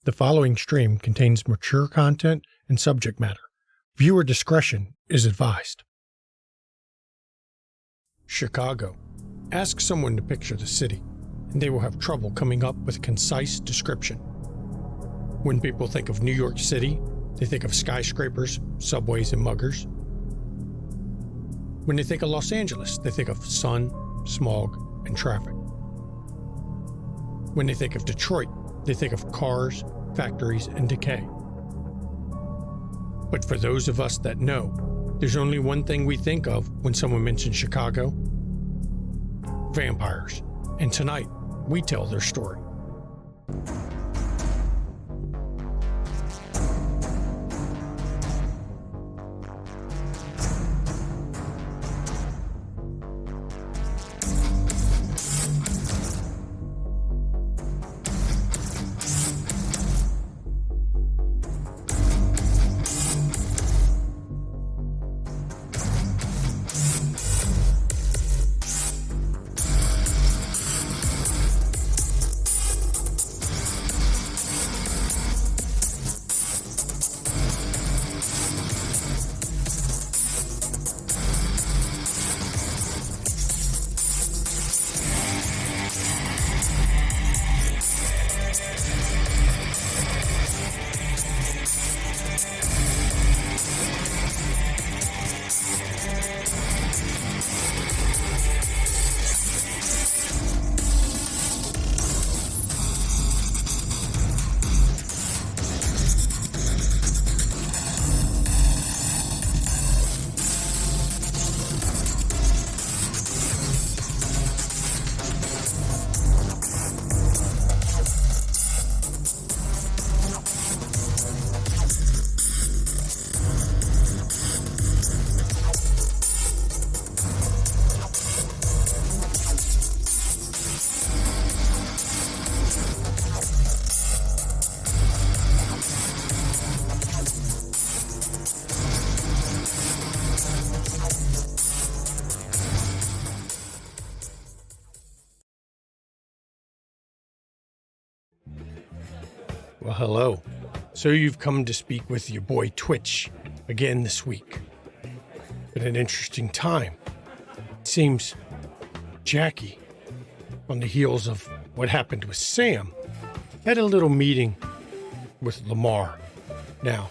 The following stream contains mature content and subject matter. Viewer discretion is advised. Chicago. Ask someone to picture the city, and they will have trouble coming up with a concise description. When people think of New York City, they think of skyscrapers, subways, and muggers. When they think of Los Angeles, they think of sun, smog, and traffic. When they think of Detroit, they think of cars, factories, and decay. But for those of us that know, there's only one thing we think of when someone mentions Chicago: vampires. And tonight, we tell their story. Well, hello. So you've come to speak with your boy Twitch again this week. Been an interesting time. It seems Jackie, on the heels of what happened with Sam, had a little meeting with Lamar. Now,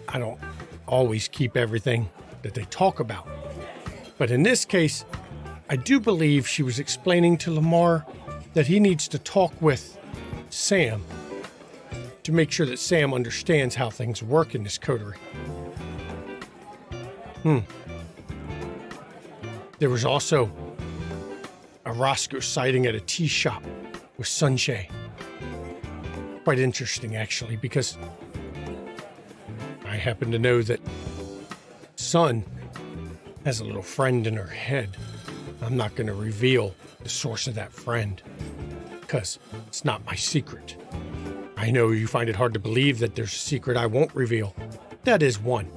I don't always keep everything that they talk about, but in this case, I do believe she was explaining to Lamar that he needs to talk with Sam to make sure that Sam understands how things work in this coterie. There was also a Roscoe sighting at a tea shop with Sunshay. Quite interesting, actually, because I happen to know that Sun has a little friend in her head. I'm not going to reveal the source of that friend, because it's not my secret. I know you find it hard to believe that there's a secret I won't reveal. That is one.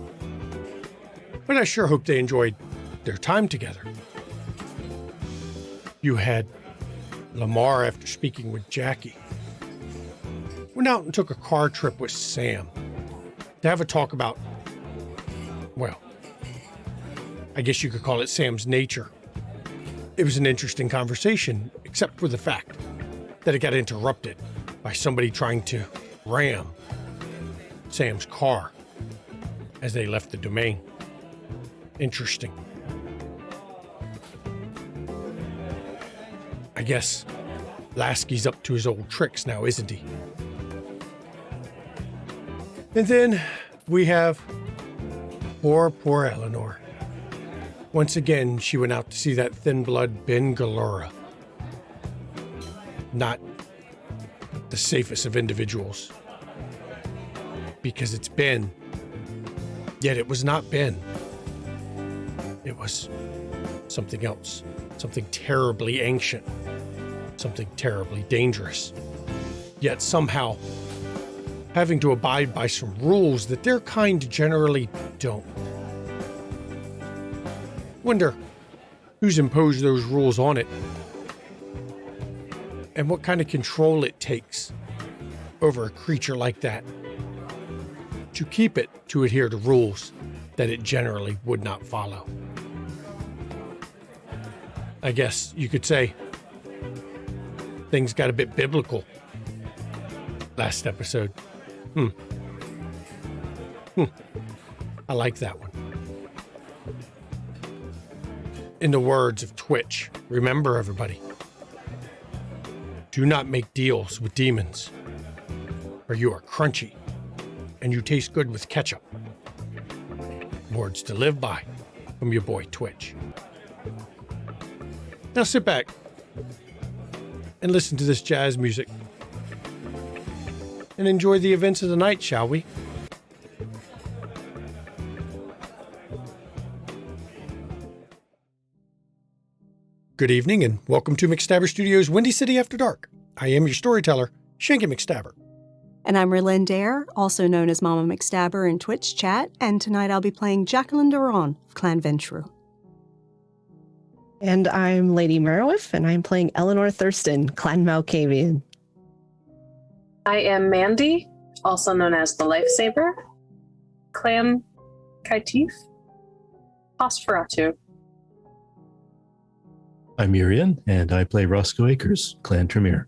But I sure hope they enjoyed their time together. You had Lamar, after speaking with Jackie, went out and took a car trip with Sam to have a talk about, well, I guess you could call it Sam's nature. It was an interesting conversation, except for the fact that it got interrupted by somebody trying to ram Sam's car as they left the domain. Interesting. I guess Lasky's up to his old tricks now, isn't he? And then we have poor Eleanor. Once again, she went out to see that thin blood Ben Galura. Not the safest of individuals. Because it's Ben. Yet it was not Ben. It was something else. Something terribly ancient. Something terribly dangerous. Yet somehow having to abide by some rules that their kind generally don't. Wonder who's imposed those rules on it, and what kind of control it takes over a creature like that, to keep it to adhere to rules that it generally would not follow. I guess you could say things got a bit biblical last episode. I like that one. In the words of Twitch, remember everybody, do not make deals with demons, or you are crunchy and you taste good with ketchup. Words to live by from your boy Twitch. Now sit back and listen to this jazz music and enjoy the events of the night, shall we? Good evening and welcome to McStabber Studios' Windy City After Dark. I am your storyteller, Shanky McStabber. And I'm Rylyn Dare, also known as Mama McStabber in Twitch chat, and tonight I'll be playing Jacqueline Duran of Clan Ventrue. And I'm Lady Merowith, and I'm playing Eleanor Thurston, Clan Malkavian. I am Mandy, also known as the Lifesaver, Clan Kaitif, Osferatu. I'm Urian, and I play Roscoe Akers, Clan Tremere.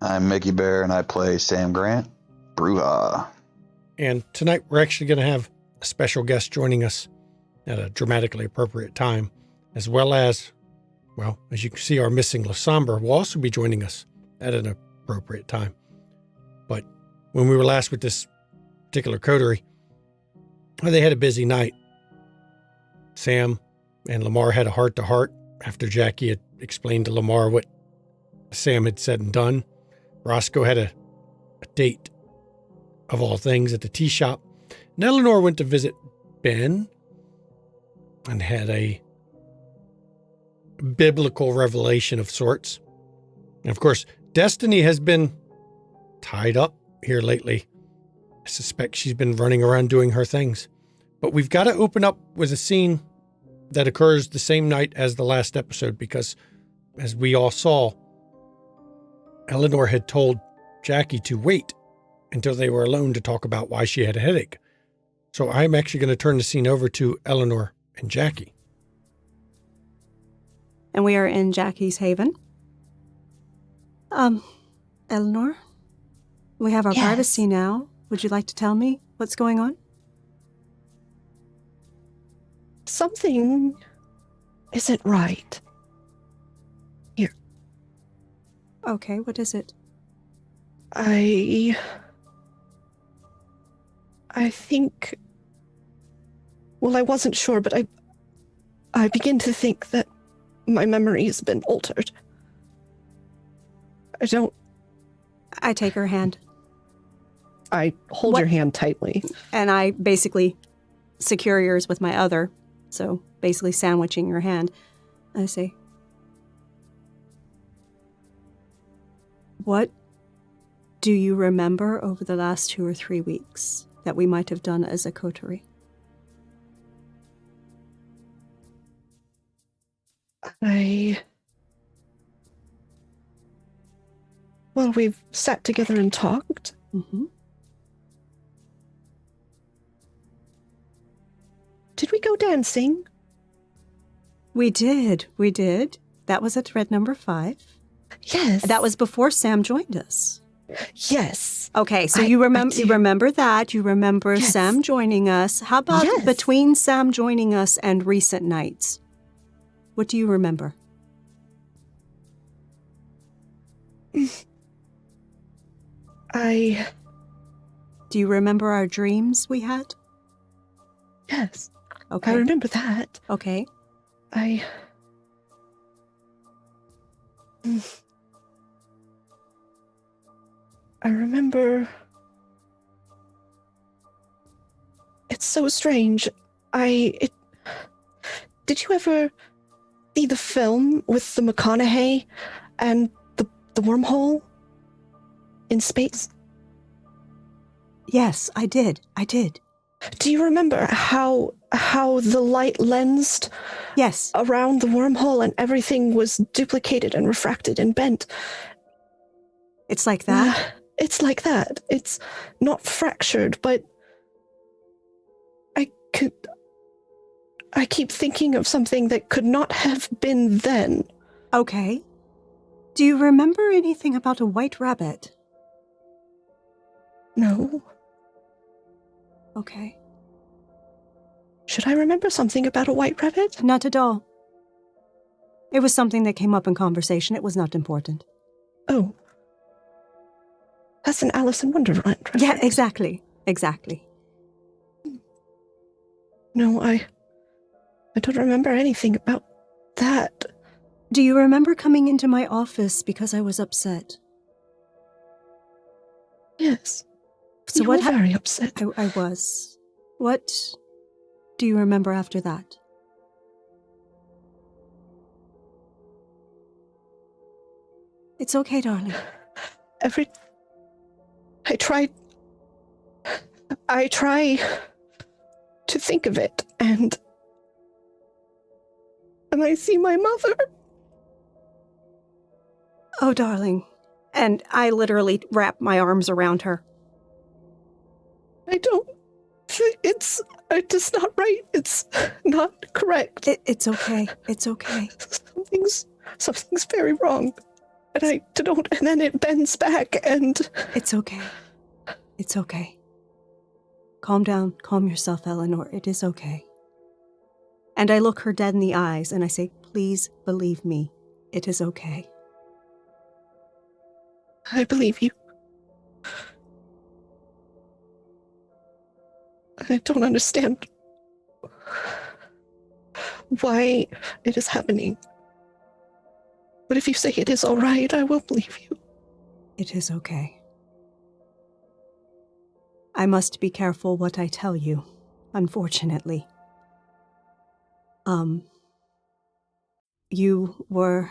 I'm Mickey Bear, and I play Sam Grant, Bruja. And tonight we're actually going to have a special guest joining us at a dramatically appropriate time, as well as, well, as you can see, our missing Lasombre will also be joining us at an appropriate time. But when we were last with this particular coterie, well, they had a busy night. Sam and Lamar had a heart-to-heart after Jackie had explained to Lamar what Sam had said and done. Roscoe had a date, of all things, at the tea shop. And Eleanor went to visit Ben and had a biblical revelation of sorts. And of course, Destiny has been tied up here lately. I suspect she's been running around doing her things. But we've got to open up with a scene that occurs the same night as the last episode because, as we all saw, Eleanor had told Jackie to wait until they were alone to talk about why she had a headache. So I'm actually going to turn the scene over to Eleanor and Jackie. And we are in Jackie's Haven. Eleanor, we have our privacy now. Would you like to tell me what's going on? Something isn't right. Here. Okay, what is it? I think... Well, I wasn't sure, but I begin to think that my memory has been altered. I take her hand. I hold your hand tightly. And I basically secure yours with my other, so basically sandwiching your hand. I say, what do you remember over the last 2 or 3 weeks that we might have done as a coterie? Well, we've sat together and talked. Mm-hmm. Did we go dancing? We did. That was at Red Number 5. Yes. That was before Sam joined us. Yes. Okay, so you remember that. You remember Yes. Sam joining us. How about between Sam joining us and recent nights? What do you remember? Do you remember our dreams we had? Yes. Okay. I remember that. Okay. I remember... It's so strange. Did you ever see the film with the McConaughey and the wormhole in space? Yes, I did. Do you remember how the light lensed Yes. around the wormhole and everything was duplicated and refracted and bent? It's like that? It's like that. It's not fractured, but I keep thinking of something that could not have been then. Okay. Do you remember anything about a white rabbit? No. Okay. Should I remember something about a white rabbit? Not at all. It was something that came up in conversation. It was not important. Oh. That's an Alice in Wonderland reference. Yeah, exactly. Exactly. No, I don't remember anything about that. Do you remember coming into my office because I was upset? Yes. So You what were very upset. I was. What do you remember after that? It's okay, darling. I try to think of it, and I see my mother. Oh, darling. And I literally wrap my arms around her. I don't think it's not right. It's not correct. It's okay. It's okay. Something's very wrong. And I don't, and then it bends back, and It's okay. It's okay. Calm down. Calm yourself, Eleanor. It is okay. And I look her dead in the eyes and I say, please believe me. It is okay. I believe you. I don't understand why it is happening. But if you say it is all right, I will believe you. It is okay. I must be careful what I tell you, unfortunately. You were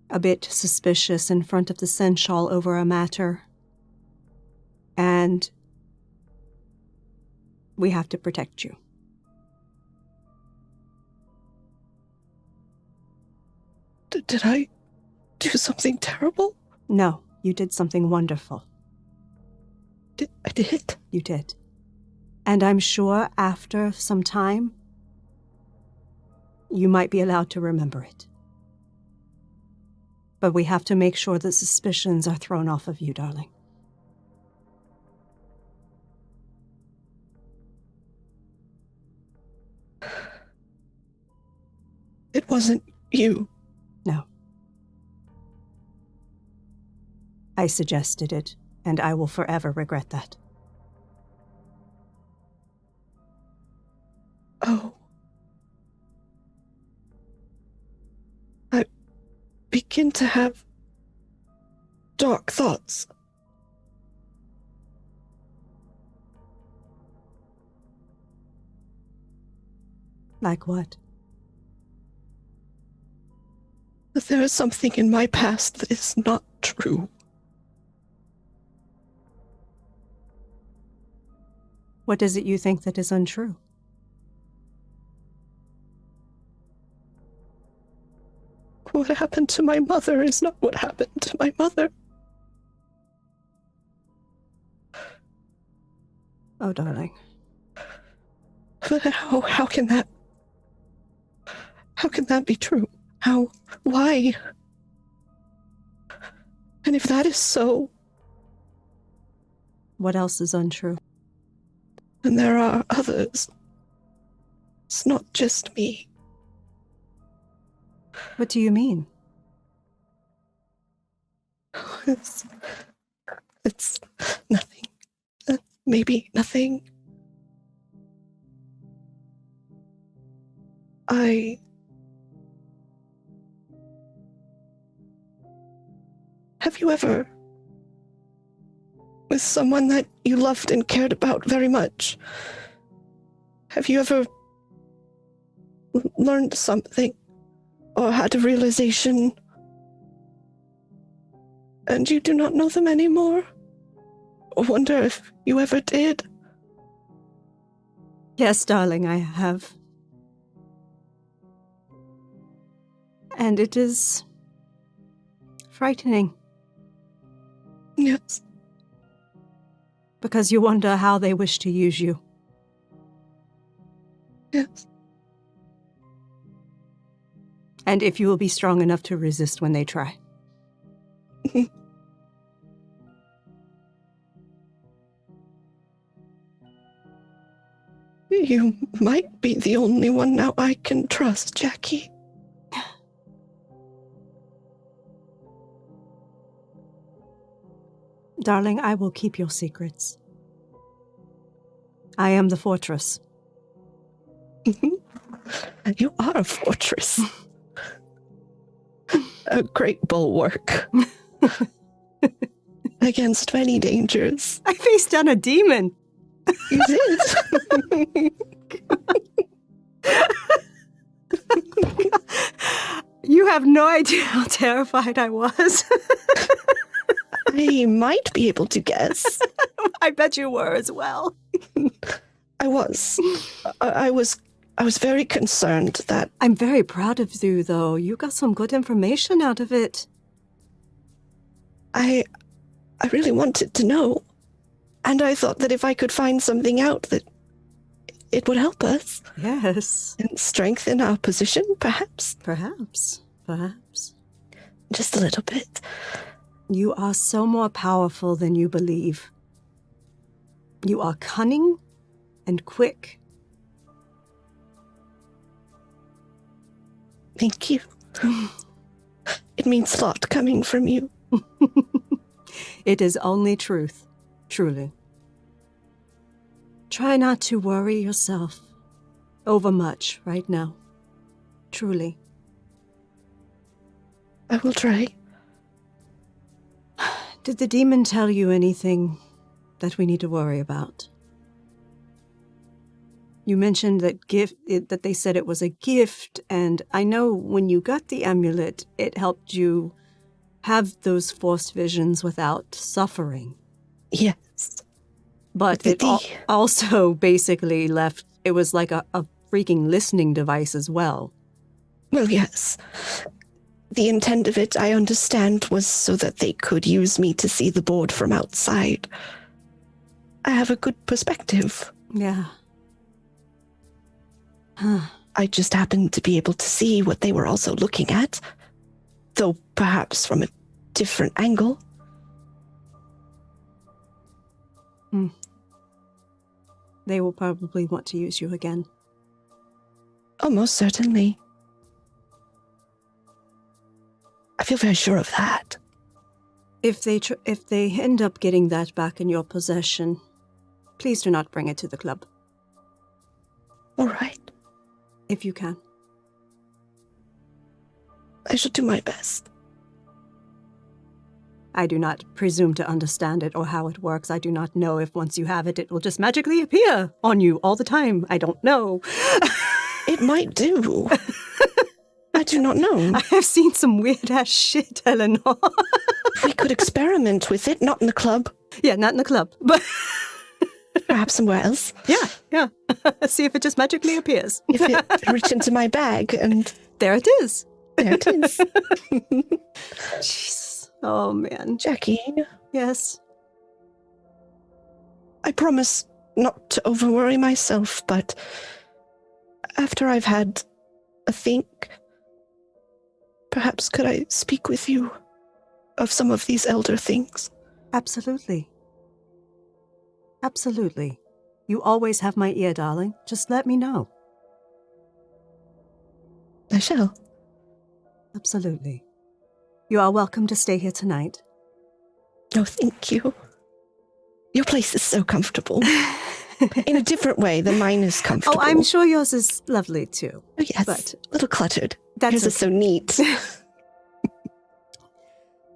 a bit suspicious in front of the seneschal over a matter, and we have to protect you. Did I do something terrible? No, you did something wonderful. I did? You did. And I'm sure after some time, you might be allowed to remember it. But we have to make sure that suspicions are thrown off of you, darling. It wasn't you. No. I suggested it, and I will forever regret that. Oh. I begin to have dark thoughts. Like what? That there is something in my past that is not true. What is it you think that is untrue? What happened to my mother is not what happened to my mother. Oh, darling. But how can that be true? Why? And if that is so, What else is untrue? then there are others. It's not just me. What do you mean? It's nothing. Maybe nothing. Have you ever, with someone that you loved and cared about very much, have you ever learned something or had a realization and you do not know them anymore? Or wonder if you ever did? Yes, darling, I have. And it is frightening. Yes. Because you wonder how they wish to use you. Yes. And if you will be strong enough to resist when they try. You might be the only one now I can trust, Jackie. Darling, I will keep your secrets. I am the fortress. You are a fortress. A great bulwark. Against many dangers. I faced down a demon. You did. You have no idea how terrified I was. I might be able to guess. I bet you were as well. I was. I was very concerned that I'm very proud of you, though. You got some good information out of it. I really wanted to know. And I thought that if I could find something out, that it would help us. Yes. And strengthen our position, perhaps. Perhaps. Just a little bit. You are so more powerful than you believe. You are cunning and quick. Thank you. It means a lot coming from you. It is only truth, truly. Try not to worry yourself overmuch right now. Truly. I will try. Did the demon tell you anything that we need to worry about? You mentioned that they said it was a gift, and I know when you got the amulet, it helped you have those forced visions without suffering. Yes. But it also basically left, it was like a freaking listening device as well. Well, yes. The intent of it, I understand, was so that they could use me to see the board from outside. I have a good perspective. Yeah. I just happened to be able to see what they were also looking at, though perhaps from a different angle. They will probably want to use you again. Oh, most certainly. I feel very sure of that. If they end up getting that back in your possession, please do not bring it to the club. All right. If you can. I shall do my best. I do not presume to understand it or how it works. I do not know if once you have it, it will just magically appear on you all the time. I don't know. It might do. I do not know. I have seen some weird-ass shit, Eleanor. We could experiment with it, not in the club. Yeah, not in the club, but... Perhaps somewhere else. Yeah. See if it just magically appears. If it reach into my bag and... There it is. There it is. Jesus. Oh, man. Jackie. Yes? I promise not to overworry myself, but after I've had a think, perhaps could I speak with you of some of these elder things? Absolutely. Absolutely. You always have my ear, darling. Just let me know. I shall. Absolutely. You are welcome to stay here tonight. Oh, thank you. Your place is so comfortable. In a different way than mine is comfortable. Oh, I'm sure yours is lovely, too. Oh, yes, but a little cluttered. That's Yours is so neat.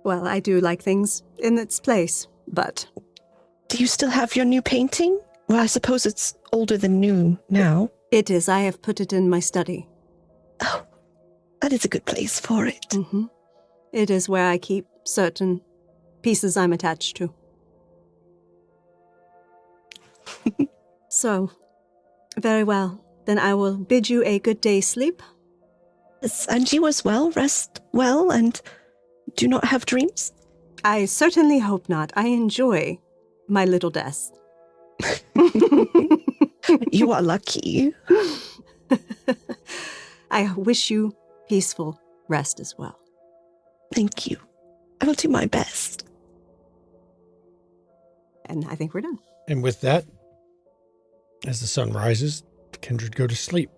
Well, I do like things in its place, but... Do you still have your new painting? Well, I suppose it's older than new now. It is. I have put it in my study. Oh, that is a good place for it. Mm-hmm. It is where I keep certain pieces I'm attached to. So, very well. Then I will bid you a good day's sleep. Yes, and you as well. Rest well and do not have dreams. I certainly hope not. I enjoy my little desk. You are lucky. I wish you peaceful rest as well. Thank you. I will do my best. And I think we're done. And with that, as the sun rises, the kindred go to sleep.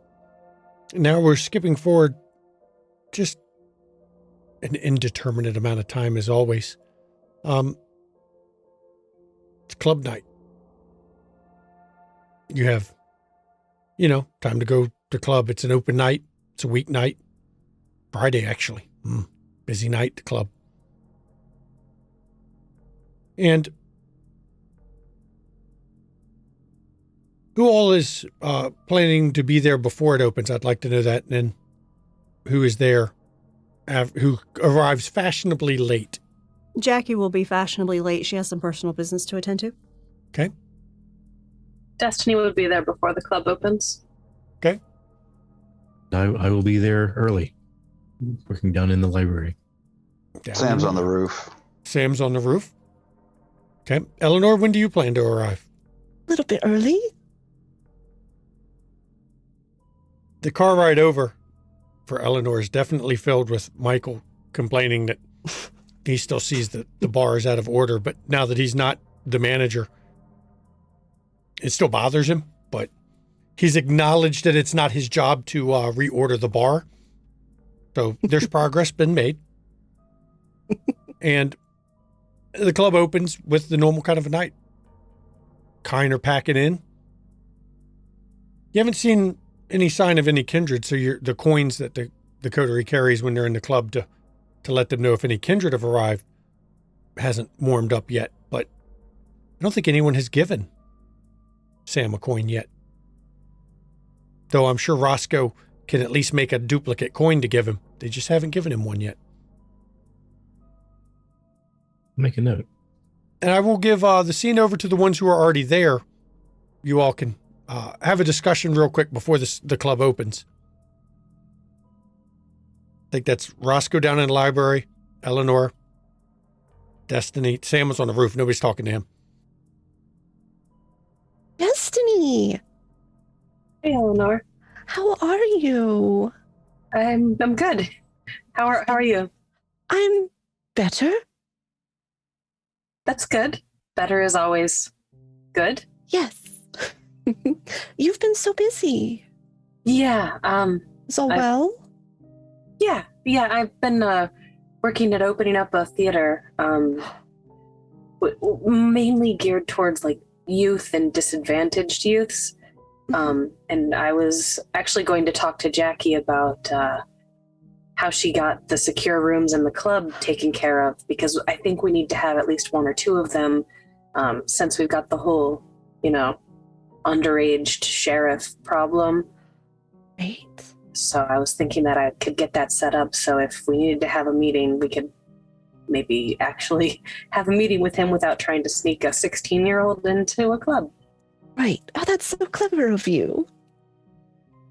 Now we're skipping forward just an indeterminate amount of time as always. It's club night. You have, time to go to club. It's an open night. It's a weeknight. Friday, actually. Busy night, the club. And who all is planning to be there before it opens? I'd like to know that. And then who is there, who arrives fashionably late? Jackie will be fashionably late. She has some personal business to attend to. Okay. Destiny would be there before the club opens. Okay. I will be there early, working down in the library. Sam's on the roof. Sam's on the roof. Okay. Eleanor, when do you plan to arrive? A little bit early. The car ride over for Eleanor is definitely filled with Michael complaining that he still sees that the bar is out of order, but now that he's not the manager, it still bothers him, but he's acknowledged that it's not his job to reorder the bar. So there's progress been made. And the club opens with the normal kind of a night. Kind are packing in. You haven't seen any sign of any kindred, so the coins that the coterie carries when they're in the club to let them know if any kindred have arrived hasn't warmed up yet. But I don't think anyone has given Sam a coin yet. Though I'm sure Roscoe can at least make a duplicate coin to give him. They just haven't given him one yet. Make a note. And I will give the scene over to the ones who are already there. You all can have a discussion real quick before the club opens. I think that's Roscoe down in the library, Eleanor, Destiny. Sam was on the roof. Nobody's talking to him. Destiny, Hey, Eleanor. how are you? I'm good. How are you? I'm better. That's good. Better is always good. Yes. You've been so busy. Yeah. Is all well? Yeah. I've been working at opening up a theater, mainly geared towards like youth and disadvantaged youths. And I was actually going to talk to Jackie about how she got the secure rooms in the club taken care of, because I think we need to have at least one or two of them, since we've got the whole, underaged sheriff problem. Right. So I was thinking that I could get that set up, so if we needed to have a meeting, we could maybe actually have a meeting with him without trying to sneak a 16-year-old into a club. Right. Oh, that's so clever of you.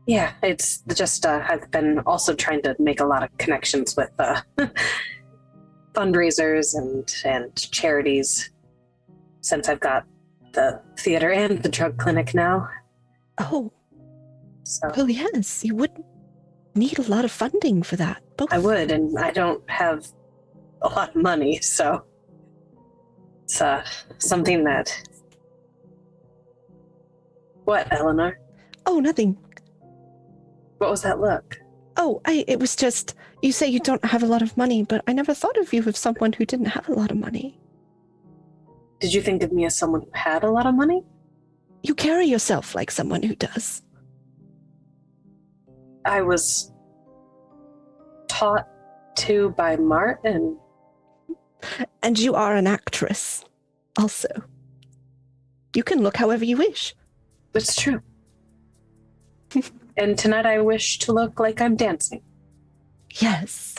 Yeah, it's just I've been also trying to make a lot of connections with fundraisers and charities since I've got the theater and the drug clinic now. Oh, So well, yes. You would need a lot of funding for that. Both. I would, and I don't have a lot of money, so it's something that... What, Eleanor? Oh, nothing. What was that look? Oh, it was just, you say you don't have a lot of money, but I never thought of you as someone who didn't have a lot of money. Did you think of me as someone who had a lot of money? You carry yourself like someone who does. I was taught to by Martin. And you are an actress, also. You can look however you wish. It's true. And tonight I wish to look like I'm dancing. Yes.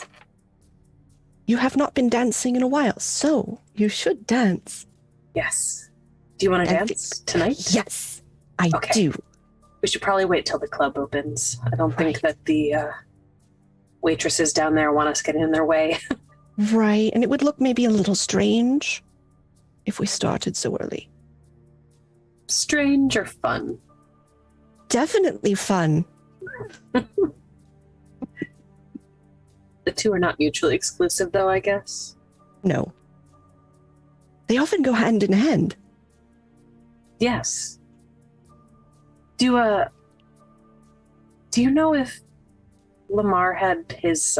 You have not been dancing in a while, so you should dance. Yes. Do you want to dance tonight? Yes, I Okay. do. We should probably wait till the club opens. I don't think that the waitresses down there want us getting in their way. Right, and it would look maybe a little strange if we started so early. Strange or fun? Definitely fun. The two are not mutually exclusive, though, I guess. No. They often go hand in hand. Yes. Do you know if Lamar had his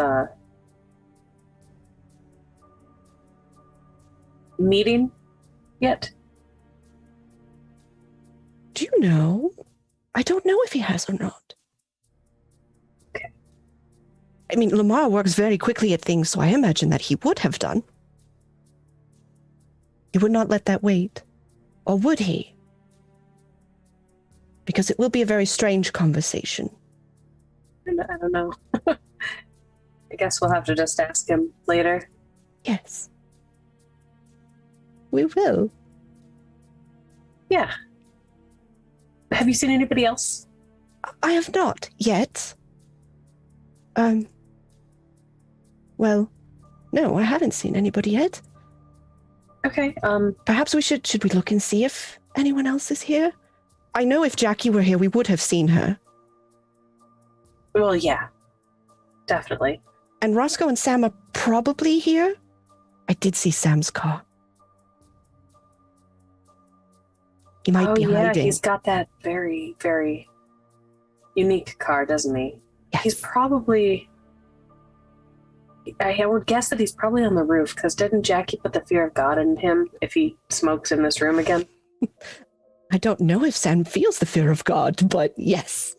meeting yet? Do you know? I don't know if he has or not. Okay. I mean, Lamar works very quickly at things, so I imagine that he would have done. He would not let that wait. Or would he? Because it will be a very strange conversation. I don't know. I guess we'll have to just ask him later. Yes. We will. Yeah. Have you seen anybody else? I have not yet. Well, no, I haven't seen anybody yet. Okay, Perhaps should we look and see if anyone else is here? I know if Jackie were here, we would have seen her. well, yeah. Definitely. And Roscoe and Sam are probably here. I did see Sam's car. He might be yeah, hiding. he's got that very, very unique car, doesn't he? Yes. He's probably... I would guess that he's probably on the roof, because didn't Jackie put the fear of God in him if he smokes in this room again? I don't know if Sam feels the fear of God, but yes.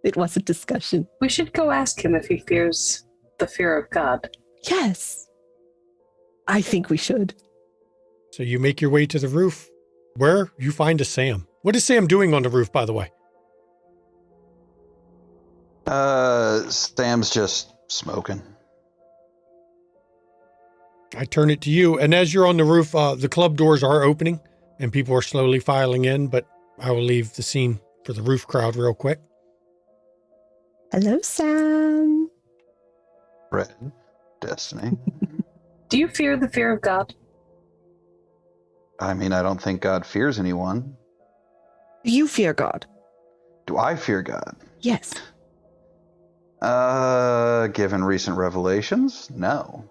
It was a discussion. We should go ask him if he fears the fear of God. Yes. I think we should. So you make your way to the roof, where you find a Sam. What is Sam doing on the roof, by the way? Sam's just smoking. I turn it to you, and as you're on the roof, the club doors are opening, and people are slowly filing in, but I will leave the scene for the roof crowd real quick. Hello, Sam. Red. Destiny. Do you fear the fear of God? I mean, I don't think God fears anyone. You fear God. Do I fear God? Yes. Given recent revelations, no.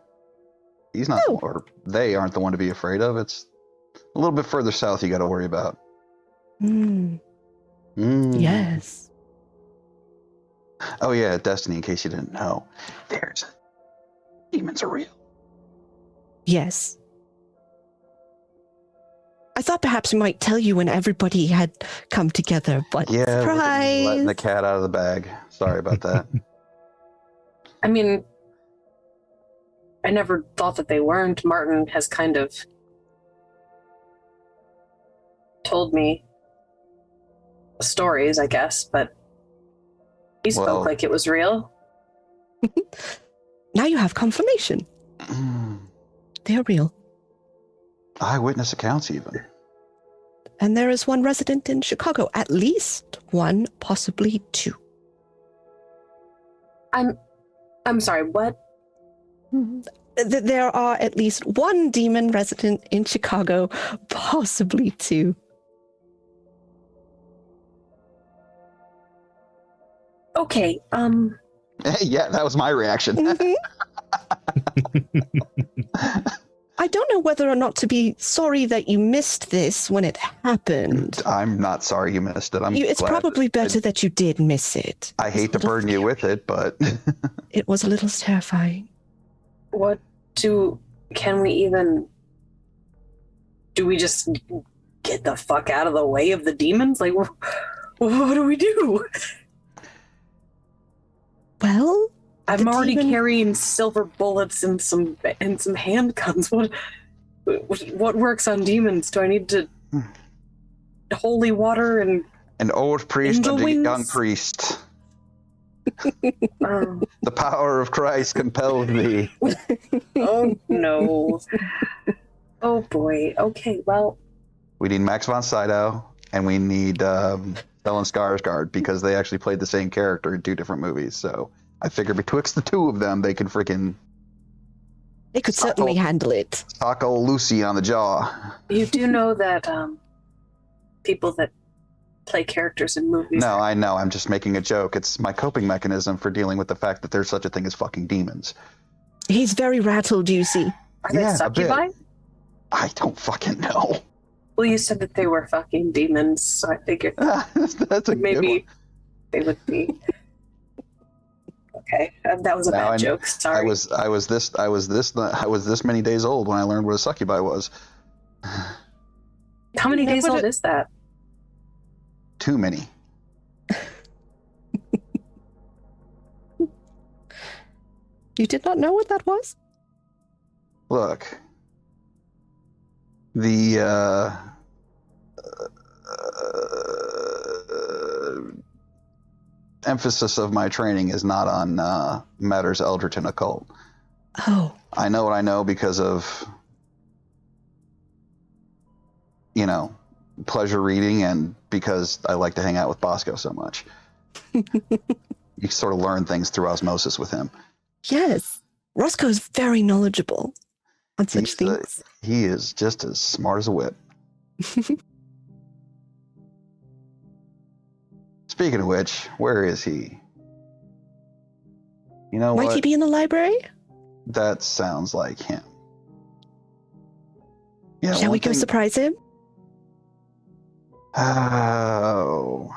He's not, No. or they aren't the one to be afraid of. It's a little bit further south you got to worry about. Yes. Oh yeah, Destiny, in case you didn't know. Demons are real. Yes. I thought perhaps we might tell you when everybody had come together, but Yeah, look at me surprise! letting the cat out of the bag. Sorry about that. I mean, I never thought that they weren't. Martin has kind of told me stories, I guess, but he spoke like it was real. Now you have confirmation. They're real. Eyewitness accounts, even. And there is one resident in Chicago. At least one, possibly two. I'm sorry, what? There are at least one demon resident in Chicago, possibly two. Okay, Yeah, that was my reaction. Mhm. I don't know whether or not to be sorry that you missed this when it happened. I'm not sorry you missed it. It's glad probably better that you did miss it. I hate to burden you with it, but It was a little terrifying. can we even, do we just get the fuck out of the way of the demons? Like, what do we do? Well, I'm the already demon- carrying silver bullets and some handguns. What works on demons? Do I need to holy water and an old priest Angel and a young wings? priest. The power of Christ compelled me. oh no. Oh boy. Okay, well, We need Max von Sydow, and we need Stellan Skarsgård, because they actually played the same character in two different movies. So I figure betwixt the two of them, they can freaking They could certainly handle it. Taco Lucy on the jaw. You do know that people that play characters in movies. No, I know. I'm just making a joke. It's my coping mechanism for dealing with the fact that there's such a thing as fucking demons. He's very rattled, you see. Are they succubi? I don't fucking know. Well, you said that they were fucking demons, so I figured That's a maybe they would be. Okay, that was a bad joke. Sorry. I was this many days old when I learned what a succubi was. How many days old is that? Too many. You did not know what that was? Look, the emphasis of my training is not on matters eldritch and occult. Oh. I know what I know because of, pleasure reading and because I like to hang out with Bosco so much. You sort of learn things through osmosis with him. Yes. Roscoe's very knowledgeable on such things. He is just as smart as a whip. Speaking of which, where is he? You know what? Might he be in the library? That sounds like him. Yeah. Shall we go surprise him? Oh,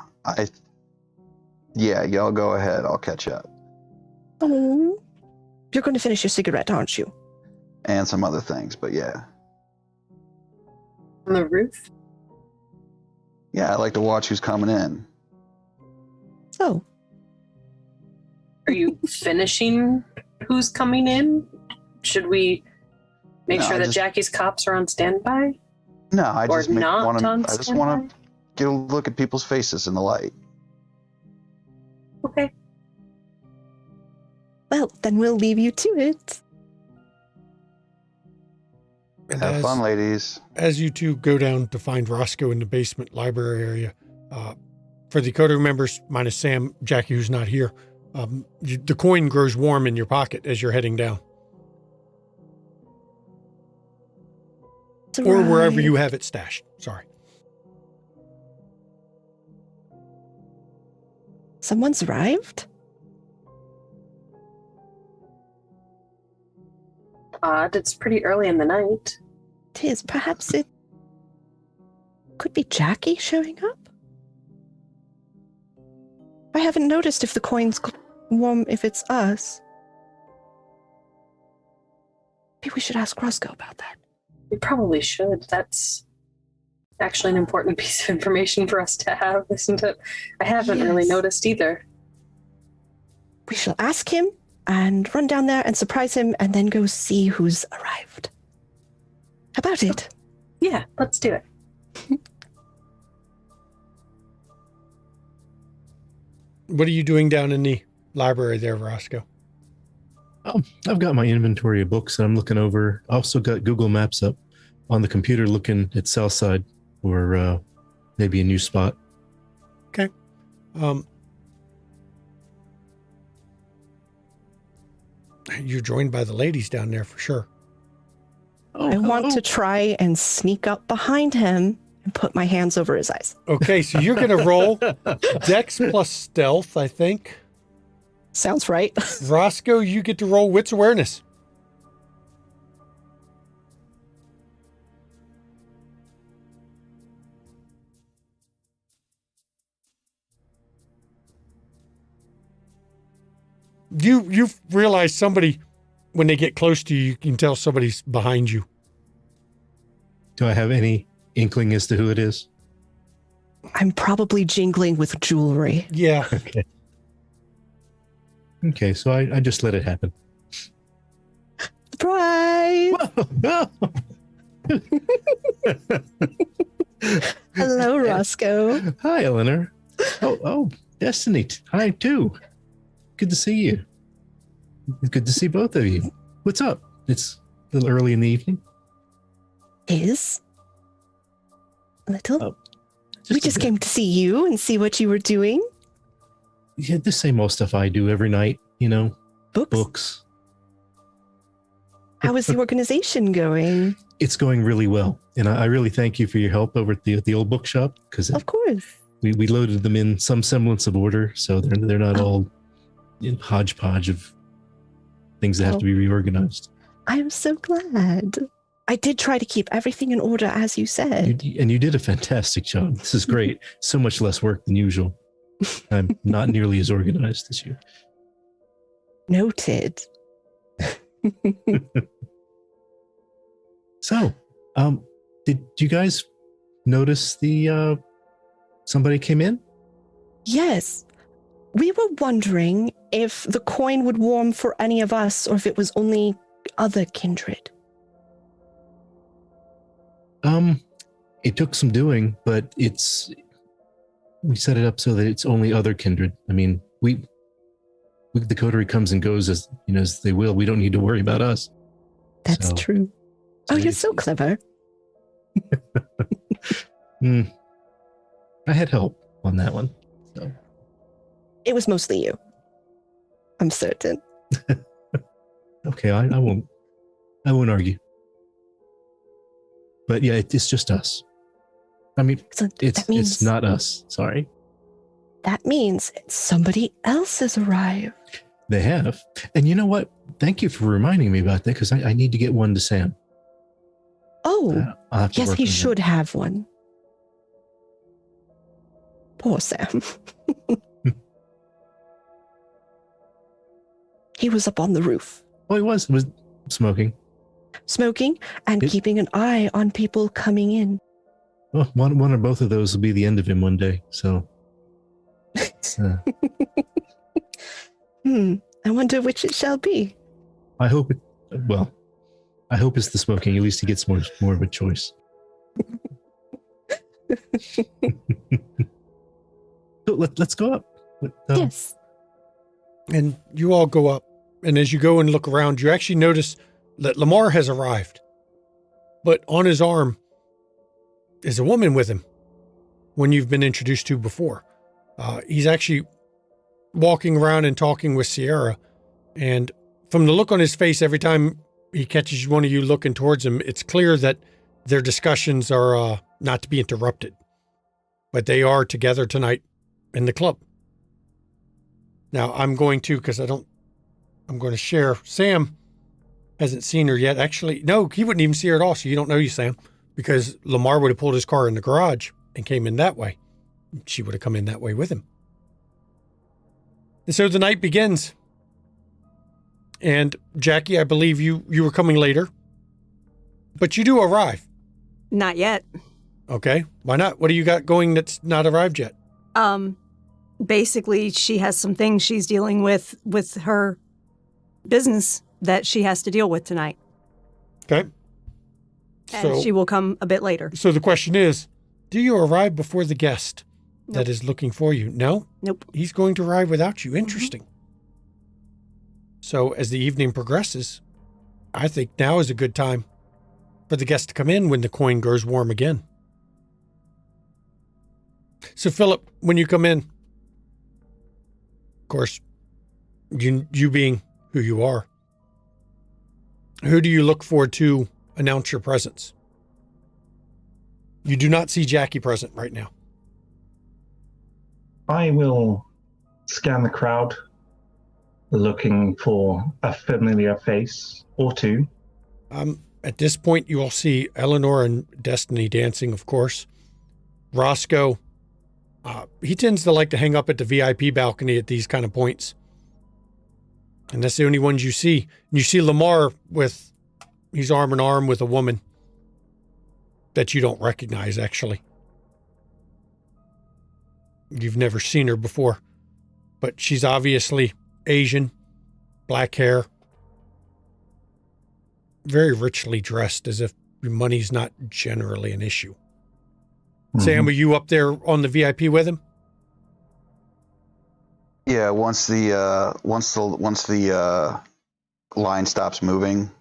yeah, y'all go ahead. I'll catch up. Oh, you're going to finish your cigarette, aren't you? And some other things, but yeah. On the roof? Yeah, I like to watch who's coming in. So. Are you finishing who's coming in? Should we make sure that Jackie's cops are on standby? No, I just want to get a look at people's faces in the light. Okay. Well, then we'll leave you to it. Have fun, ladies. As you two go down to find Roscoe in the basement library area, for the Coda members, minus Sam, Jackie, who's not here, the coin grows warm in your pocket as you're heading down. Or wherever you have it stashed. Sorry. Someone's arrived? Odd. It's pretty early in the night. It is. Perhaps it could be Jackie showing up? I haven't noticed if the coin's warm if it's us. Maybe we should ask Roscoe about that. We probably should. That's actually an important piece of information for us to have, isn't it? I haven't really noticed either. We shall ask him and run down there and surprise him and then go see who's arrived. How about it? Yeah, let's do it. What are you doing down in the library there, Roscoe? I've got my inventory of books that I'm looking over. I also got Google Maps up on the computer looking at Southside or maybe a new spot. Okay. You're joined by the ladies down there for sure. I want to try and sneak up behind him and put my hands over his eyes. Okay, so you're going to roll Dex plus Stealth, I think. Sounds right. Roscoe, you get to roll Wits Awareness. You realize somebody, when they get close to you, you can tell somebody's behind you. Do I have any inkling as to who it is? I'm probably jingling with jewelry. Yeah. Okay. Okay, so I just let it happen. Surprise! Hello, Roscoe. Hi, Eleanor. Oh, Destiny. Hi, too. Good to see you. Good to see both of you. What's up? It's a little early in the evening. Is? A little? We just a bit. came to see you and see what you were doing. Yeah, the same old stuff I do every night, Books? Books. How is the organization going? It's going really well. And I really thank you for your help over at the old bookshop, because Of course. we loaded them in some semblance of order, so they're not all in hodgepodge of things that have to be reorganized. I'm so glad. I did try to keep everything in order as you said. And you did a fantastic job. This is great. So much less work than usual. I'm not nearly as organized as you. Noted. So, did you guys notice the somebody came in? Yes. We were wondering if the coin would warm for any of us or if it was only other kindred. It took some doing, but we set it up so that it's only other kindred. I mean, the coterie comes and goes as they will. We don't need to worry about us. That's true. Oh, you're so clever. I had help on that one. So. It was mostly you. I'm certain. Okay, I won't argue. But yeah, it's just us. I mean, it's not us. Sorry. That means somebody else has arrived. They have. And you know what? Thank you for reminding me about that, because I need to get one to Sam. Oh, yes, he should have one. Poor Sam. He was up on the roof. Oh, he was smoking. Smoking and keeping an eye on people coming in. Well, one or both of those will be the end of him one day. So, I wonder which it shall be. I hope it's the smoking. At least he gets more of a choice. So let's go up. Yes. And you all go up. And as you go and look around, you actually notice that Lamar has arrived. But on his arm is a woman with him, one you've been introduced to before. He's actually walking around and talking with Sierra. And from the look on his face, every time he catches one of you looking towards him, it's clear that their discussions are not to be interrupted. But they are together tonight in the club. Now, I'm going to share. Sam hasn't seen her yet. Actually, no, he wouldn't even see her at all, so you don't know you, Sam, because Lamar would have pulled his car in the garage and came in that way. She would have come in that way with him. And so the night begins. And Jackie, I believe you were coming later, but you do arrive. Not yet. Okay. Why not? What do you got going that's not arrived yet? Basically, she has some things she's dealing with her business that she has to deal with tonight. Okay. And she will come a bit later. So the question is, do you arrive before the guest that is looking for you? No? Nope. He's going to arrive without you. Interesting. Mm-hmm. So as the evening progresses, I think now is a good time for the guest to come in when the coin grows warm again. So Philip, when you come in, of course, you being who you are, who do you look for to announce your presence? You do not see Jackie present right now. I will scan the crowd, looking for a familiar face or two. At this point, you all see Eleanor and Destiny dancing, of course. Roscoe, he tends to like to hang up at the VIP balcony at these kind of points. And that's the only ones you see. And you see Lamar he's arm in arm with a woman that you don't recognize, actually. You've never seen her before, but she's obviously Asian, black hair, very richly dressed, as if money's not generally an issue. Mm-hmm. Sam, are you up there on the VIP with him? Yeah, once the line stops moving,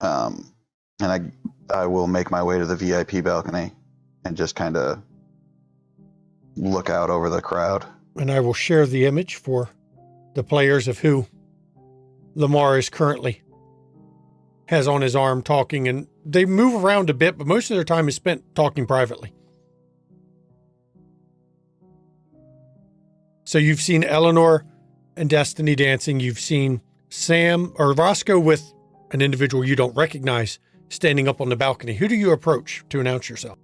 and I will make my way to the VIP balcony and just kind of look out over the crowd. And I will share the image for the players of who Lamar is currently has on his arm talking, and they move around a bit, but most of their time is spent talking privately. So you've seen Eleanor and Destiny dancing. You've seen Sam or Roscoe with an individual you don't recognize standing up on the balcony. Who do you approach to announce yourself?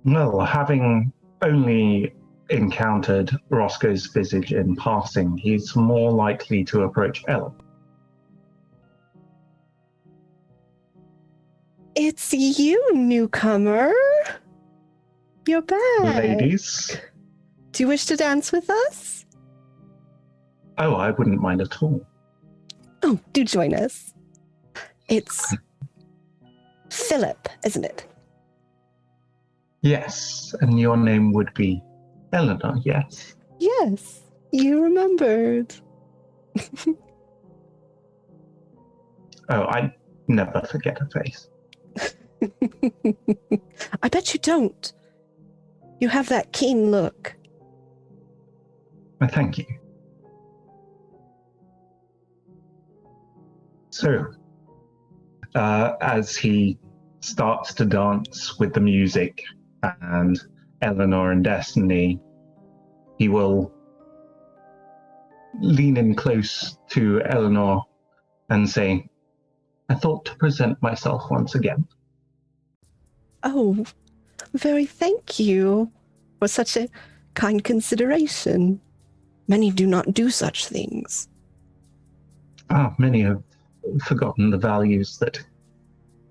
Well, having only encountered Roscoe's visage in passing, he's more likely to approach Ellen. It's you, newcomer. You're back. Ladies. Do you wish to dance with us? Oh, I wouldn't mind at all. Oh, do join us. It's Philip, isn't it? Yes, and your name would be Eleanor, yes? Yes, you remembered. Oh, I never forget a face. I bet you don't. You have that keen look. Well, thank you. So, as he starts to dance with the music and Eleanor and Destiny, he will lean in close to Eleanor and say, I thought to present myself once again. Oh, very thank you for such a kind consideration. Many do not do such things. Many have forgotten the values that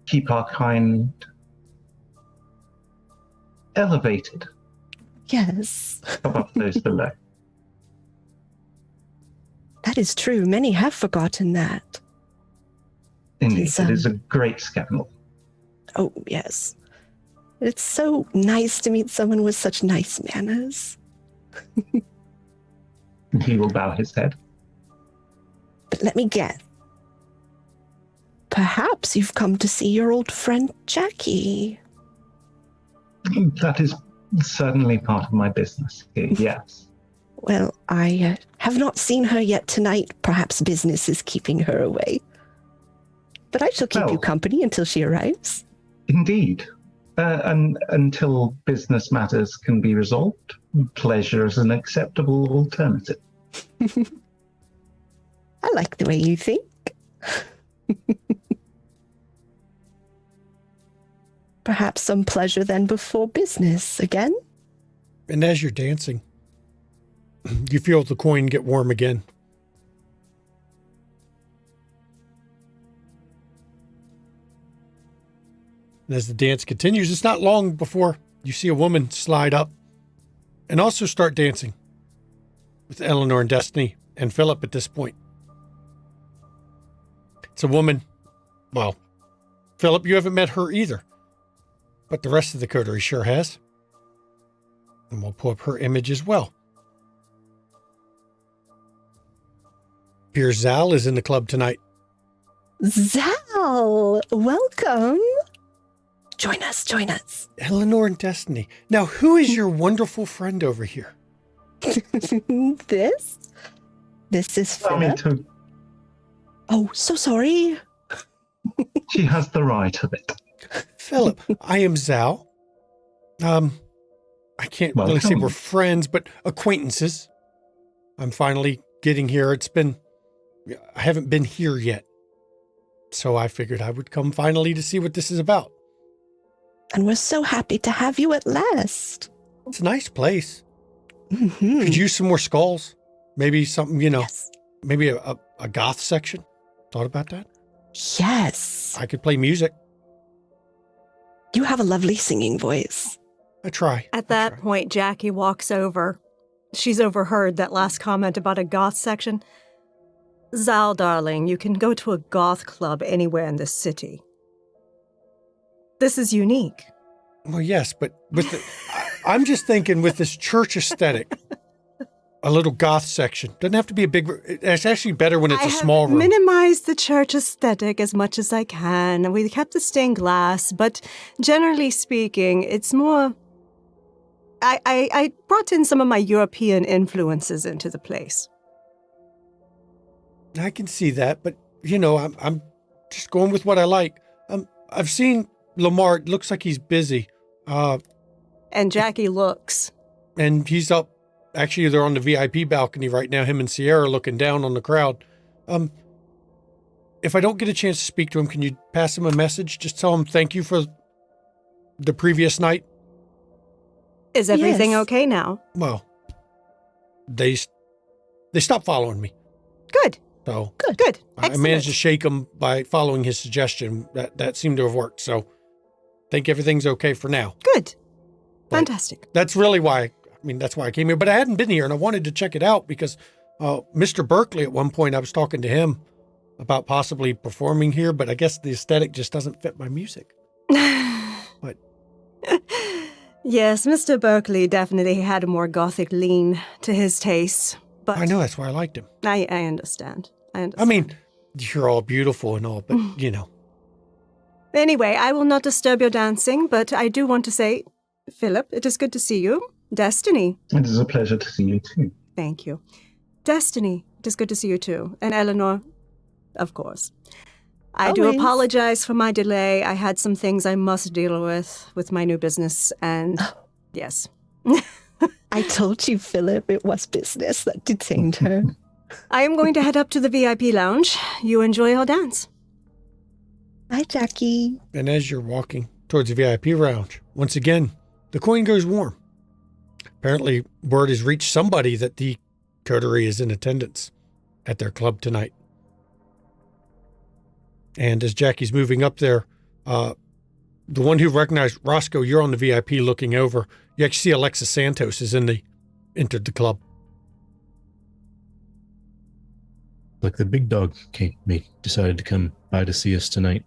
keep our kind elevated Yes, above those below. that is true. Many have forgotten that. Indeed, It's, it is a great scandal. Oh, yes. It's so nice to meet someone with such nice manners. He will bow his head. But let me guess. Perhaps you've come to see your old friend Jackie. That is certainly part of my business here, yes. Well, I have not seen her yet tonight. Perhaps business is keeping her away. But I shall keep you Well. company until she arrives. Indeed. And until business matters can be resolved, pleasure is an acceptable alternative. I like the way you think. Perhaps some pleasure then before business again? And as you're dancing, you feel the coin get warm again. And as the dance continues, it's not long before you see a woman slide up and also start dancing with Eleanor and Destiny and Philip at this point. It's a woman. Well, Philip, you haven't met her either, but the rest of the coterie sure has. And we'll pull up her image as well. Piers Zal is in the club tonight. Zal, welcome. Join us, join us. Eleanor and Destiny. Now, who is your wonderful friend over here? This is Allow me Philip. to. Oh, so sorry. She has the right of it. Philip, I am Zal. I can't really say Welcome. we're friends, but acquaintances. I'm finally getting here. I haven't been here yet. So I figured I would come finally to see what this is about. And we're so happy to have you at last. It's a nice place. Mhm. Could use some more skulls. Maybe something, Yes. maybe a goth section. Thought about that? Yes. I could play music. You have a lovely singing voice. I try. At that point, Jackie walks over. She's overheard that last comment about a goth section. Zal, darling, you can go to a goth club anywhere in this city. This is unique. Well, yes, but I'm just thinking with this church aesthetic, a little goth section. Doesn't have to be a big, it's actually better when it's a small room. Minimized the church aesthetic as much as I can. We kept the stained glass, but generally speaking, it's more... I brought in some of my European influences into the place. I can see that, but just going with what I like. I've seen Lamar. It looks like he's busy. And Jackie looks. And he's up. Actually, they're on the VIP balcony right now, him and Sierra looking down on the crowd. If I don't get a chance to speak to him, can you pass him a message? Just tell him thank you for the previous night. Is everything Yes. okay now? Well, they stopped following me. Good. So Good. I managed to shake him by following his suggestion. That seemed to have worked. So I think everything's okay for now. Good. But Fantastic. that's really why, that's why I came here. But I hadn't been here and I wanted to check it out because Mr. Berkeley, at one point, I was talking to him about possibly performing here, but I guess the aesthetic just doesn't fit my music. But Yes, Mr. Berkeley definitely had a more gothic lean to his taste. But I know that's why I liked him. I understand. I mean, you're all beautiful and all, but Anyway, I will not disturb your dancing, but I do want to say, Philip, it is good to see you. Destiny. It is a pleasure to see you too. Thank you. Destiny, it is good to see you too. And Eleanor, of course. I do Always. apologize for my delay. I had some things I must deal with my new business, and yes. I told you, Philip, it was business that detained her. I am going to head up to the VIP lounge. You enjoy our dance. Hi, Jackie. And as you're walking towards the VIP lounge, once again, the coin goes warm. Apparently, word has reached somebody that the coterie is in attendance at their club tonight. And as Jackie's moving up there, the one who recognized Roscoe, you're on the VIP looking over. You actually see Alexis Santos is entered the club. Like the big dog decided to come by to see us tonight.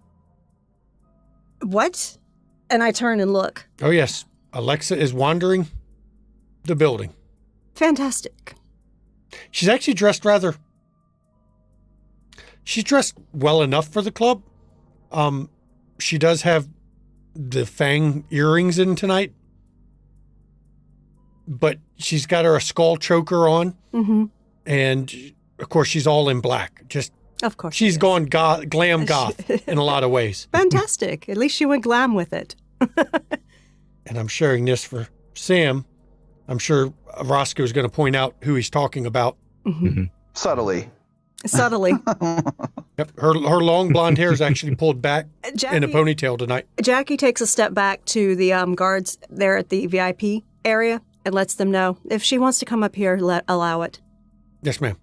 What? And I turn and look. Oh, yes. Alexa is wandering the building. Fantastic. She's actually dressed she's dressed well enough for the club. She does have the fang earrings in tonight, but she's got her a skull choker on. Mm-hmm. And of course she's all in black. Just, Of course. she's she is. gone glam goth in a lot of ways. Fantastic. At least she went glam with it. And I'm sharing this for Sam. I'm sure Roscoe's going to point out who he's talking about. Mm-hmm. Subtly. Subtly. Yep. Her long blonde hair is actually pulled back in a Jackie, ponytail tonight. Jackie takes a step back to the guards there at the VIP area and lets them know if she wants to come up here, allow it. Yes, ma'am.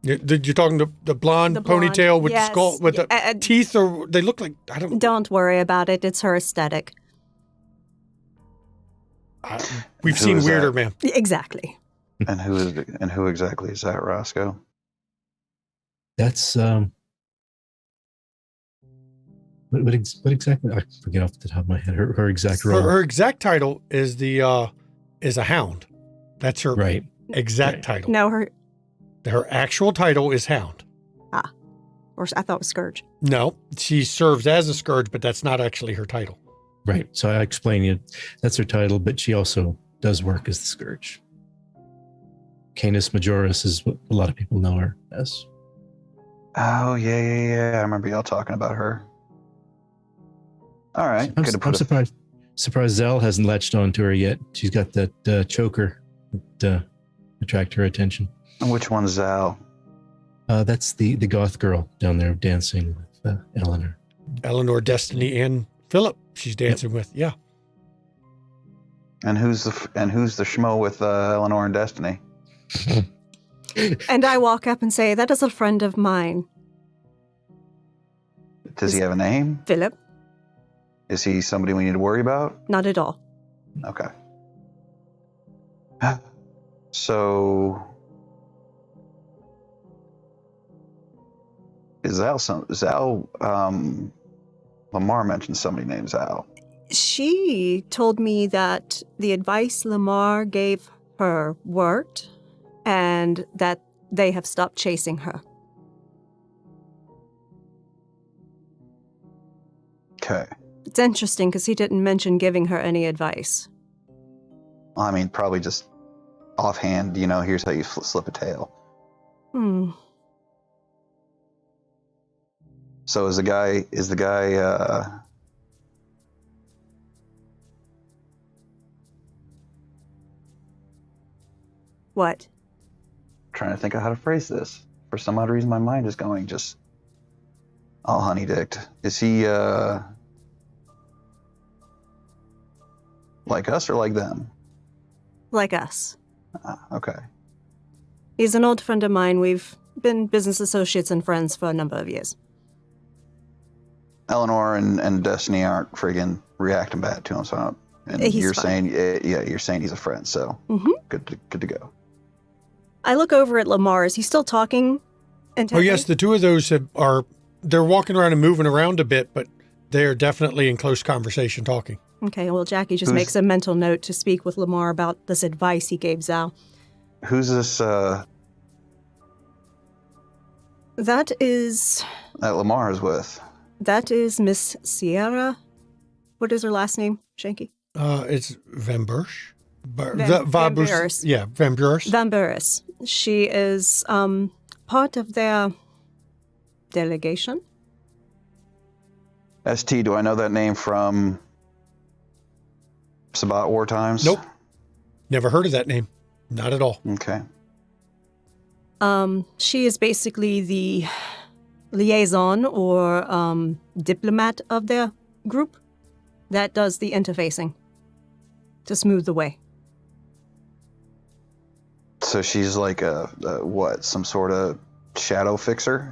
You're talking to the blonde ponytail with yes. the skull, with the teeth, or they look like, I don't know. Don't worry about it. It's her aesthetic. We've Who seen is weirder, that? ma'am. Exactly. And who exactly is that, Roscoe? That's what exactly? I forget off the top of my head her exact role. Her exact title is is a hound. That's her Right. exact Right. title. No, her actual title is hound. or I thought it was Scourge. No, she serves as a scourge, but that's not actually her title. Right. So I explain it. That's her title, but she also does work as the Scourge. Canis Majoris is what a lot of people know her as. Oh, yeah. I remember y'all talking about her. All right. I'm surprised Zell hasn't latched onto her yet. She's got that choker that attract her attention. And which one's Zal? That's the goth girl down there dancing with Eleanor. Eleanor, Destiny, and Philip. She's dancing with. Yeah. And who's the schmo with Eleanor and Destiny? And I walk up and say, that is a friend of mine, Does he have a name? Philip. Is he somebody we need to worry about? Not at all. Okay. So is Zal Lamar mentioned somebody named Zal. She told me that the advice Lamar gave her worked and that they have stopped chasing her. Okay. It's interesting because he didn't mention giving her any advice. I mean, probably just offhand, here's how you slip a tail. So is the guy What? trying to think of how to phrase this. For some odd reason my mind is going just all honey-dicked. Is he like us or like them? Like us. Okay. He's an old friend of mine. We've been business associates and friends for a number of years. Eleanor and Destiny aren't friggin' reacting bad to him, so I don't, and He's you're fine. saying, you're saying he's a friend, so Mm-hmm. good to go. I look over at Lamar. Is he still talking? Oh, Intently? yes, the two of those they're walking around and moving around a bit, but they're definitely in close conversation talking. Okay, well, Jackie just Who's- makes a mental note to speak with Lamar about this advice he gave Zal. Who's this That is Lamar is with? Miss Sierra. What is her last name, Shanky? It's Van Bursch. Van Buren. Yeah, Van Buren. Van Burris. She is part of their delegation. ST, do I know that name from Sabat War Times? Nope. Never heard of that name. Not at all. Okay. She is basically the liaison or diplomat of their group that does the interfacing to smooth the way. So she's like a what? Some sort of shadow fixer?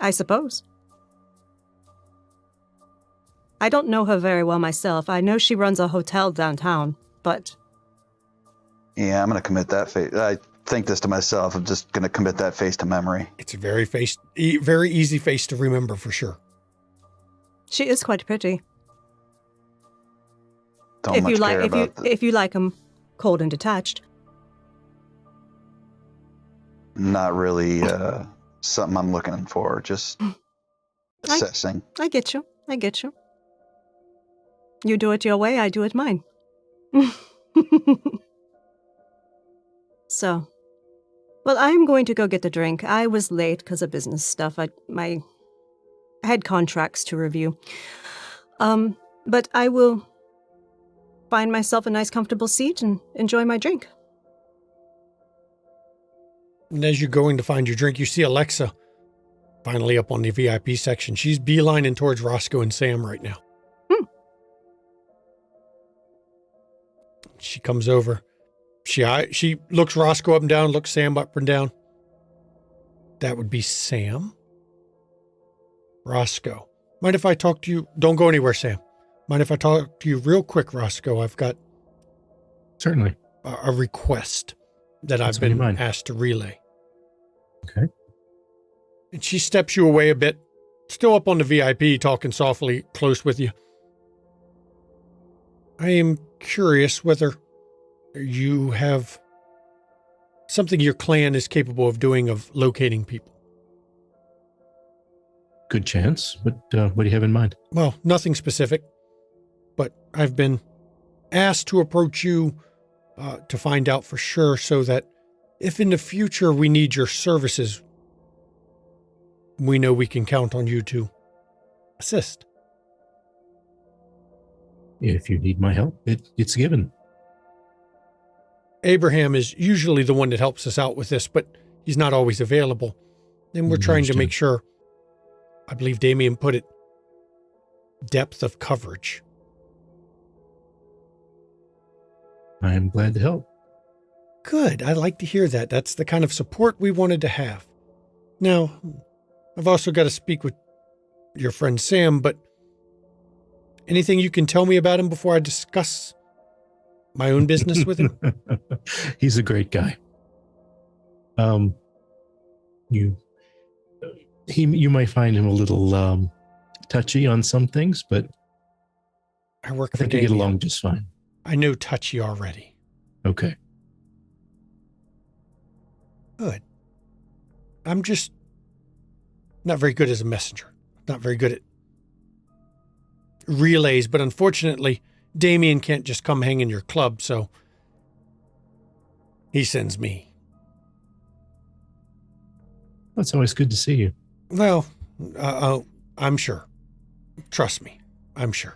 I suppose. I don't know her very well myself. I know she runs a hotel downtown, but Yeah, I'm gonna commit that face. I think this to myself. I'm just gonna commit that face to memory. It's a very easy face to remember for sure. she is quite pretty. Don't if much you like, care about the, if you like them cold and detached. not really something I'm looking for. Just assessing. I get you. I get you. You do it your way, I do it mine. So, well, I'm going to go get the drink. I was late because of business stuff. I had contracts to review. But I will find myself a nice, comfortable seat and enjoy my drink. And as you're going to find your drink, you see Alexa finally up on the VIP section. She's beelining towards Roscoe and Sam right now. She comes over. She looks Roscoe up and down, looks Sam up and down. That would be Sam. Roscoe. Mind if I talk to you? Don't go anywhere, Sam. Mind if I talk to you real quick, Roscoe? I've got Certainly. a request that What's I've on your been mind? asked to relay. Okay. And she steps you away a bit, still up on the VIP, talking softly, close with you. I am curious whether you have something your clan is capable of doing of locating people. Good chance. But what do you have in mind? Well, nothing specific, but I've been asked to approach you to find out for sure so that if in the future we need your services, we know we can count on you to assist. If you need my help, it's given. Abraham is usually the one that helps us out with this, but he's not always available. And we're trying to Understood. make sure, I believe Damien put it, depth of coverage. I'm glad to help. Good. I like to hear that. That's the kind of support we wanted to have. Now, I've also got to speak with your friend Sam, but anything you can tell me about him before I discuss my own business with him? He's a great guy. You might find him a little touchy on some things, but I work I for think you get Damien. along just fine. I know touchy already. Okay. Good. I'm just not very good as a messenger. Not very good at relays, but unfortunately, Damien can't just come hang in your club, so he sends me. Well, it's always good to see you. Well, I'm sure. Trust me, I'm sure.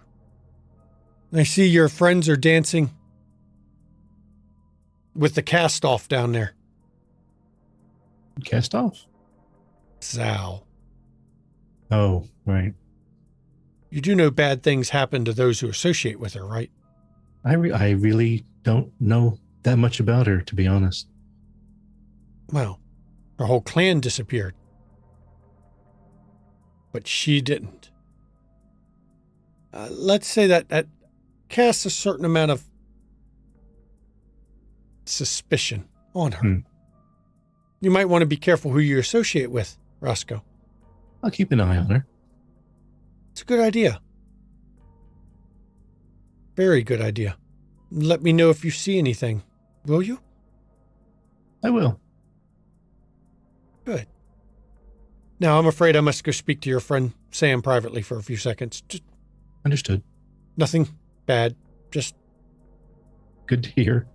I see your friends are dancing with the cast-off down there. Cast off? Zal. Oh, right. You do know bad things happen to those who associate with her, right? I really don't know that much about her, to be honest. Well, her whole clan disappeared. But she didn't. Let's say that casts a certain amount of suspicion on her. You might want to be careful who you associate with, Roscoe. I'll keep an eye on her. It's a good idea. Very good idea. Let me know if you see anything, will you? I will. Good. Now, I'm afraid I must go speak to your friend Sam privately for a few seconds. Just Understood. nothing bad. Just Good to hear.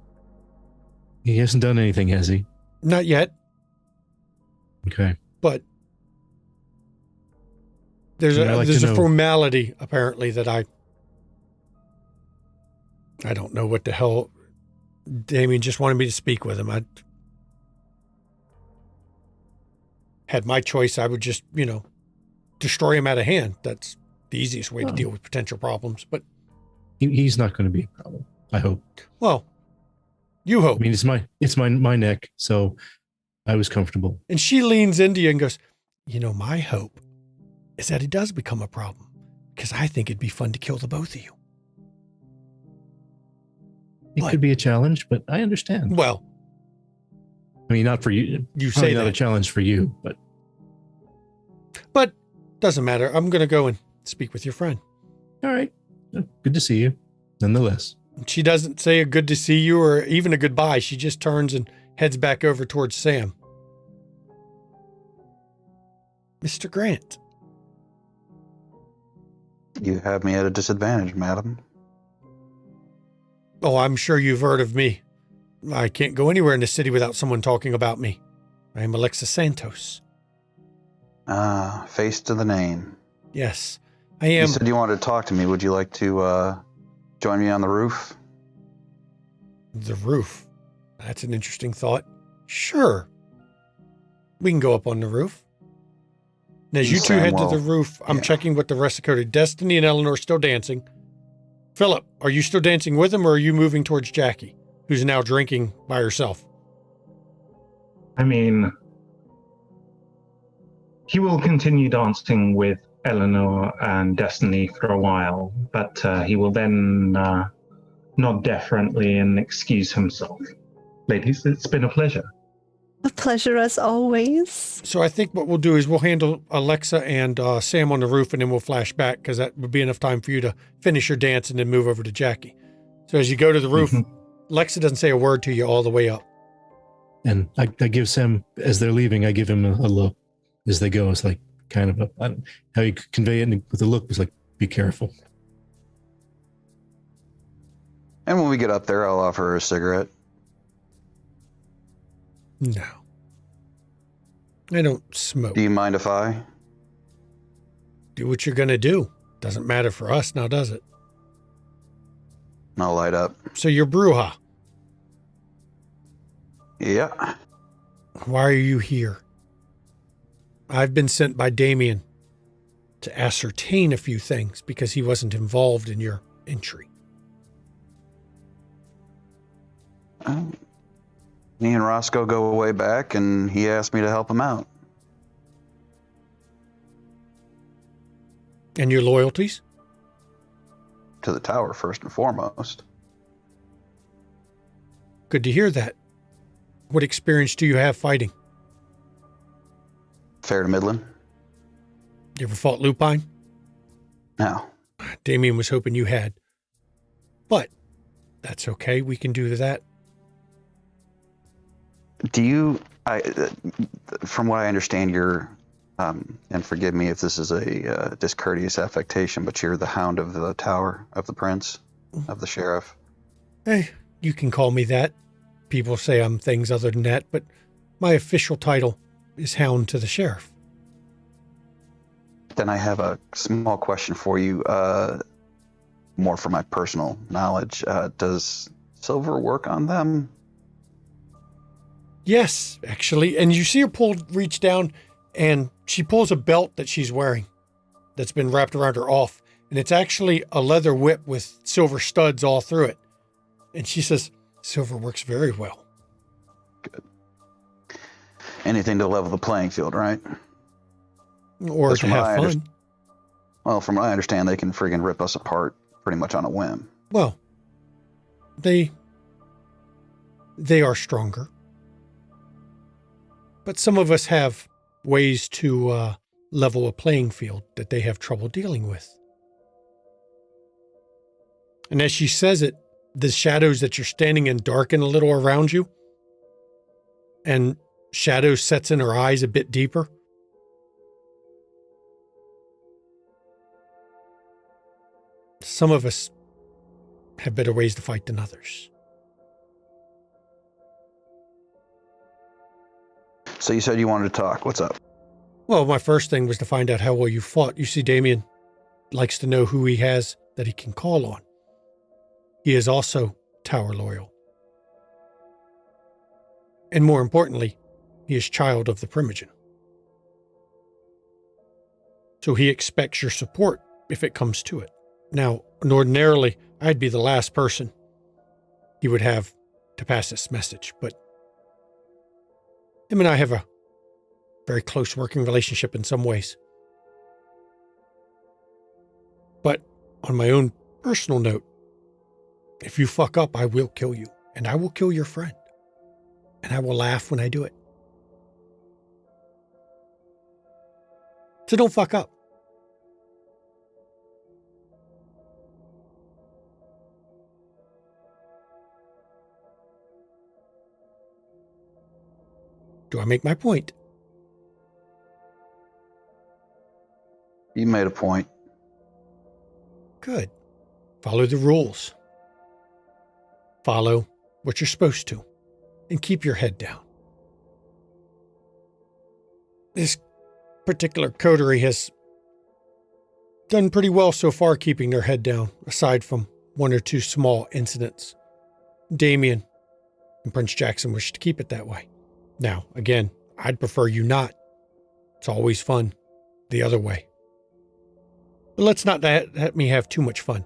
He hasn't done anything, has he? not yet, Okay. but there's Yeah, I'd like a to know. formality apparently that I don't know what the hell. Damien just wanted me to speak with him. I had my choice. I would just, destroy him out of hand. That's the easiest way to Oh. deal with potential problems. But, He's not going to be a problem. I hope. well, you I hope. mean, it's my neck, so I was comfortable. And she leans into you and goes, my hope is that it does become a problem because I think it'd be fun to kill the both of you. It What? could be a challenge, but I understand. Well, I mean, not for you. you Probably say not a that, challenge for you, but doesn't matter. I'm going to go and speak with your friend. all right. Good to see you, nonetheless. She doesn't say a good to see you or even a goodbye. She just turns and heads back over towards Sam. Mr. Grant. You have me at a disadvantage, madam. Oh, I'm sure you've heard of me. I can't go anywhere in the city without someone talking about me. I am Alexis Santos. Face to the name. Yes, I am. You said you wanted to talk to me. Would you like to join me on the roof? The roof. That's an interesting thought. Sure. We can go up on the roof. And as you two Sam, head to well, the roof, I'm yeah. checking with the rest of Cody. Destiny and Eleanor are still dancing. Philip, are you still dancing with him or are you moving towards Jackie, who's now drinking by herself? I mean, he will continue dancing with Eleanor and Destiny for a while, but he will then nod deferently and excuse himself. Ladies, it's been a pleasure. A pleasure as always. So I think what we'll do is we'll handle Alexa and Sam on the roof, and then we'll flash back because that would be enough time for you to finish your dance and then move over to Jackie. So as you go to the roof, Alexa doesn't say a word to you all the way up. And I give Sam, as they're leaving, I give him a look as they go. It's like kind of how you convey it with a look was like, be careful. And when we get up there, I'll offer her a cigarette. No. I don't smoke. Do you mind if I? Do what you're going to do. Doesn't matter for us now, does it? I'll light up. So you're Bruja. Yeah. Why are you here? I've been sent by Damien to ascertain a few things because he wasn't involved in your entry. Me and Roscoe go way back, and he asked me to help him out. And your loyalties? To the tower, first and foremost. Good to hear that. What experience do you have fighting? Fair to Midland? You ever fought Lupine? No. Damien was hoping you had. But that's okay. We can do that. Do you, from what I understand, you're, and forgive me if this is a discourteous affectation, but you're the hound of the tower of the prince, of the sheriff. Hey, you can call me that. People say I'm things other than that, but my official title is Hound to the Sheriff. Then I have a small question for you, more for my personal knowledge. Does silver work on them? Yes, actually. And you see her reach down, and she pulls a belt that she's wearing that's been wrapped around her off. And it's actually a leather whip with silver studs all through it. And she says, silver works very well. Good. Anything to level the playing field, right? Or to have fun. Well, from what I understand, they can friggin' rip us apart pretty much on a whim. Well, they are stronger. But some of us have ways to level a playing field that they have trouble dealing with. And as she says it, the shadows that you're standing in darken a little around you. And shadow sets in her eyes a bit deeper. Some of us have better ways to fight than others. So you said you wanted to talk. What's up? Well, my first thing was to find out how well you fought. You see, Damien likes to know who he has that he can call on. He is also tower loyal. And more importantly, he is child of the Primogen. So he expects your support if it comes to it. Now, ordinarily, I'd be the last person he would have to pass this message, but him and I have a very close working relationship in some ways. But on my own personal note, if you fuck up, I will kill you, and I will kill your friend, and I will laugh when I do it. So don't fuck up. Do I make my point? You made a point. Good. Follow the rules. Follow what you're supposed to. And keep your head down. This particular coterie has done pretty well so far keeping their head down, aside from one or two small incidents. Damien and Prince Jackson wish to keep it that way. Now, again, I'd prefer you not. It's always fun the other way. But let's not let me have too much fun.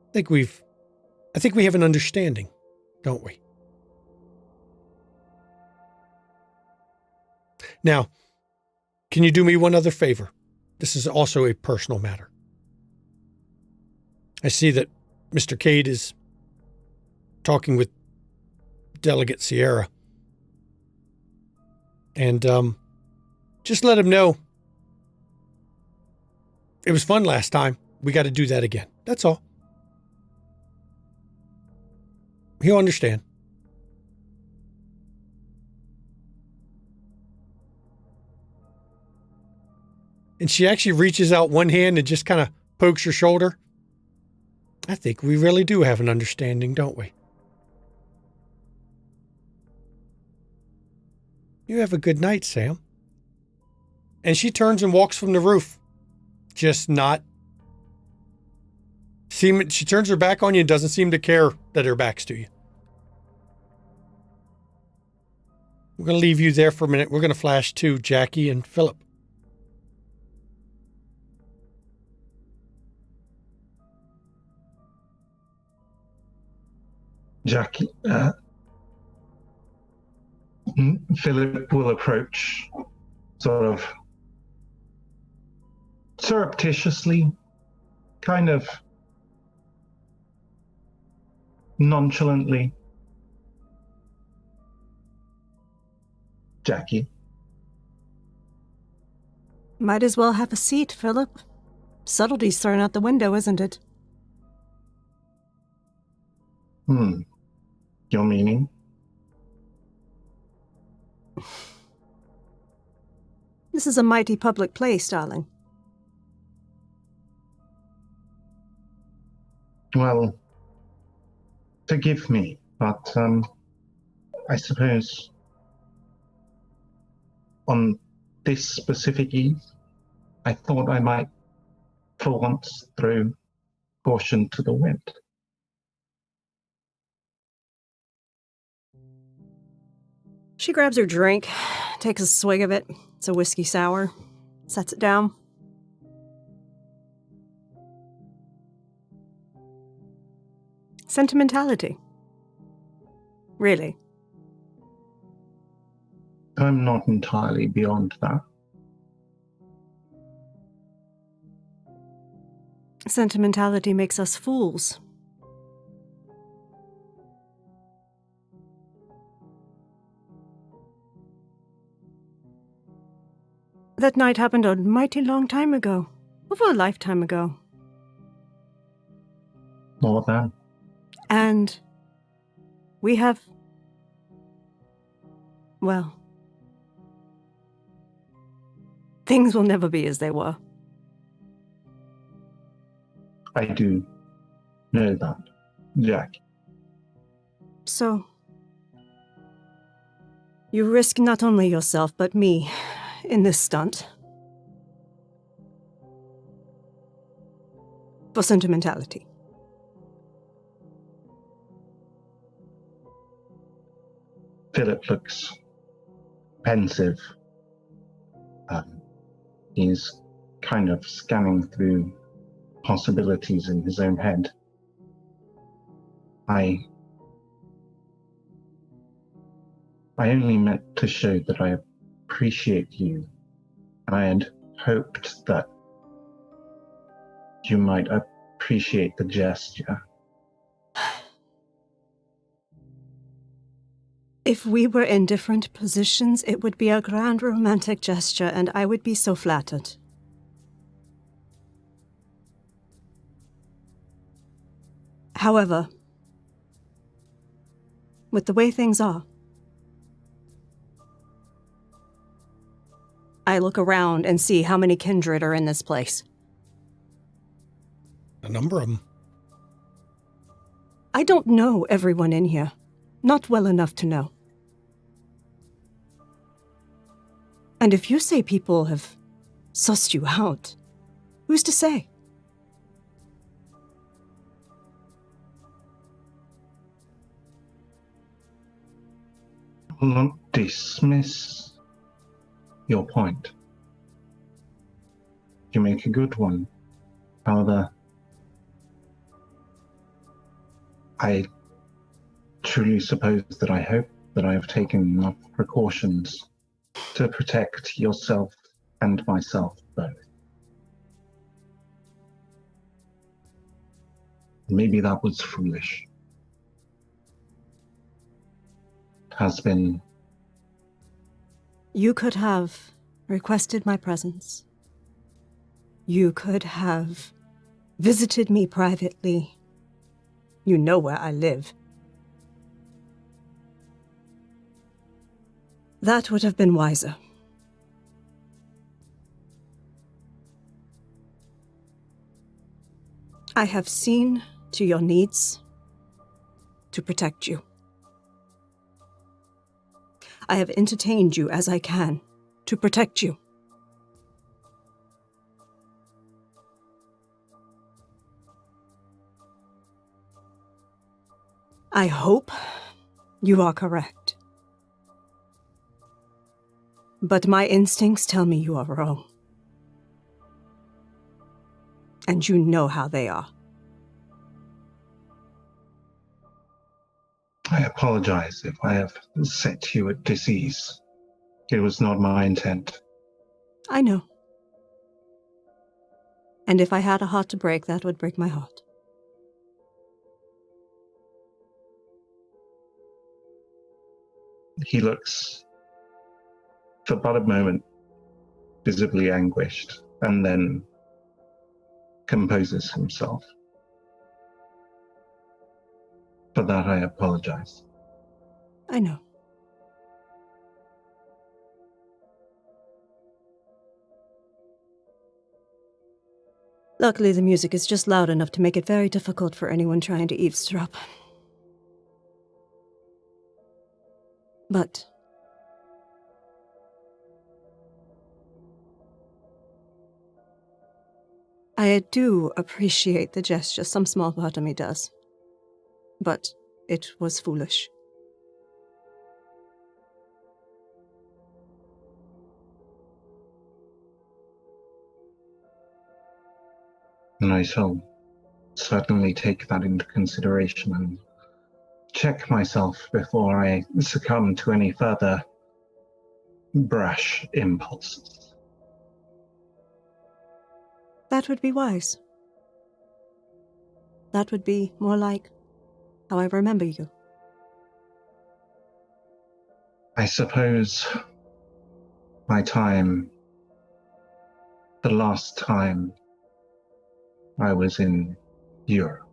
I think we have an understanding, don't we? Now, can you do me one other favor? This is also a personal matter. I see that Mr. Cade is talking with Delegate Sierra. And just let him know it was fun last time. We got to do that again. That's all. He'll understand. And she actually reaches out one hand and just kind of pokes your shoulder. I think we really do have an understanding, don't we? You have a good night, Sam. And she turns and walks from the roof. Just not. She turns her back on you and doesn't seem to care that her back's to you. We're going to leave you there for a minute. We're going to flash to Jackie and Philip. Jackie, Philip will approach sort of surreptitiously, kind of nonchalantly. Jackie. Might as well have a seat, Philip. Subtlety's thrown out the window, isn't it? Your meaning? This is a mighty public place, darling. Well, forgive me, but I suppose on this specific eve, I thought I might, for once, throw caution to the wind. She grabs her drink, takes a swig of it. It's a whiskey sour. Sets it down. Sentimentality. Really. I'm not entirely beyond that. Sentimentality makes us fools. That night happened a mighty long time ago. Over a lifetime ago. More than. And we have... well... things will never be as they were. I do know that, Jack. So... you risk not only yourself, but me, in this stunt. For sentimentality. Philip looks pensive. He's kind of scanning through possibilities in his own head. I only meant to show that I appreciate you, and I had hoped that you might appreciate the gesture. If we were in different positions, it would be a grand romantic gesture, and I would be so flattered. However, with the way things are, I look around and see how many kindred are in this place. A number of them. I don't know everyone in here. Not well enough to know. And if you say people have sussed you out, who's to say? I will not dismiss your point. You make a good one. However, I truly suppose that I hope that I have taken enough precautions to protect yourself and myself both. Maybe that was foolish. It has been. You could have requested my presence. You could have visited me privately. You know where I live. That would have been wiser. I have seen to your needs to protect you. I have entertained you as I can to protect you. I hope you are correct. But my instincts tell me you are wrong. And you know how they are. I apologize if I have set you at disease. It was not my intent. I know. And if I had a heart to break, that would break my heart. He looks, for but a moment, visibly anguished, and then composes himself. For that, I apologize. I know. Luckily, the music is just loud enough to make it very difficult for anyone trying to eavesdrop. But I do appreciate the gesture. Some small part of me does. But it was foolish. And I shall certainly take that into consideration and check myself before I succumb to any further brash impulses. That would be wise. That would be more like how I remember you. I suppose the last time I was in Europe,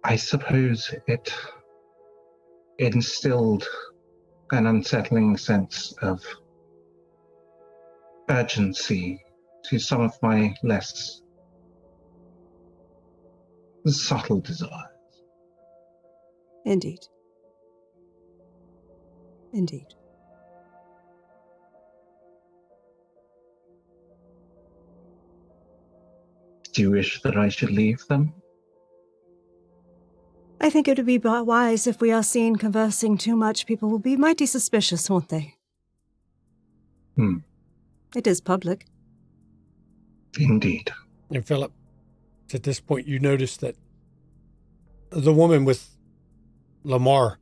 I suppose it instilled an unsettling sense of urgency to some of my less subtle desires. Indeed. Indeed. Do you wish that I should leave them? I think it would be wise if we are seen conversing too much. People will be mighty suspicious, won't they? It is public. Indeed. And Philip, at this point, you notice that the woman with Lamar,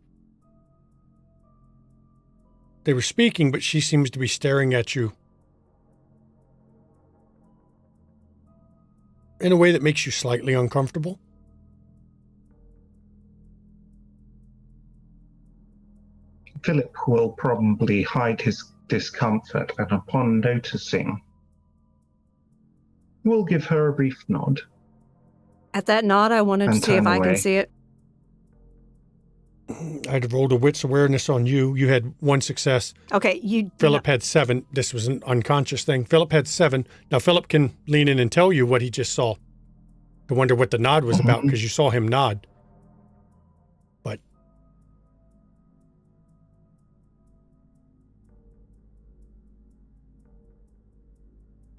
they were speaking, but she seems to be staring at you in a way that makes you slightly uncomfortable. Philip will probably hide his discomfort, and upon noticing, will give her a brief nod. At that nod, I wanted to And see if turn I can away. see it. I'd have rolled a wits awareness on you. You had 1 success. Okay, you... Philip had 7. This was an unconscious thing. Philip had 7. Now, Philip can lean in and tell you what he just saw. I wonder what the nod was about, because you saw him nod. But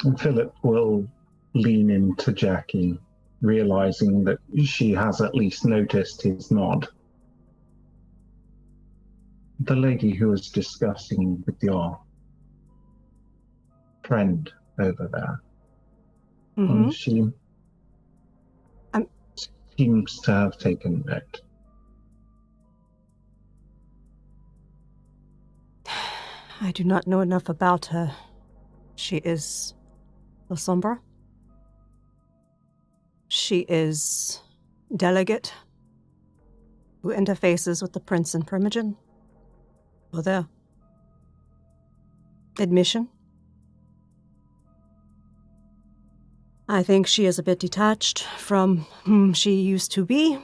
And Philip will lean into Jackie, realizing that she has at least noticed his nod. The lady who was discussing with your friend over there, Mm-hmm. she seems to have taken note. I do not know enough about her. She is La Sombra. She is delegate who interfaces with the Prince and Primogen. Well, there. Admission. I think she is a bit detached from whom she used to be.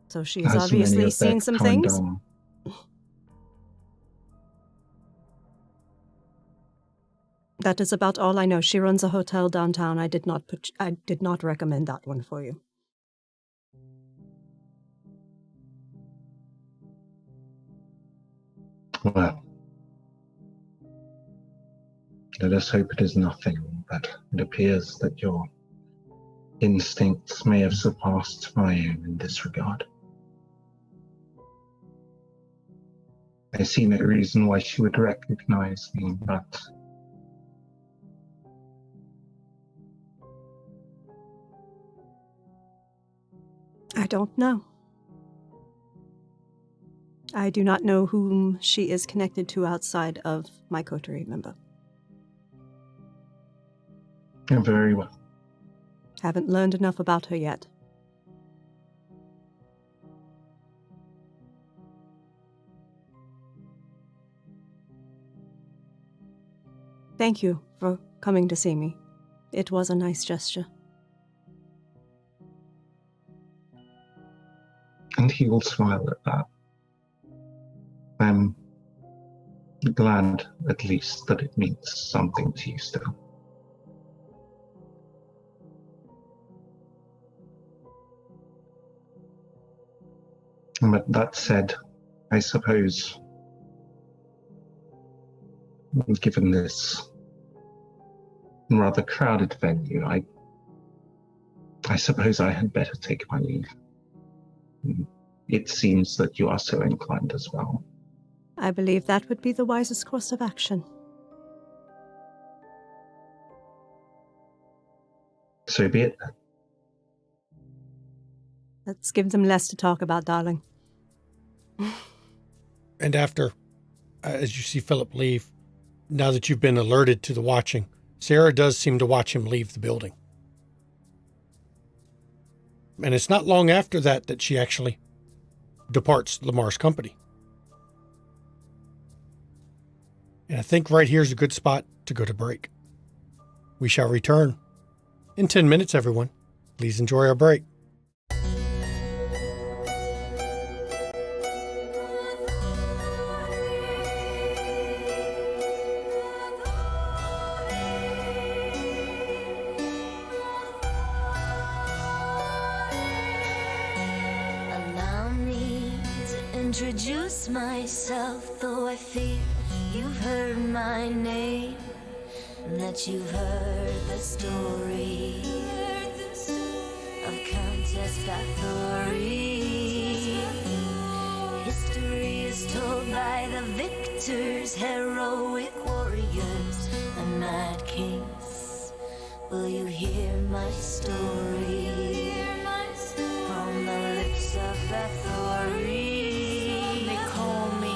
So she's As many obviously of their seen some kind things. are. That is about all I know. She runs a hotel downtown. I did not recommend that one for you. Well, let us hope it is nothing, but it appears that your instincts may have surpassed my own in this regard. I see no reason why she would recognize me, but I don't know. I do not know whom she is connected to outside of my coterie member. very well. Haven't learned enough about her yet. Thank you for coming to see me. It was a nice gesture. And he will smile at that. I'm glad, at least, that it means something to you still. But that said, I suppose, given this rather crowded venue, I suppose I had better take my leave. It seems that you are so inclined as well. I believe that would be the wisest course of action. So be it. Let's give them less to talk about, darling. And after, as you see Philip leave, now that you've been alerted to the watching, Sarah does seem to watch him leave the building. And it's not long after that that she actually departs Lamar's company. And I think right here's a good spot to go to break. We shall return in 10 minutes, everyone. Please enjoy our break. Allow me to introduce myself, though I fear you've heard my name, and that you've heard the story of Countess Bathory. History is told by the victors, heroic warriors, and mad kings. Will you hear my story from the lips of Bathory? They call me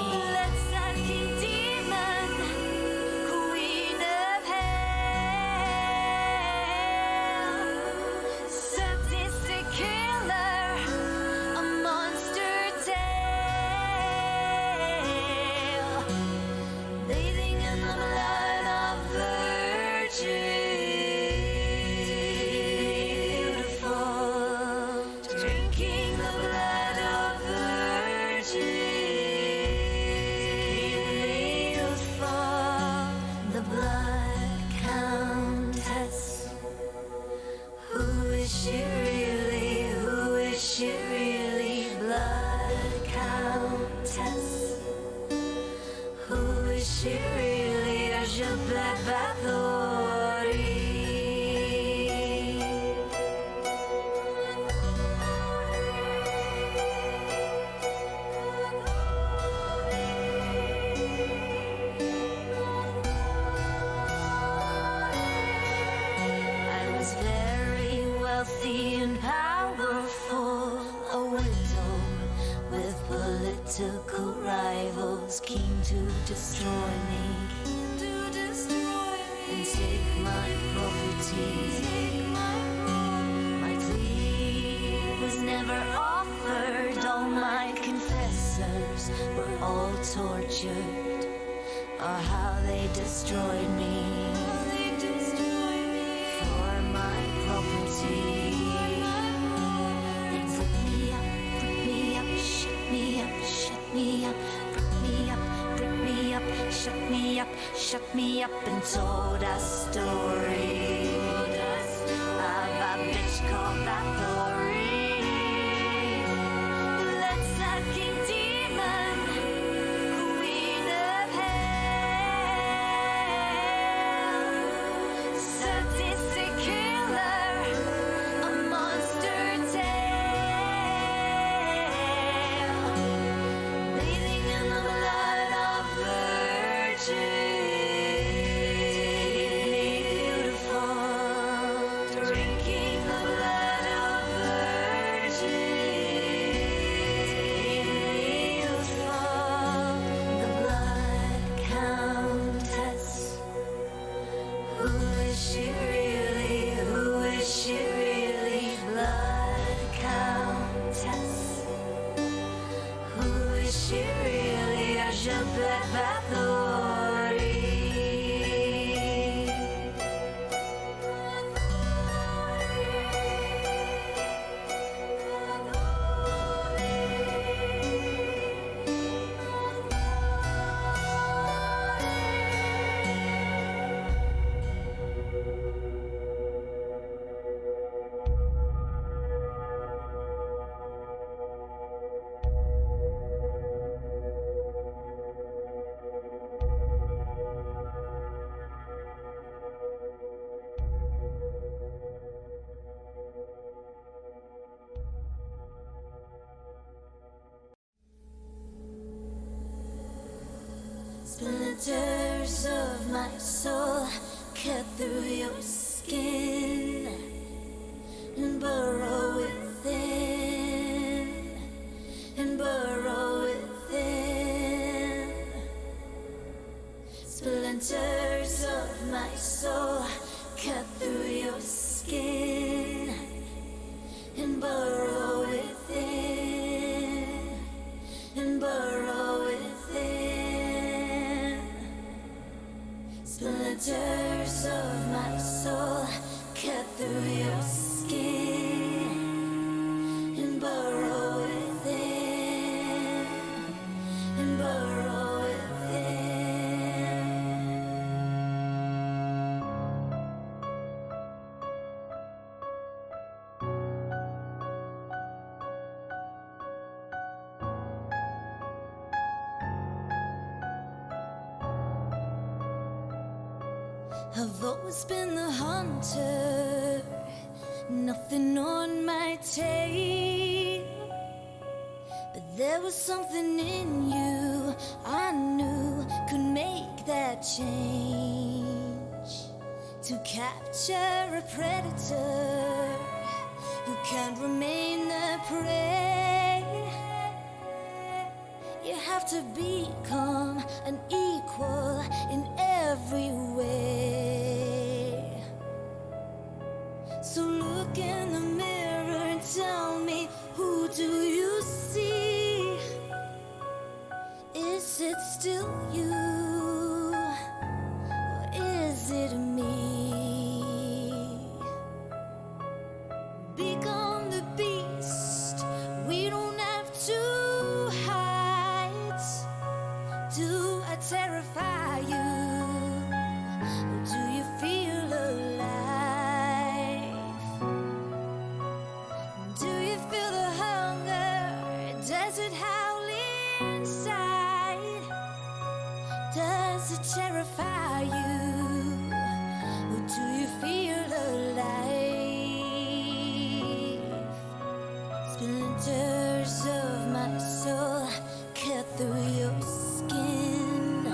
King Demon, Queen of Hell, sadistic killer, a monster tale, bathing in the blood of virgins, beautiful, drinking the blood of virgins, the blood countess. Who is she really? Who is she really? Blood countess. Who is she really? Je blood Bathory. I was very wealthy and powerful, a widow with political rivals keen to destroy me and take my property. My plea was never offered. All my confessors were all tortured, or how they destroyed me for my property. They put me up, shut me up, shut me up, put me up, bring me up, shut me up, shut me up, and told a story of a bitch called Bathory. Let's King Demon, Queen of Hell, sadistic killer, a monster tale, bathing in the blood of virgins, beautiful, drinking the blood of virgins, beautiful, the blood countess. Who is she really? Who is she really? Blood countess. Who is she really? Je blood Bathory. Splinters of my soul cut through your skin and burrow within, and burrow within. Splinters of my soul cut through your skin and burrow within, and burrow within. Splinters of my soul cut through your skin and burrow within, and burrow within. I've always been the hunter, nothing on my tail. But there was something in you I knew could make that change. To capture a predator who can't remain a prey, you have to become an equal in every way. So look in the mirror and tell me, who do you see? Is it still you, or is it me? Become the beast, we don't have to hide. Do I terrify you? Or do you feel alive? Do you feel the hunger? Does it howl inside? Does it terrify you? Or do you feel alive? Splinters of my soul cut through your skin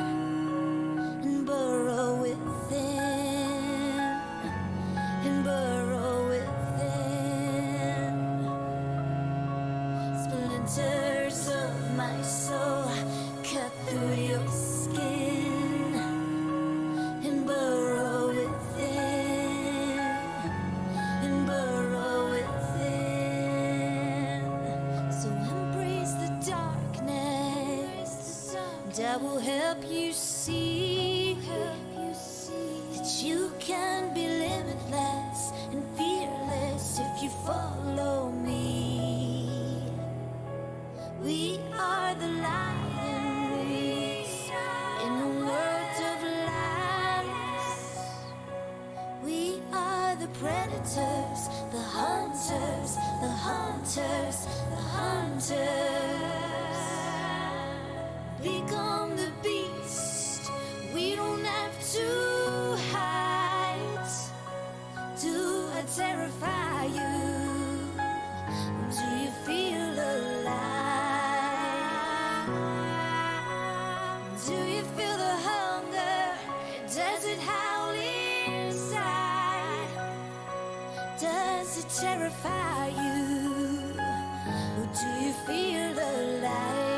and burrow within, and burrow within. Splinters of my soul cut through your skin and burrow within, and burrow within. So embrace the darkness, that will help you see that you can be limitless and fearless if you follow me. We are the lions in a world of lies. We are the predators, the hunters, the hunters, the hunters. Become the beast, we don't have to hide. Do I terrify you? Do you feel alive? Do you feel the hunger? Does it howl inside? Does it terrify you? Or do you feel alive?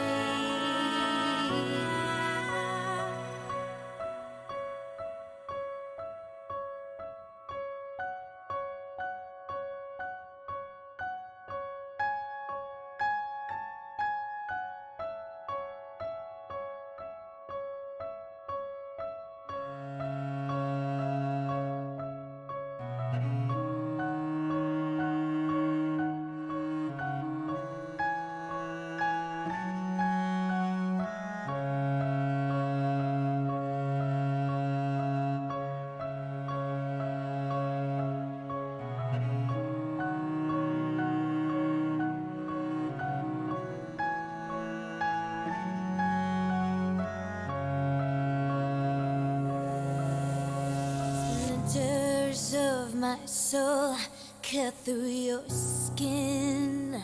Splinters of my soul cut through your skin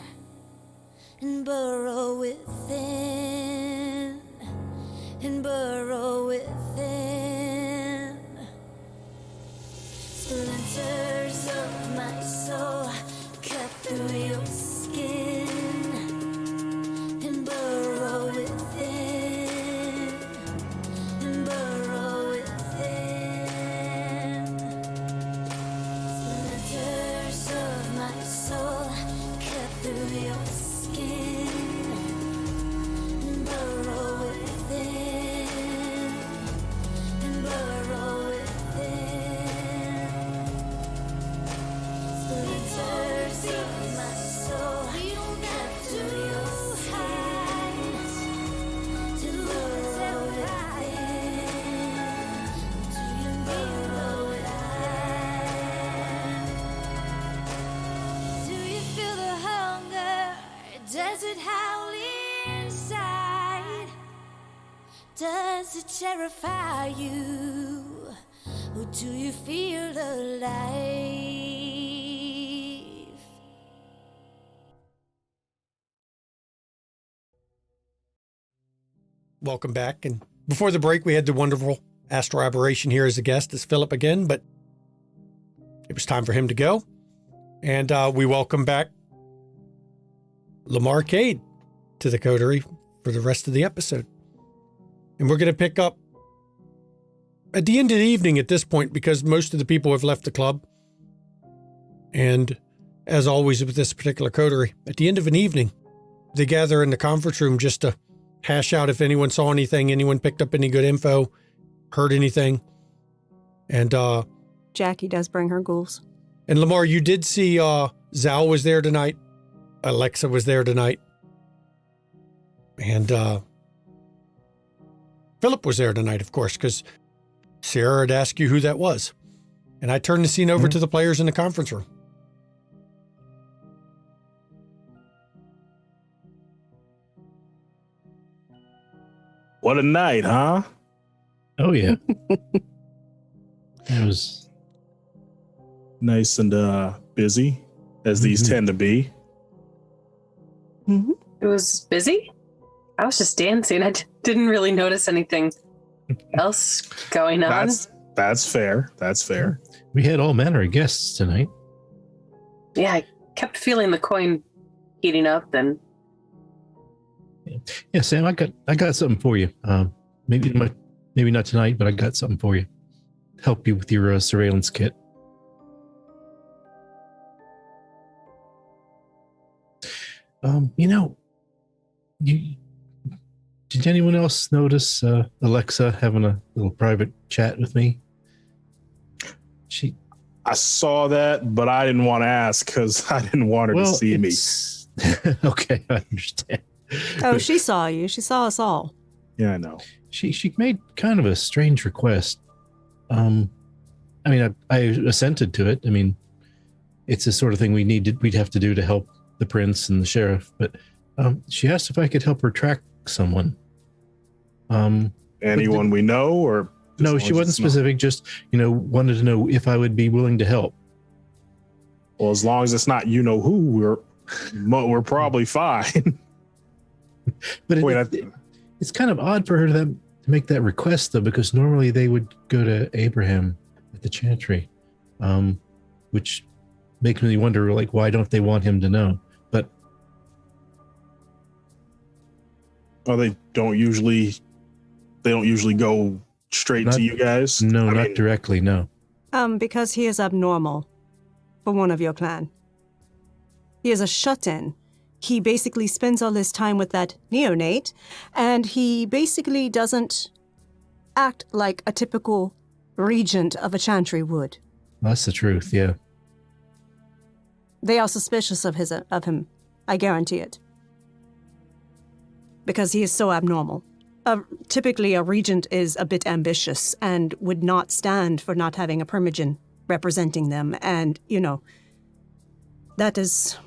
and burrow within, and burrow within. Splinters of my soul cut through your skin and burrow within, and burrow within. Splinters of my soul cut through your skin and burrow within, and burrow within. Splinters of my soul cut through your skin to burrow within, to burrow within. Do you feel the hunger? Does it howl inside? Does it terrify you? Or do you feel alive? Welcome back. And before the break, we had the wonderful Astral Aberration here as a guest, as Philip again, but it was time for him to go. And we welcome back Lamar Cade to the coterie for the rest of the episode. And we're going to pick up at the end of the evening at this point, because most of the people have left the club. And as always with this particular coterie, at the end of an evening, they gather in the conference room just to hash out if anyone saw anything, anyone picked up any good info, heard anything. And Jackie does bring her ghouls. And Lamar, you did see Zal was there tonight. Alexa was there tonight. And Philip was there tonight, of course, because Sarah had asked you who that was. And I turned the scene over to the players in the conference room. What a night, huh? Oh, yeah. It was nice and busy, as these tend to be. Mm-hmm. It was busy? I was just dancing. I didn't really notice anything else going on. That's fair. That's fair. We had all manner of guests tonight. Yeah, I kept feeling the coin heating up and Yeah, Sam, I got something for you. Maybe not tonight, but I got something for you. Help you with your surveillance kit. Did anyone else notice Alexa having a little private chat with me? I saw that, but I didn't want to ask because I didn't want her to see me. Okay, I understand. Oh, she saw you. She saw us all. Yeah, I know. She made kind of a strange request. I assented to it. I mean, it's the sort of thing we'd have to do to help the prince and the sheriff. But she asked if I could help her track someone. Anyone we know, or no? She wasn't specific. Just wanted to know if I would be willing to help. Well, as long as it's not who, we're probably fine. But it's kind of odd for her to make that request, though, because normally they would go to Abraham at the Chantry, which makes me wonder, like, why don't they want him to know? But they don't usually go straight to you guys. No, not directly. No. Because he is abnormal for one of your clan. He is a shut-in. He basically spends all his time with that neonate, and he basically doesn't act like a typical regent of a chantry would. That's the truth, yeah. They are suspicious of him. I guarantee it. Because he is so abnormal. Typically, a regent is a bit ambitious and would not stand for not having a primogen representing them. And, that is,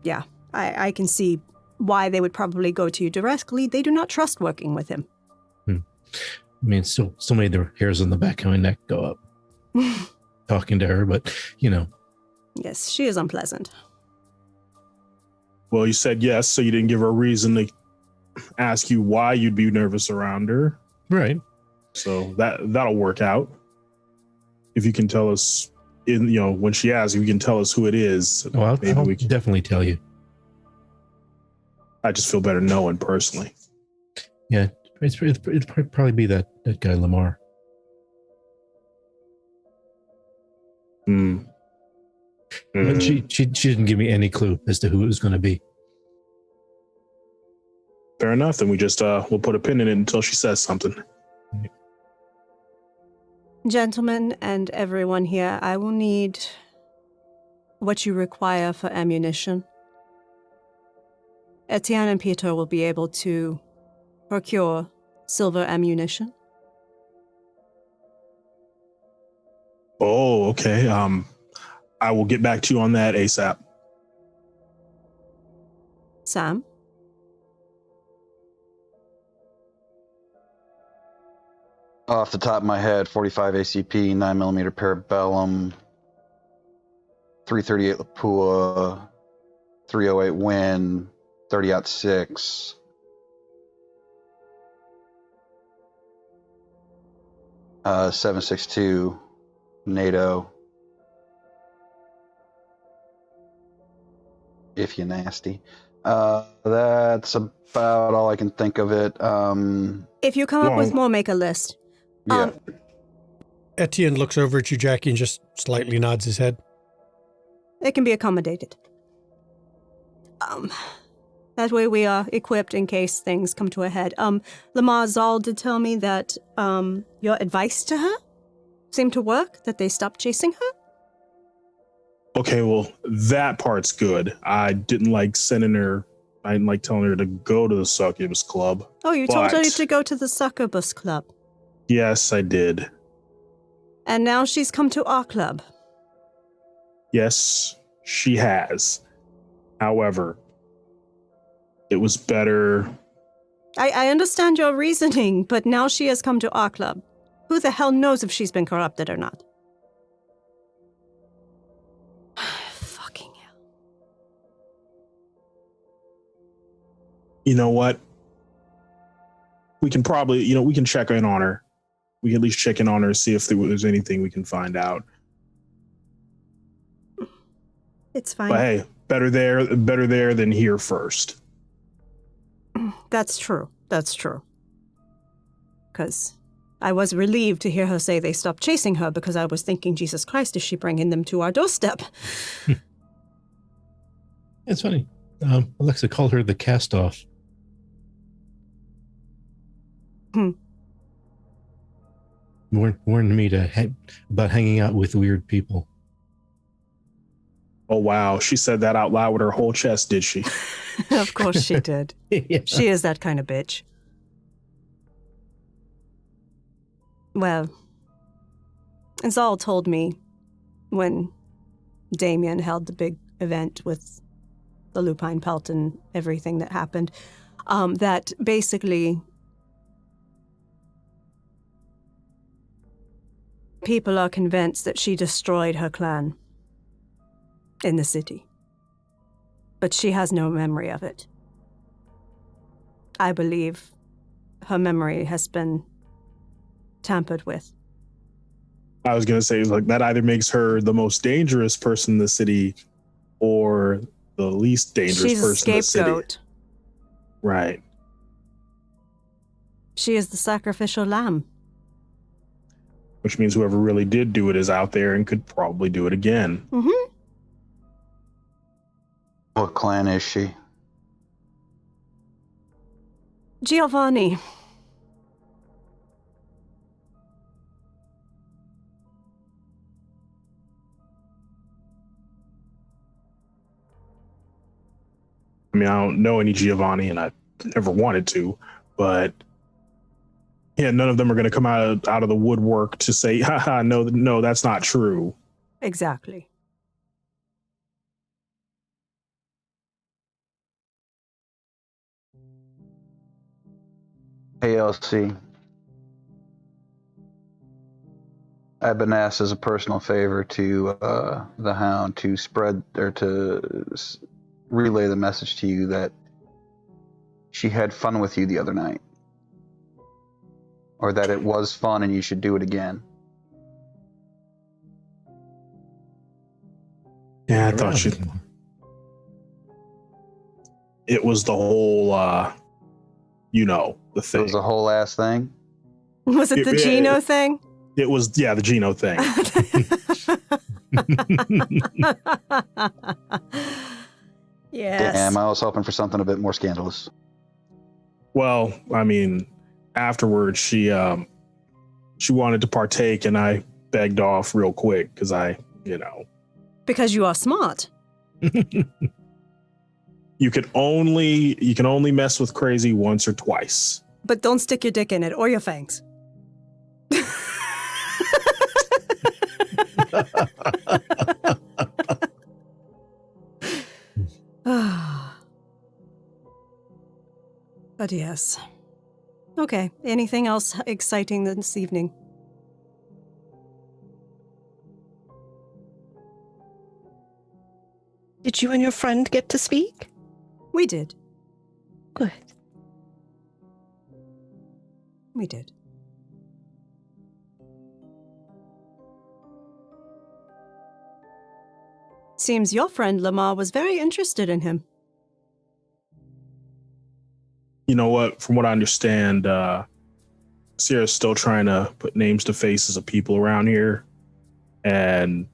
yeah, I can see why they would probably go to you directly. They do not trust working with him. I mean, still made the hairs on the back of my neck go up talking to her, but, Yes, she is unpleasant. Well, you said yes, so you didn't give her a reason to ask you why you'd be nervous around her. Right. So that'll work out. If you can tell us, when she asks, if you can tell us who it is, Oh, I'll we can. definitely tell you. I just feel better knowing personally. Yeah, it'd probably be that guy Lamar. But she didn't give me any clue as to who it was going to be. Fair enough. Then we just we'll put a pin in it until she says something. Gentlemen and everyone here, I will need what you require for ammunition. Etienne and Peter will be able to procure silver ammunition. Oh, okay. I will get back to you on that ASAP. Sam? Off the top of my head, 45 ACP, 9mm Parabellum, 338 Lapua, 308 Win, 30-06. Uh, 7.62 NATO. If you nasty. That's about all I can think of it. If you come up with more, make a list. Yeah. Etienne looks over at you, Jackie, and just slightly nods his head. It can be accommodated. That way we are equipped in case things come to a head. Lamar Zal did tell me that your advice to her seemed to work, that they stopped chasing her. Okay, well, that part's good. I didn't like sending her. I didn't like telling her to go to the Succubus Club. Oh, you told her to go to the Succubus Club. Yes, I did. And now she's come to our club. Yes, she has. However, it was better. I understand your reasoning, but now she has come to our club. Who the hell knows if she's been corrupted or not? Fucking hell. You know what? We can probably, we can check in on her. We can at least check in on her, see if there's anything we can find out. It's fine. But hey, better there than here first. That's true. That's true. Because I was relieved to hear her say they stopped chasing her, because I was thinking, Jesus Christ, is she bringing them to our doorstep? It's funny. Alexa called her the cast-off. Warned me about hanging out with weird people. Oh, wow. She said that out loud with her whole chest, did she? Of course she did. Yeah. She is that kind of bitch. Well, Zal told me when Damien held the big event with the lupine pelt and everything that happened, that basically people are convinced that she destroyed her clan in the city. But she has no memory of it. I believe her memory has been tampered with. I was going to say, like, that either makes her the most dangerous person in the city or the least dangerous person in the city. She's a scapegoat. Right. She is the sacrificial lamb. Which means whoever really did do it is out there and could probably do it again. Mm-hmm. What clan is she? Giovanni. I mean, I don't know any Giovanni, and I never wanted to, but yeah, none of them are going to come out of the woodwork to say, haha, no, that's not true. Exactly. ALC. I've been asked as a personal favor to the Hound to spread or to relay the message to you that she had fun with you the other night. or that it was fun and you should do it again? Yeah, I thought it was the whole, the It thing. was a whole ass thing? Was it the Geno thing? It was, the Geno thing. Yes. Damn, I was hoping for something a bit more scandalous. Well, I mean, afterwards, she wanted to partake, and I begged off real quick because Because you are smart. you can only mess with crazy once or twice. But don't stick your dick in it or your fangs. But yes. Okay, anything else exciting this evening? Did you and your friend get to speak? We did. Good. We did. Seems your friend Lamar was very interested in him. You know what? From what I understand, Sierra's still trying to put names to faces of people around here. And,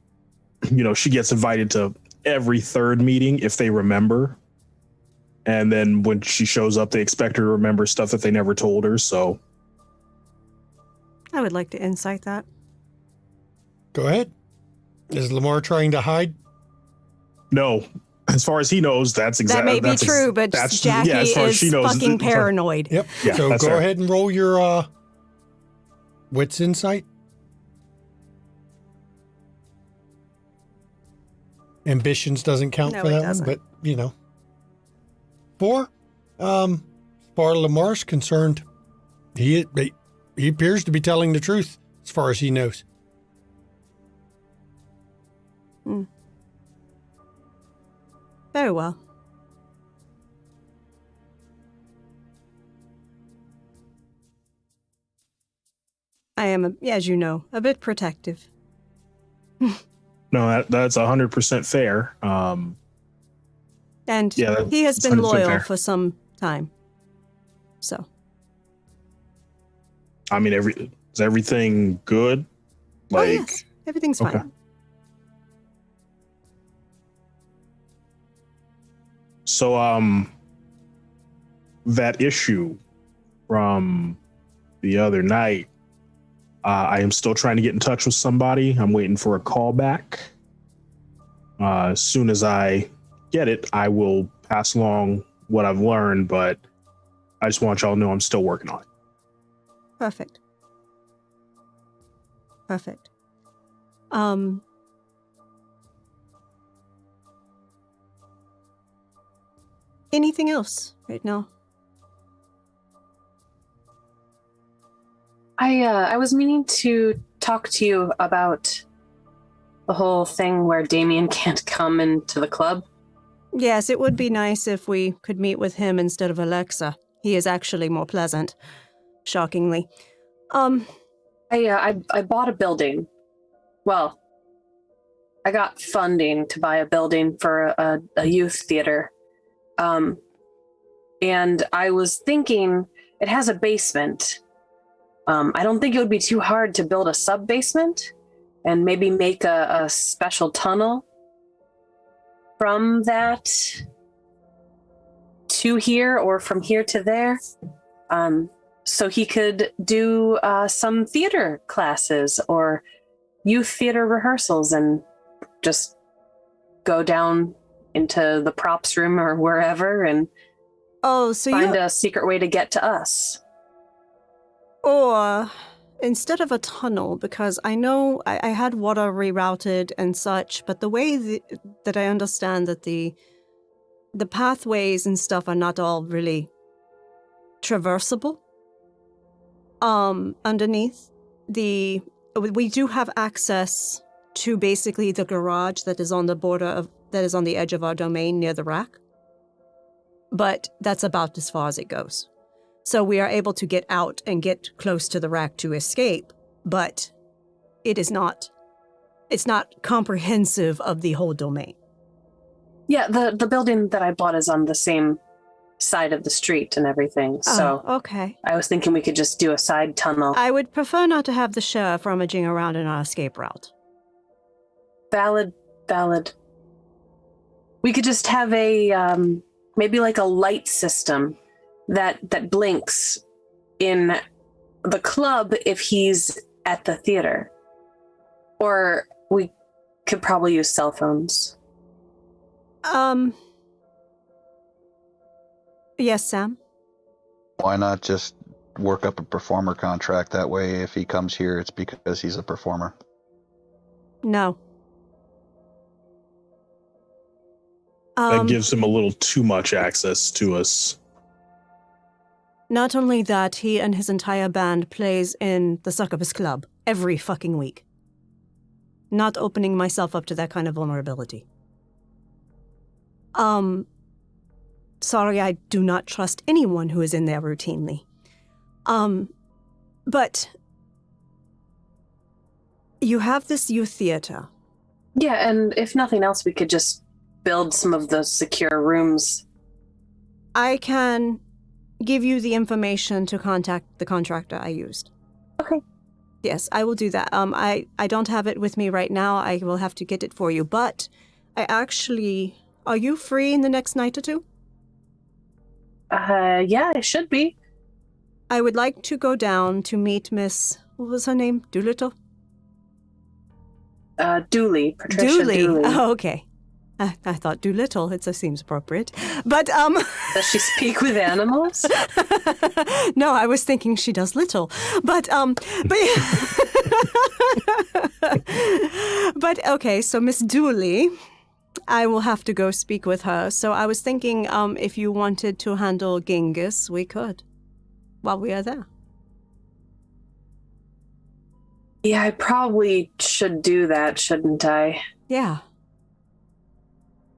she gets invited to every third meeting if they remember. And then when she shows up, they expect her to remember stuff that they never told her. So I would like to insight that. Go ahead. Is Lamar trying to hide? no, as far as he knows, that's exactly That may be true, but Jackie as far as is she knows, fucking paranoid. Yep. Yeah, So that's go fair. ahead and roll your wits insight. Ambitions doesn't count No, for it that doesn't. one, but 4. As far as Lamar's concerned, he appears to be telling the truth as far as he knows. Very well. I am, as you know, a bit protective. No, that's 100% fair. And Yeah, he has that's been 100% loyal fair. for some time. So, I mean, is everything good? oh yes, everything's Okay. fine. So, that issue from the other night, I am still trying to get in touch with somebody. I'm waiting for a call back. As soon as I get it, I will pass along what I've learned, but I just want y'all to know I'm still working on it. Perfect. Perfect. Anything else right now? I was meaning to talk to you about the whole thing where Damien can't come into the club. Yes, it would be nice if we could meet with him instead of Alexa. He is actually more pleasant, shockingly. I bought a building. Well, I got funding to buy a building for a youth theater. And I was thinking it has a basement. I don't think it would be too hard to build a sub-basement and maybe make a special tunnel from that to here or from here to there. So he could do some theater classes or youth theater rehearsals and just go down into the props room or wherever and Oh, so find a secret way to get to us. Or instead of a tunnel, because I know I had water rerouted and such, but the way that I understand that the pathways and stuff are not all really traversable. Underneath we do have access to basically the garage that is on the that is on the edge of our domain near the rack. But that's about as far as it goes. So we are able to get out and get close to the rack to escape, but it's not comprehensive of the whole domain. Yeah, the building that I bought is on the same side of the street and everything, so okay. I was thinking we could just do a side tunnel. I would prefer not to have the sheriff rummaging around in our escape route. Valid. We could just have a, maybe like a light system that blinks in the club if he's at the theater. Or we could probably use cell phones. Yes, Sam? Why not just work up a performer contract? That way, if he comes here, it's because he's a performer. No. That gives him a little too much access to us. Not only that, he and his entire band plays in the Succubus Club every fucking week. Not opening myself up to that kind of vulnerability. Sorry, I do not trust anyone who is in there routinely. But you have this youth theater. Yeah, and if nothing else, we could just build some of those secure rooms. I can give you the information to contact the contractor I used. Okay. Yes, I will do that. I don't have it with me right now. I will have to get it for you. But are you free in the next night or two? Yeah, I should be. I would like to go down to meet Miss, what was her name? Doolittle? Dooley. Patricia Dooley. Oh, okay. I thought Doolittle. It seems appropriate. But, Does she speak with animals? No, I was thinking she does little. But okay, so Miss Dooley, I will have to go speak with her. So I was thinking if you wanted to handle Genghis, we could while we are there. Yeah, I probably should do that, shouldn't I? Yeah.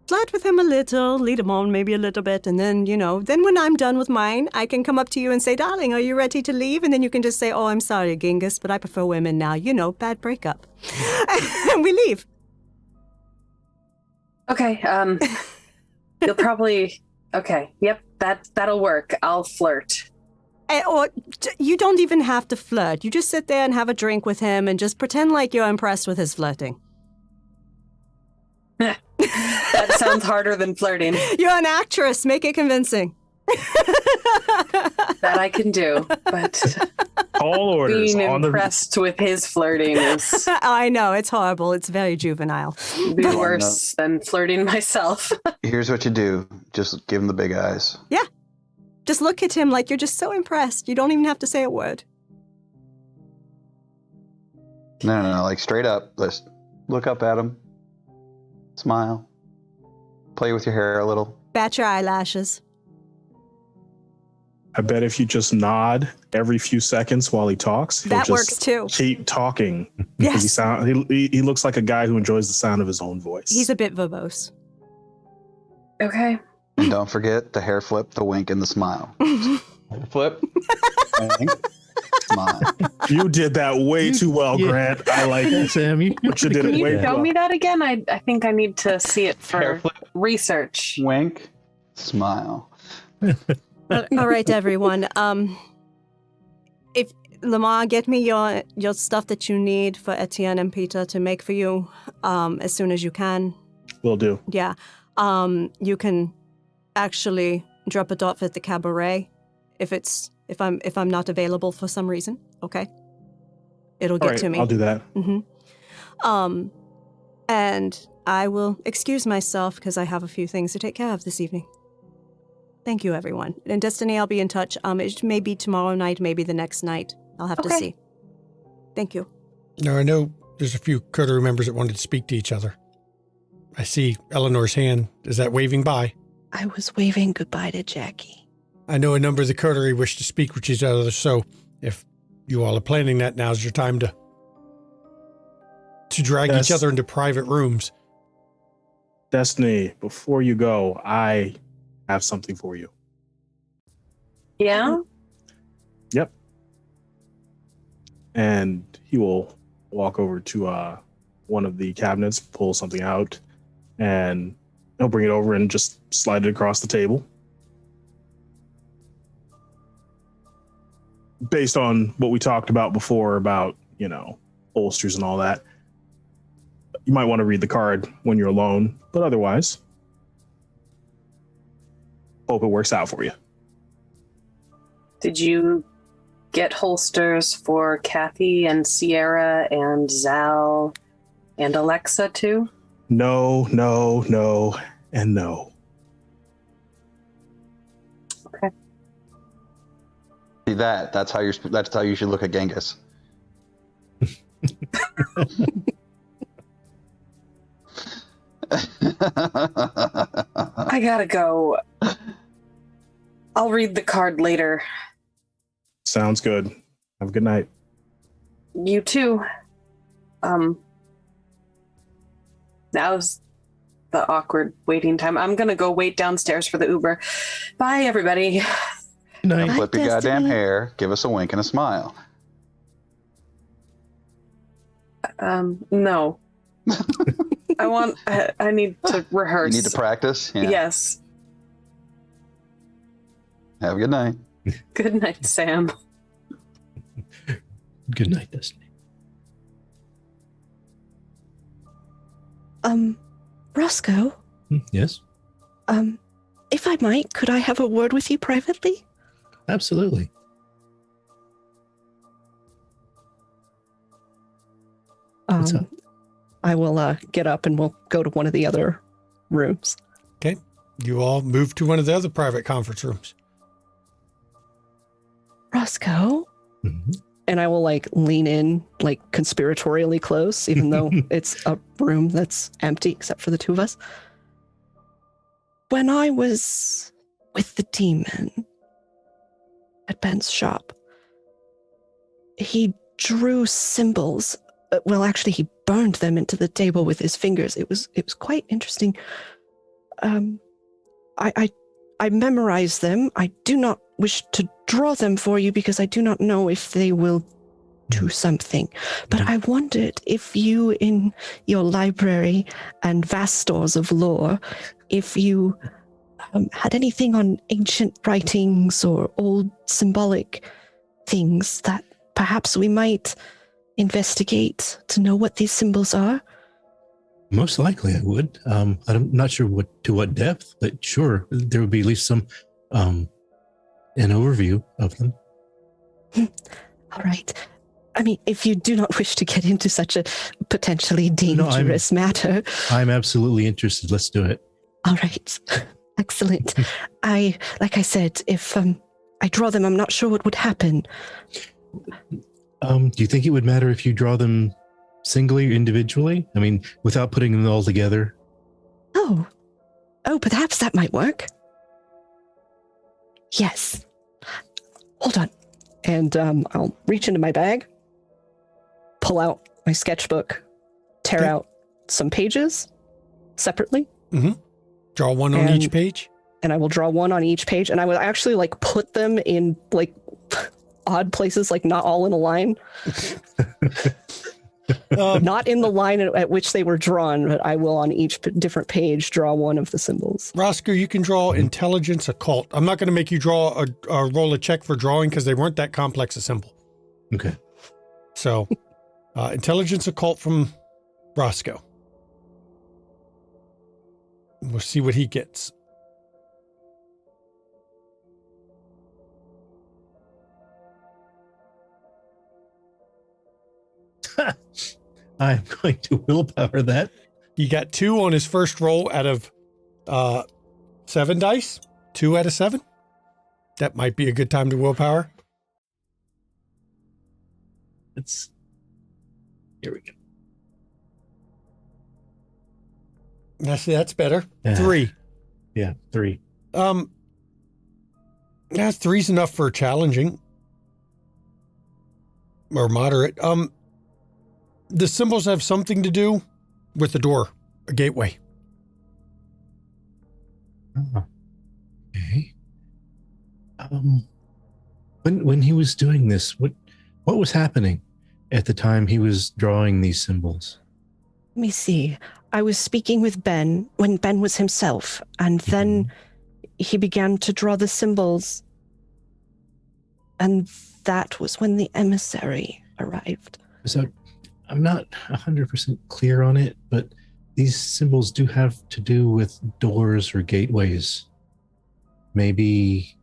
Flirt with him a little, lead him on maybe a little bit, and then, then when I'm done with mine, I can come up to you and say, darling, are you ready to leave? And then you can just say, oh, I'm sorry, Genghis, but I prefer women now. Bad breakup. And we leave. Okay, you'll probably... Okay, yep, that'll work. I'll flirt. Or you don't even have to flirt. You just sit there and have a drink with him and just pretend like you're impressed with his flirting. That sounds harder than flirting. You're an actress. Make it convincing. That I can do, but all orders being on impressed with his flirting is... I know, it's horrible. It's very juvenile. Be worse than flirting myself. Here's what you do. Just give him the big eyes. Yeah. Just look at him like you're just so impressed. You don't even have to say a word. No, like straight up. Let's look up at him. Smile. Play with your hair a little. Bat your eyelashes. I bet if you just nod every few seconds while he talks, he'll that just works too. Keep talking. Yes. He looks like a guy who enjoys the sound of his own voice. He's a bit verbose. Okay. And don't forget the hair flip, the wink, and the smile. Hair flip, wink, smile. You did that way too well, Grant. I like it. Sam. You But you did it Can way you too show well. me that again? I think I need to see it Hair for flip, research. wink, smile. All right, everyone. If Lamar, get me your stuff that you need for Etienne and Peter to make for you as soon as you can. Will do. Yeah. You can actually drop it off at the cabaret if I'm not available for some reason. Okay. It'll get to me. I'll do that. Mm-hmm. And I will excuse myself because I have a few things to take care of this evening. Thank you, everyone. And Destiny, I'll be in touch. It may be tomorrow night, maybe the next night. I'll have to see. Thank you. Now, I know there's a few coterie members that wanted to speak to each other. I see Eleanor's hand. Is that waving by? I was waving goodbye to Jackie. I know a number of the coterie wish to speak with each other, so if you all are planning that, now's your time to drag each other into private rooms. Destiny, before you go, I have something for you. Yeah? Yep. And he will walk over to one of the cabinets, pull something out, and he'll bring it over and just slide it across the table. Based on what we talked about before about, holsters and all that, you might want to read the card when you're alone, but otherwise, hope it works out for you. Did you get holsters for Kathy and Sierra and Zal and Alexa too? No, and no. Okay. See that's how you should look at Genghis. I gotta go. I'll read the card later. Sounds good. Have a good night. You too. Now's the awkward waiting time. I'm gonna go wait downstairs for the Uber. Bye, everybody. Now Bye, flip your goddamn Destiny. hair, give us a wink and a smile. No. I need to rehearse. You need to practice? Yeah. Yes. Have a good night. Good night, Sam. Good night, Destiny. Roscoe, Yes, if I might, could I have a word with you privately? absolutely. What's up? I will get up and we'll go to one of the other rooms. Okay. You all move to one of the other private conference rooms. Roscoe? Mhm. And I will lean in conspiratorially close, even though it's a room that's empty except for the two of us. When I was with the demon at Ben's shop, he drew symbols. Well, actually, he burned them into the table with his fingers. It was quite interesting. I memorized them. I do not wish to draw them for you because I do not know if they will do something. But I wondered if you, in your library and vast stores of lore, if you had anything on ancient writings or old symbolic things that perhaps we might investigate to know what these symbols are. Most likely I would. I'm not sure to what depth, but sure, there would be at least some an overview of them. All right. I mean, if you do not wish to get into such a potentially dangerous matter. I'm absolutely interested. Let's do it. All right. Excellent. Like I said, if I draw them, I'm not sure what would happen. Do you think it would matter if you draw them singly or individually? I mean, without putting them all together? Oh, perhaps that might work. Yes. Hold on. And I'll reach into my bag, pull out my sketchbook, tear out some pages separately. Mm-hmm. Draw one on each page. And I will draw one on each page. And I would actually put them in odd places, not all in a line. Not in the line at which they were drawn, but I will on each different page draw one of the symbols. Roscoe, you can draw intelligence occult. I'm not going to make you draw a roll a check for drawing because they weren't that complex a symbol. Okay. So, intelligence occult from Roscoe. We'll see what he gets. I'm going to willpower that. He got 2 on his first roll out of 7 dice. 2 out of 7. That might be a good time to willpower. Here we go. That's better. Yeah. 3. Yeah, 3. Yeah, 3's enough for challenging or moderate. The symbols have something to do with the door, a gateway. Oh. Okay. When he was doing this, what was happening at the time he was drawing these symbols? Let me see. I was speaking with Ben when Ben was himself, and then he began to draw the symbols. And that was when the emissary arrived. So I'm not 100% clear on it, but these symbols do have to do with doors or gateways. Maybe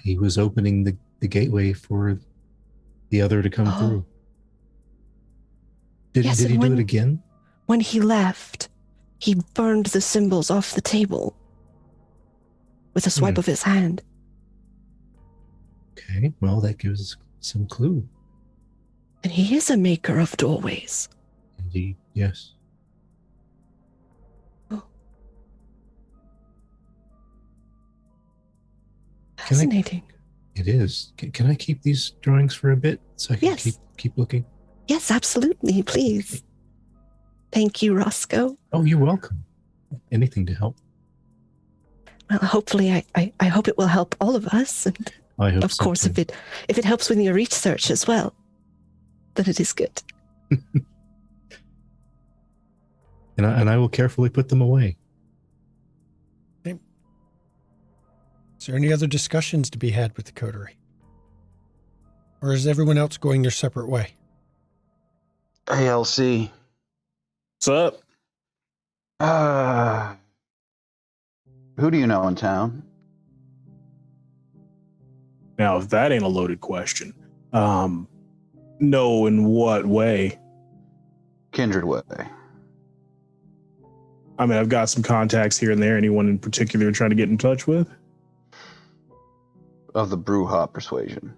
he was opening the gateway for the other to come through. Did he do it again? When he left, he burned the symbols off the table with a swipe of his hand. Okay, well, that gives us some clue. And he is a maker of doorways. Indeed, yes. Oh. Fascinating. It is. Can I keep these drawings for a bit so I can keep looking? Yes, absolutely. Please. Thank you, Roscoe. Oh, you're welcome. Anything to help. Well, hopefully, I hope it will help all of us. And I hope of course, too. if it helps with your research as well, then it is good. And I will carefully put them away. Okay. Is there any other discussions to be had with the coterie? Or is everyone else going their separate way? ALC. What's up? Who do you know in town? Now, if that ain't a loaded question, no, in what way? Kindred way. I mean, I've got some contacts here and there. Anyone in particular you're trying to get in touch with? Of the Brujah persuasion.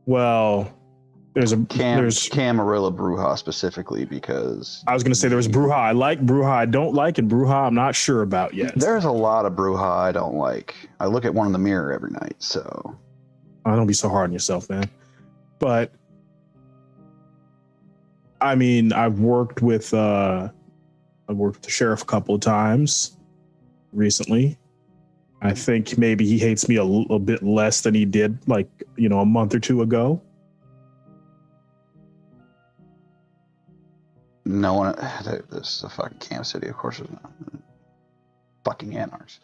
Well, there's Camarilla Brujah specifically because I was going to say there was Brujah I like, Brujah I don't like, and Brujah I'm not sure about yet. There's a lot of Brujah I don't like. I look at one in the mirror every night, so. Oh, don't be so hard on yourself, man. But I mean, I've worked with the sheriff a couple of times recently. I think maybe he hates me a little bit less than he did, like, a month or two ago. No one. This is a fucking Camp City, of course. There's not. Fucking anarchs.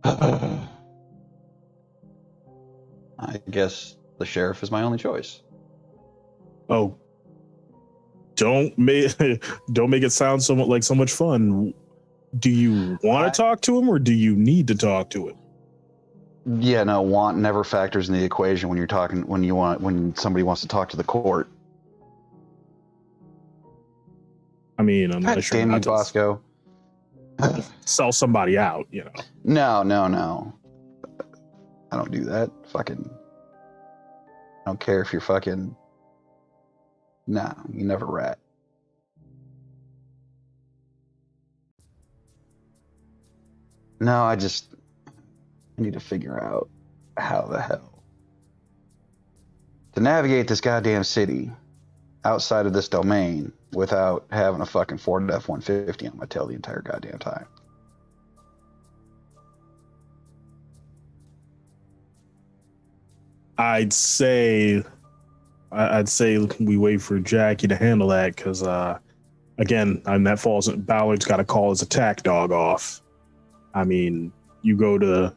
I guess the sheriff is my only choice. Oh, don't make it sound like so much fun. Do you want to talk to him, or do you need to talk to him? Yeah, no. Want never factors in the equation when you're talking. When somebody wants to talk to the court. I mean, unless you're damn you, not to Bosco. sell somebody out, No. I don't do that. Fucking. I don't care if you're fucking. Nah, you never rat. No, I need to figure out how the hell to navigate this goddamn city outside of this domain without having a fucking Ford F-150 on my tail the entire goddamn time. I'd say we wait for Jackie to handle that because, again, that falls. Ballard's got to call his attack dog off. I mean, you go to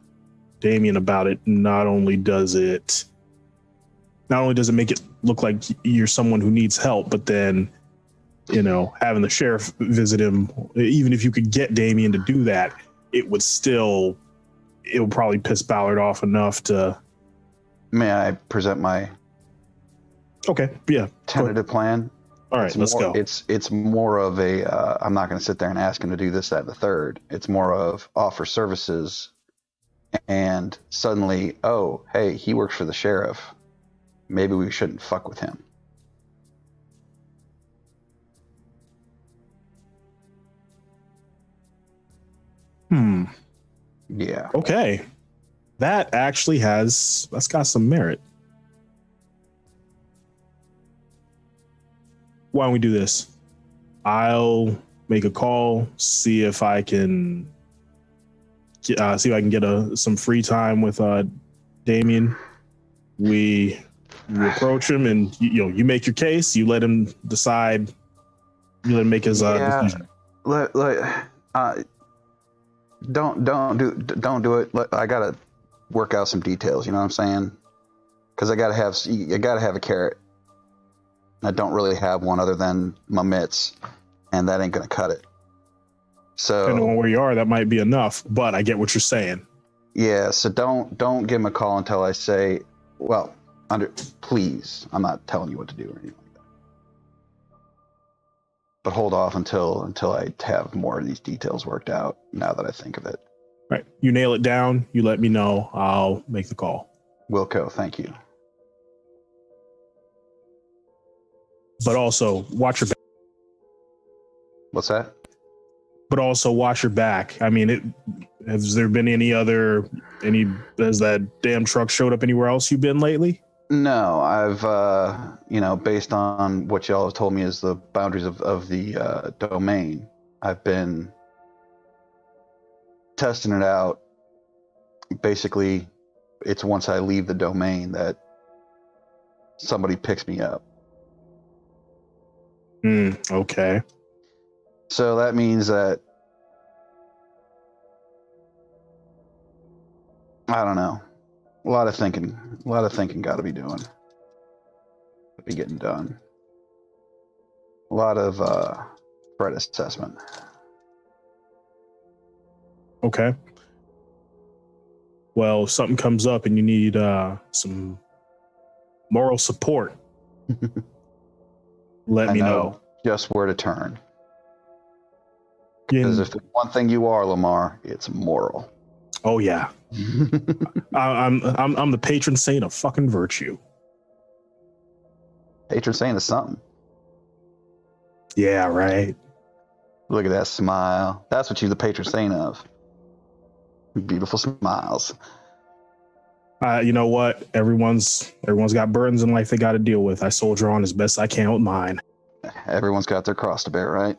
Damien about it. Not only does it make it look like you're someone who needs help, but then, having the sheriff visit him, even if you could get Damien to do that, it would probably piss Ballard off enough to. May I present my tentative plan? All right, let's go. It's more of a, I'm not going to sit there and ask him to do this, that, and the third. It's more of offer services and suddenly, oh, hey, he works for the sheriff. Maybe we shouldn't fuck with him. Yeah. Okay. That actually that's got some merit. Why don't we do this? I'll make a call, see if I can see if I can get some free time with Damien. We approach him, and you make your case. You let him decide. You let him make his decision. Don't do it. I gotta work out some details. You know what I'm saying? Because I gotta have a carrot. I don't really have one other than my mitts, and that ain't gonna cut it. So depending on where you are, that might be enough. But I get what you're saying. Yeah. So don't give him a call until I say, well, please. I'm not telling you what to do or anything like that. But hold off until I have more of these details worked out. Now that I think of it. Right. You nail it down. You let me know. I'll make the call. Wilco, thank you. But also watch your back. What's that? But also watch your back. I mean, has there been has that damn truck showed up anywhere else you've been lately? No, I've, based on what y'all have told me is the boundaries of the domain, I've been testing it out. Basically, it's once I leave the domain that somebody picks me up. Okay. So that means that, I don't know, a lot of thinking got to be getting done. A lot of threat assessment. Okay. Well, if something comes up and you need some moral support, let me know just where to turn. Yeah. Because if one thing you are, Lamar, it's moral. Oh yeah. I'm the patron saint of fucking virtue. Patron saint of something. Yeah, right. Look at that smile. That's what you're the patron saint of. Beautiful smiles. You know what? Everyone's got burdens in life they got to deal with. I soldier on as best I can with mine. Everyone's got their cross to bear, right?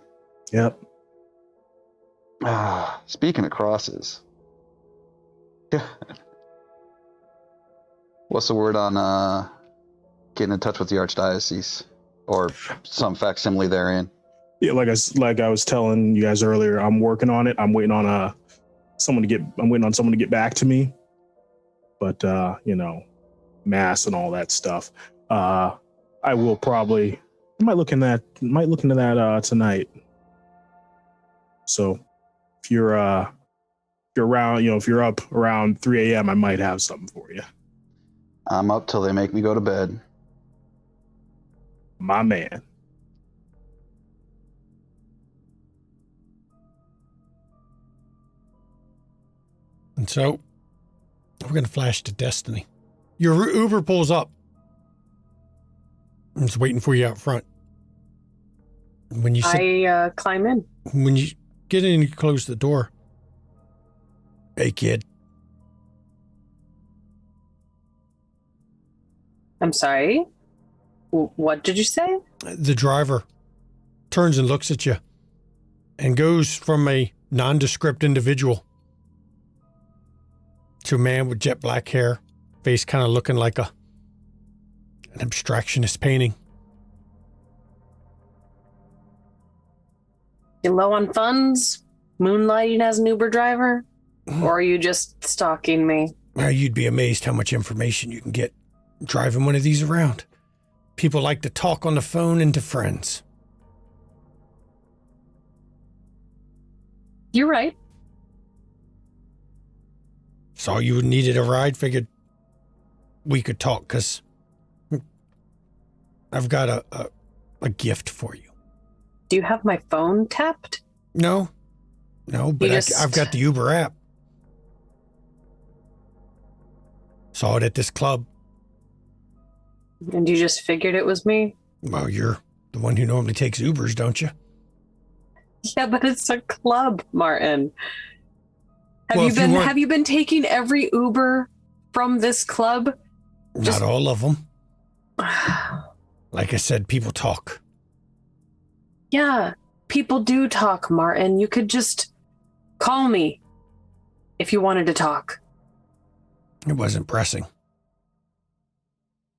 Yep. Speaking of crosses, what's the word on getting in touch with the Archdiocese or some facsimile therein? Yeah, like I was telling you guys earlier, I'm working on it. I'm waiting on someone to get back to me. But mass and all that stuff. I might look into that tonight. So if you're around, if you're up around 3 a.m., I might have something for you. I'm up till they make me go to bed. My man. And so we're going to flash to Destiny. Your Uber pulls up. It's waiting for you out front. When you I climb in. When you get in, you close the door. Hey, kid. I'm sorry. What did you say? The driver turns and looks at you and goes from a nondescript individual to a man with jet black hair, face kind of looking like an abstractionist painting. You low on funds? Moonlighting as an Uber driver? Or are you just stalking me? Well, you'd be amazed how much information you can get driving one of these around. People like to talk on the phone and to friends. You're right. Saw you needed a ride, figured we could talk, because I've got a gift for you. Do you have my phone tapped? No, but I've got the Uber app. Saw it at this club. And you just figured it was me? Well, you're the one who normally takes Ubers, don't you? Yeah, but it's a club, Martin. Have you been taking every Uber from this club? Not all of them. Like I said, people talk. Yeah, people do talk, Martin. You could just call me if you wanted to talk. It wasn't pressing.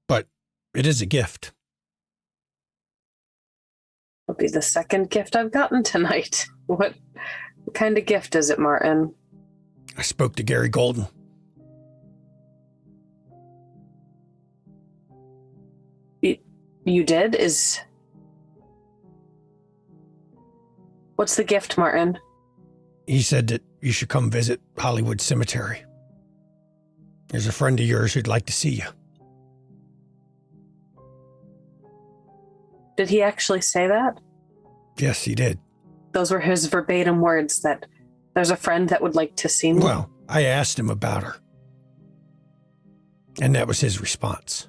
But it is a gift. It'll be the second gift I've gotten tonight. What kind of gift is it, Martin? I spoke to Gary Golden. You did? What's the gift, Martin? He said that you should come visit Hollywood Cemetery. There's a friend of yours who'd like to see you. Did he actually say that? Yes, he did. Those were his verbatim words, that there's a friend that would like to see me? Well, I asked him about her. And that was his response.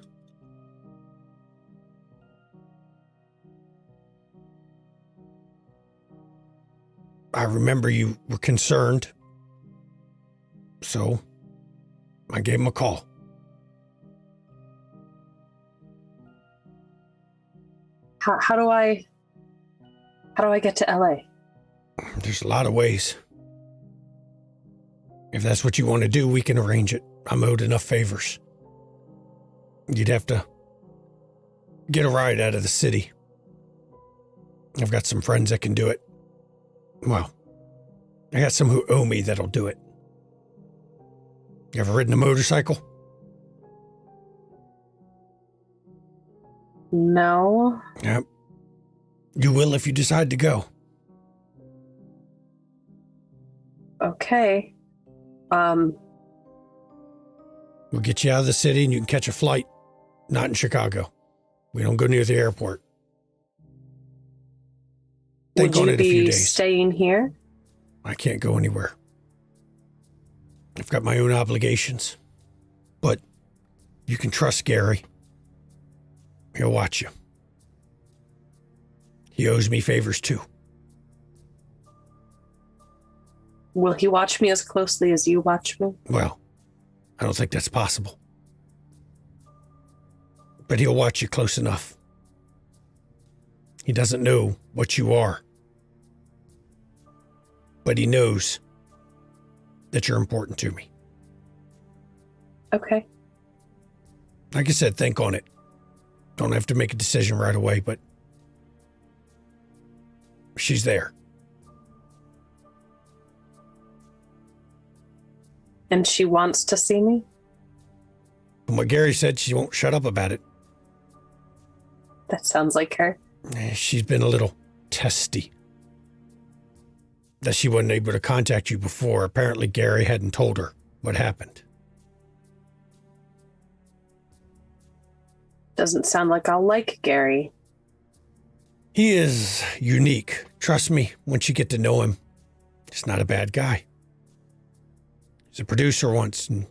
I remember you were concerned. So, I gave him a call. How do I get to LA? There's a lot of ways. If that's what you want to do, we can arrange it. I'm owed enough favors. You'd have to get a ride out of the city. I've got some friends that can do it. Well, I got some who owe me that'll do it. You ever ridden a motorcycle? No. Yep. You will if you decide to go. Okay. We'll get you out of the city and you can catch a flight. Not in Chicago. We don't go near the airport. Think on it a few Would you be days. staying here? I can't go anywhere. I've got my own obligations. But you can trust Gary. He'll watch you. He owes me favors too. Will he watch me as closely as you watch me? Well, I don't think that's possible. But he'll watch you close enough. He doesn't know what you are. But he knows that you're important to me. Okay. Like I said, think on it. Don't have to make a decision right away, but she's there. And she wants to see me? From what Gary said, she won't shut up about it. That sounds like her. She's been a little testy. That she wasn't able to contact you before. Apparently Gary hadn't told her what happened. Doesn't sound like I'll like Gary. He is unique. Trust me, once you get to know him, he's not a bad guy. He's a producer once, and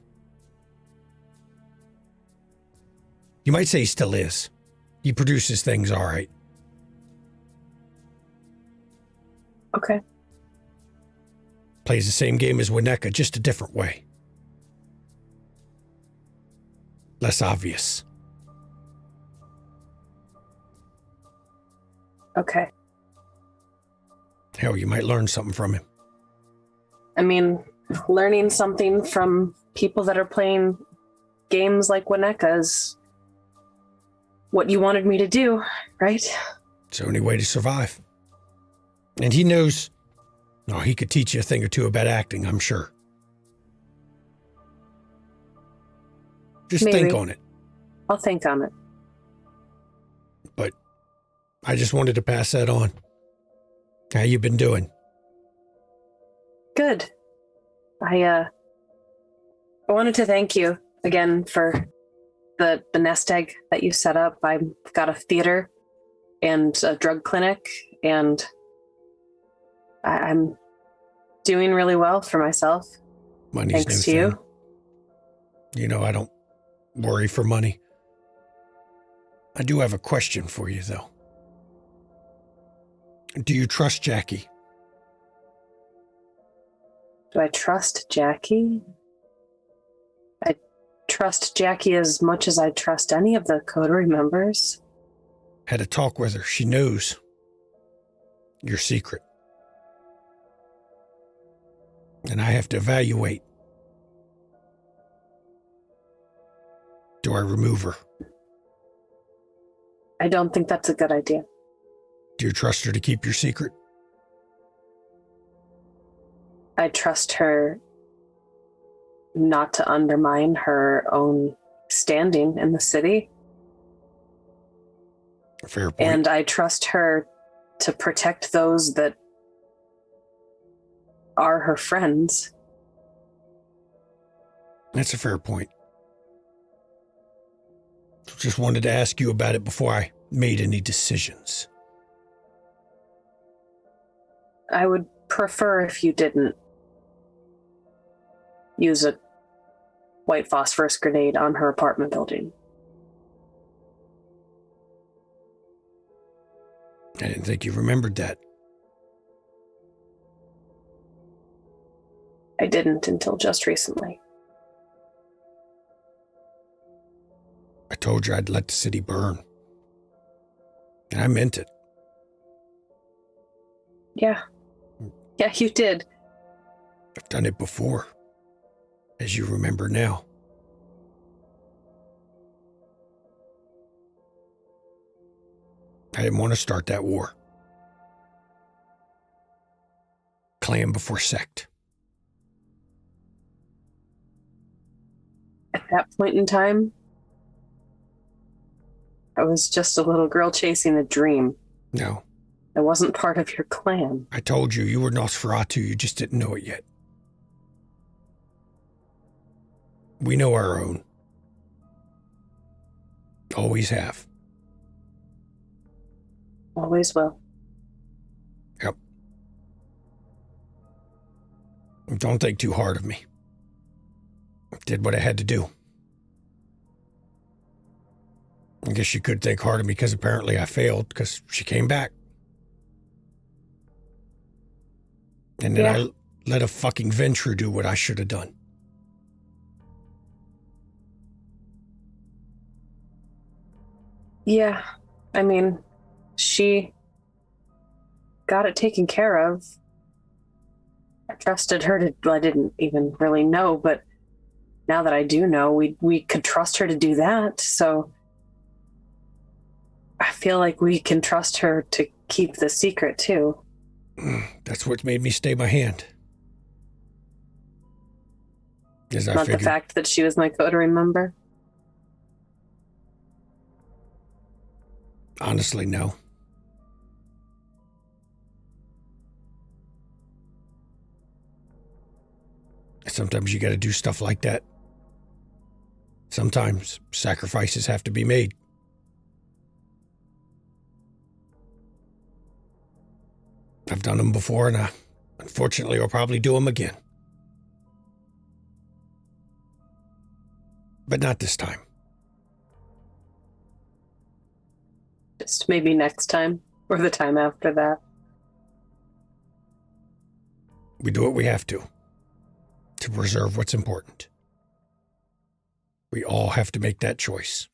you might say he still is. He produces things all right. Okay. Plays the same game as Winnetka, just a different way. Less obvious. Okay. Hell, you might learn something from him. I mean, learning something from people that are playing games like Winnetka is what you wanted me to do, right? It's the only way to survive. And he knows, he could teach you a thing or two about acting, I'm sure. Just Maybe. think on it. I'll think on it. But I just wanted to pass that on. How you been doing? Good. I wanted to thank you again for the nest egg that you set up. I've got a theater and a drug clinic, and I'm doing really well for myself. Money's Thanks no to thing. you. You know, I don't worry for money. I do have a question for you, though. Do you trust Jackie? Do I trust Jackie? I trust Jackie as much as I trust any of the Coterie members. Had a talk with her. She knows your secret. And I have to evaluate Do I remove her? I don't think that's a good idea. Do you trust her to keep your secret? I trust her not to undermine her own standing in the city. Fair point. And I trust her to protect those that are her friends. That's a fair point. Just wanted to ask you about it before I made any decisions. I would prefer if you didn't use a white phosphorus grenade on her apartment building. I didn't think you remembered that. I didn't until just recently. I told you I'd let the city burn. And I meant it. Yeah. Yeah, you did. I've done it before, as you remember now. I didn't want to start that war. Clan before sect. At that point in time, I was just a little girl chasing a dream. No. I wasn't part of your clan. I told you were Nosferatu, you just didn't know it yet. We know our own. Always have. Always will. Yep. Don't think too hard of me. I did what I had to do. I guess you could think hard of me because apparently I failed because she came back. And then I let a fucking Ventrue do what I should have done. Yeah, I mean, she got it taken care of. I trusted her to, well, I didn't even really know, but now that I do know, we could trust her to do that, so I feel like we can trust her to keep the secret, too. That's what made me stay my hand. Not the fact that she was my coterie member? Honestly, no. Sometimes you gotta do stuff like that. Sometimes sacrifices have to be made. I've done them before, and I, unfortunately, will probably do them again. But not this time. Just maybe next time, or the time after that. We do what we have to preserve what's important. We all have to make that choice.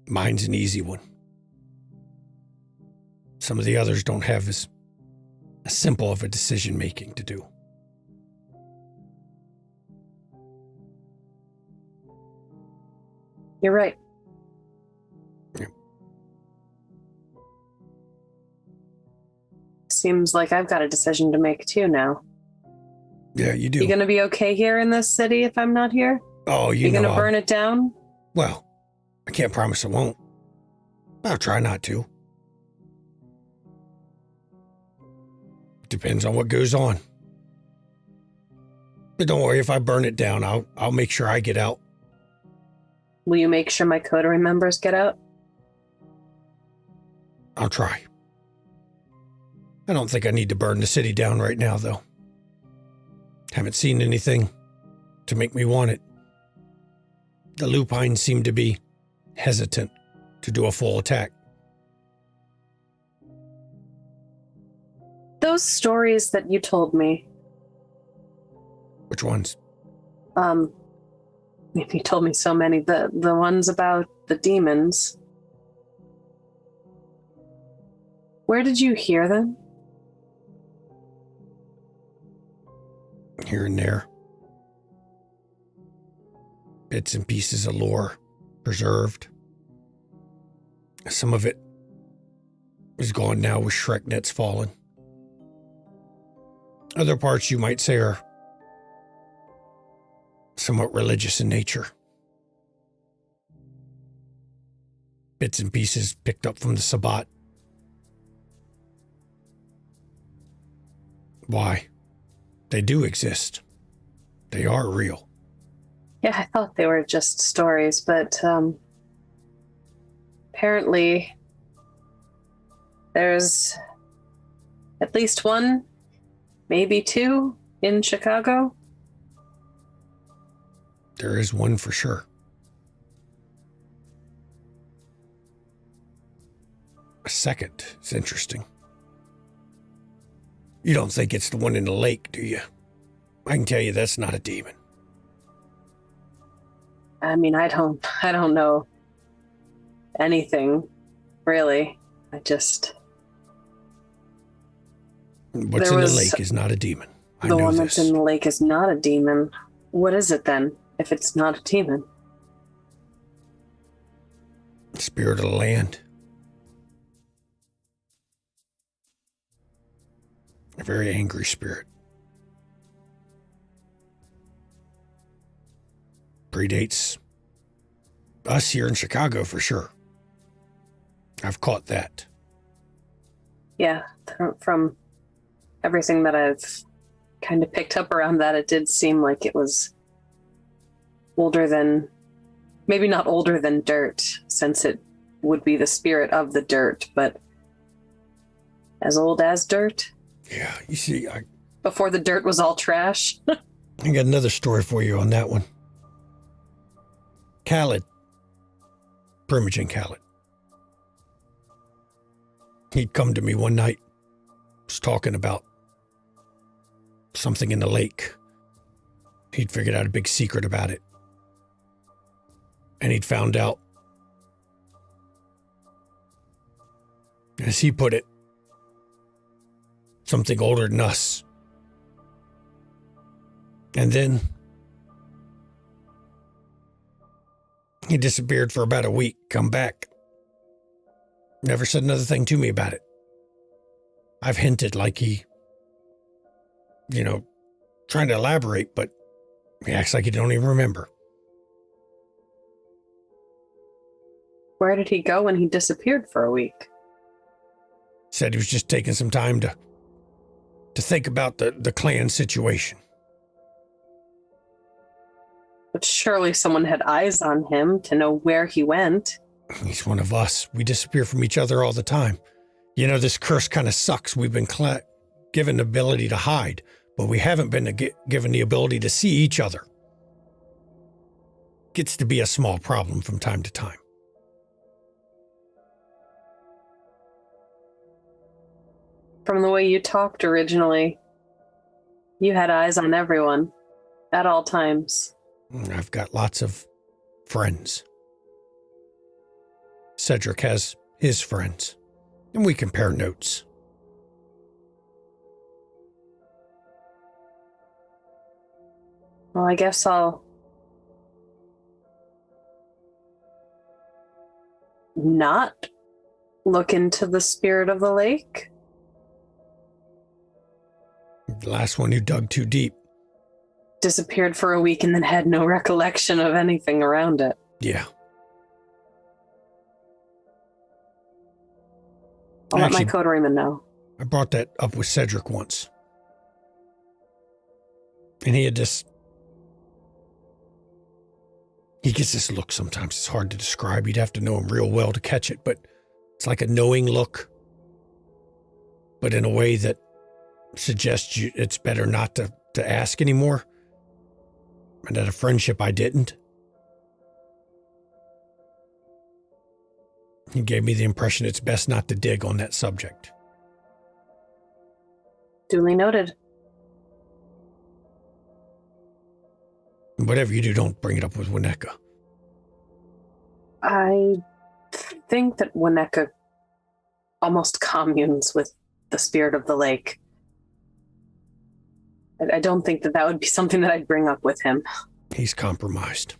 Mine's an easy one. Some of the others don't have as simple of a decision-making to do. You're right. Yeah. Seems like I've got a decision to make too now. Yeah, you do. You gonna be okay here in this city if I'm not here? Oh, you know. know You gonna burn it down? Well, I can't promise I won't. I'll try not to. Depends on what goes on. But don't worry, if I burn it down, I'll make sure I get out. Will you make sure my coterie members get out? I'll try. I don't think I need to burn the city down right now, though. Haven't seen anything to make me want it. The lupines seem to be hesitant to do a full attack. Those stories that you told me. Which ones? You told me so many. The ones about the demons. Where did you hear them? Here and there. bits and pieces of lore preserved. Some of it is gone now with Shreknet's fallen. Other parts you might say are somewhat religious in nature. Bits and pieces picked up from the Sabbat. Why? They do exist. They are real. Yeah, I thought they were just stories, but apparently there's at least one, maybe two in Chicago. There is one for sure. A second is interesting. You don't think it's the one in the lake, do you? I can tell you that's not a demon. I mean, I don't know anything, really. What's in the lake is not a demon. The one that's in the lake is not a demon. What is it then, if it's not a demon? Spirit of the land. A very angry spirit. Predates us here in Chicago for sure. I've caught that. Yeah, from everything that I've kind of picked up around that, it did seem like it was older than, maybe not older than dirt, since it would be the spirit of the dirt, but as old as dirt. Yeah, you see, before the dirt was all trash. I got another story for you on that one. Khaled, Primogen Khaled. He'd come to me one night, was talking about something in the lake. He'd figured out a big secret about it. And he'd found out, as he put it, something older than us. And then he disappeared for about a week, come back. Never said another thing to me about it. I've hinted like he, trying to elaborate, but he acts like he don't even remember. Where did he go when he disappeared for a week? Said he was just taking some time to think about the clan situation. But surely someone had eyes on him to know where he went. He's one of us. We disappear from each other all the time. This curse kind of sucks. We've been given the ability to hide, but we haven't been given the ability to see each other. Gets to be a small problem from time to time. From the way you talked originally, you had eyes on everyone at all times. I've got lots of friends. Cedric has his friends, and we compare notes. Well, I guess I'll not look into the spirit of the lake. The last one who dug too deep. Disappeared for a week and then had no recollection of anything around it. Yeah. I'll let my coteryman know. I brought that up with Cedric once. And he gets this look sometimes. It's hard to describe. You'd have to know him real well to catch it, but it's like a knowing look, but in a way that suggests it's better not to ask anymore. And at a friendship I didn't. He gave me the impression it's best not to dig on that subject. Duly noted. Whatever you do, don't bring it up with Wineka. I think that Wineka almost communes with the spirit of the lake. I don't think that would be something that I'd bring up with him. He's compromised.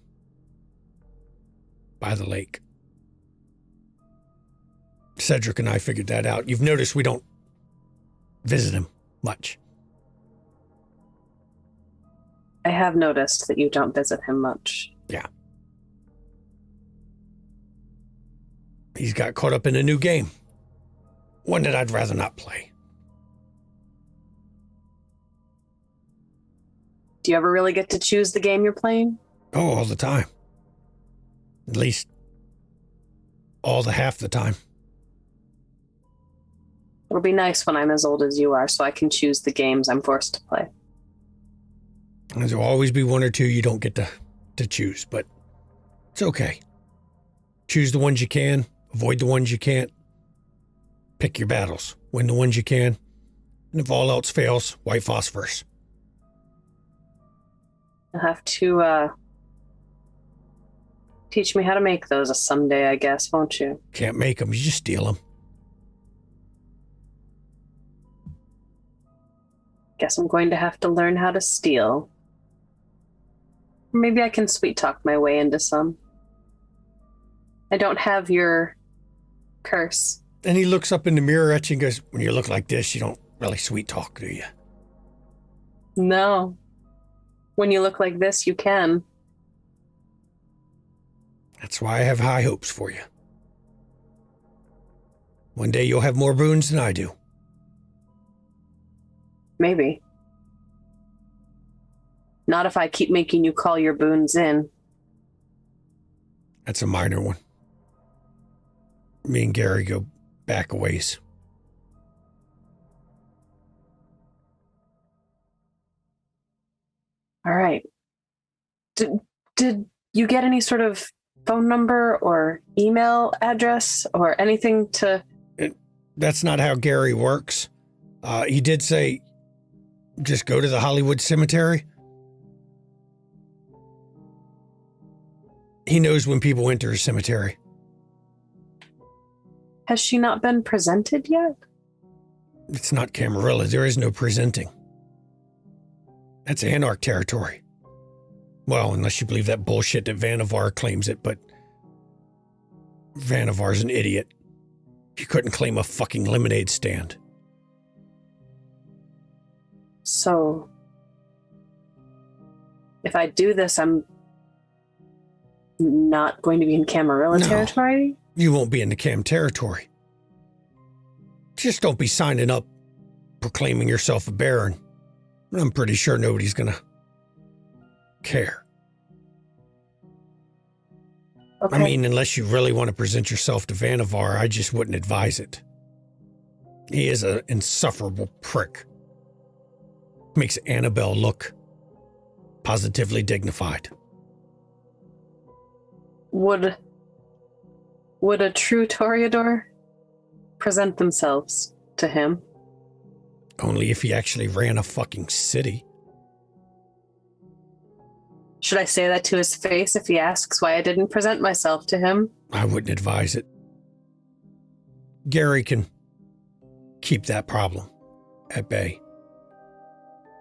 by the lake. Cedric and I figured that out. You've noticed we don't visit him much. I have noticed that you don't visit him much. Yeah. He's got caught up in a new game. One that I'd rather not play. Do you ever really get to choose the game you're playing? Oh, all the time. At least all the half the time. It'll be nice when I'm as old as you are so I can choose the games I'm forced to play. There'll always be one or two you don't get to choose, but it's okay. Choose the ones you can, avoid the ones you can't. Pick your battles, win the ones you can, and if all else fails, white phosphorus. You'll have to teach me how to make those someday, I guess, won't you? Can't make them, you just steal them. Guess I'm going to have to learn how to steal. Maybe I can sweet talk my way into some. I don't have your curse. And he looks up in the mirror at you and goes, when you look like this, you don't really sweet talk, do you? No. When you look like this, you can. That's why I have high hopes for you. One day you'll have more boons than I do. Maybe. Not if I keep making you call your boons in. That's a minor one. Me and Gary go back a ways. All right. Did you get any sort of phone number or email address or anything to... That's not how Gary works. He did say, just go to the Hollywood Cemetery. He knows when people enter a cemetery. Has she not been presented yet? It's not Camarilla. There is no presenting. That's Anarch territory. Well, unless you believe that bullshit that Vanavar claims it, but Vanavar's an idiot. He couldn't claim a fucking lemonade stand. So, if I do this, I'm not going to be in Camarilla territory? You won't be in the Cam territory. Just don't be signing up, proclaiming yourself a baron. I'm pretty sure nobody's gonna care. Okay. I mean, unless you really want to present yourself to Vanavar, I just wouldn't advise it. He is an insufferable prick. Makes Annabelle look positively dignified. Would a true Toreador present themselves to him? Only if he actually ran a fucking city. Should I say that to his face if he asks why I didn't present myself to him? I wouldn't advise it. Gary can keep that problem at bay.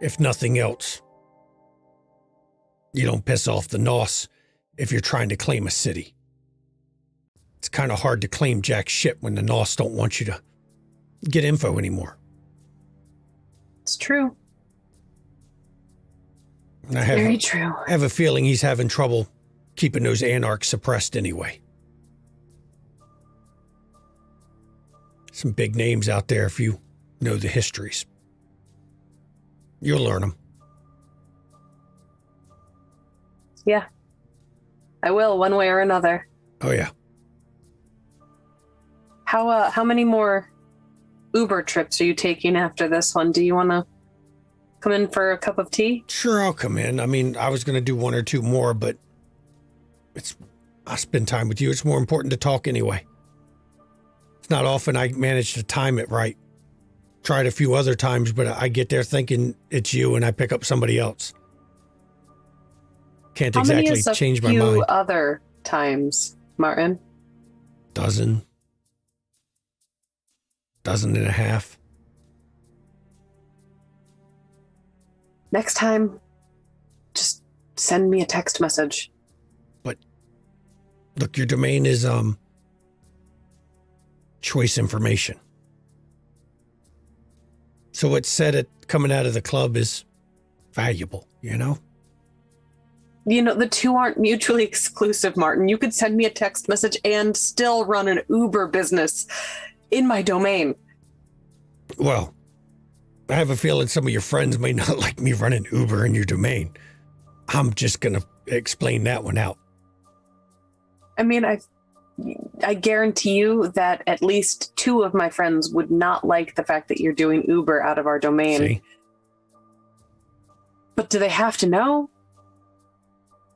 If nothing else, you don't piss off the Nos if you're trying to claim a city. It's kind of hard to claim jack shit when the Nos don't want you to get info anymore. It's true. And Very true. I have a feeling he's having trouble keeping those anarchs suppressed anyway. Some big names out there if you know the histories. You'll learn them. Yeah. I will, one way or another. Oh, yeah. How many more Uber trips are you taking after this one? Do you want to come in for a cup of tea? Sure, I'll come in. I mean, I was going to do one or two more, but I spend time with you. It's more important to talk anyway. It's not often I manage to time it right. Tried a few other times, but I get there thinking it's you and I pick up somebody else. Can't exactly change my mind. How many other times, Martin? Dozen and a half. Next time, just send me a text message. But Look, your domain is choice information. So what's said coming out of the club is valuable, you know? You know, the two aren't mutually exclusive, Martin. You could send me a text message and still run an Uber business in my domain. Well, I have a feeling some of your friends may not like me running Uber in your domain. I'm just going to explain that one out. I mean, I guarantee you that at least 2 of my friends would not like the fact that you're doing Uber out of our domain. See? But do they have to know?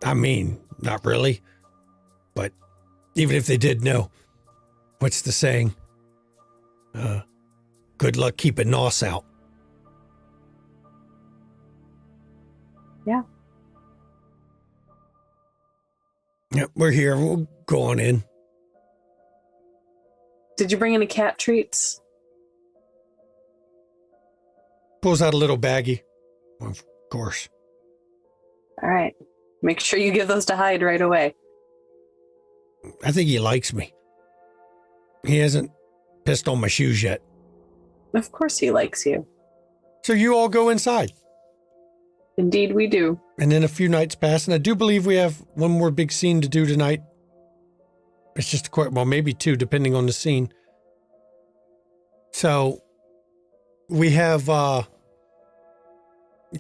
I mean, not really. But even if they did know, what's the saying? Good luck keeping Nos out. Yeah. Yep, we're here. We'll go on in. Did you bring any cat treats? Pulls out a little baggie. Of course. All right. Make sure you give those to Hyde right away. I think he likes me. He hasn't pissed on my shoes yet. Of course he likes you. So you all go inside. Indeed we do. And then a few nights pass, and I do believe we have one more big scene to do tonight. It's just maybe 2, depending on the scene. So we have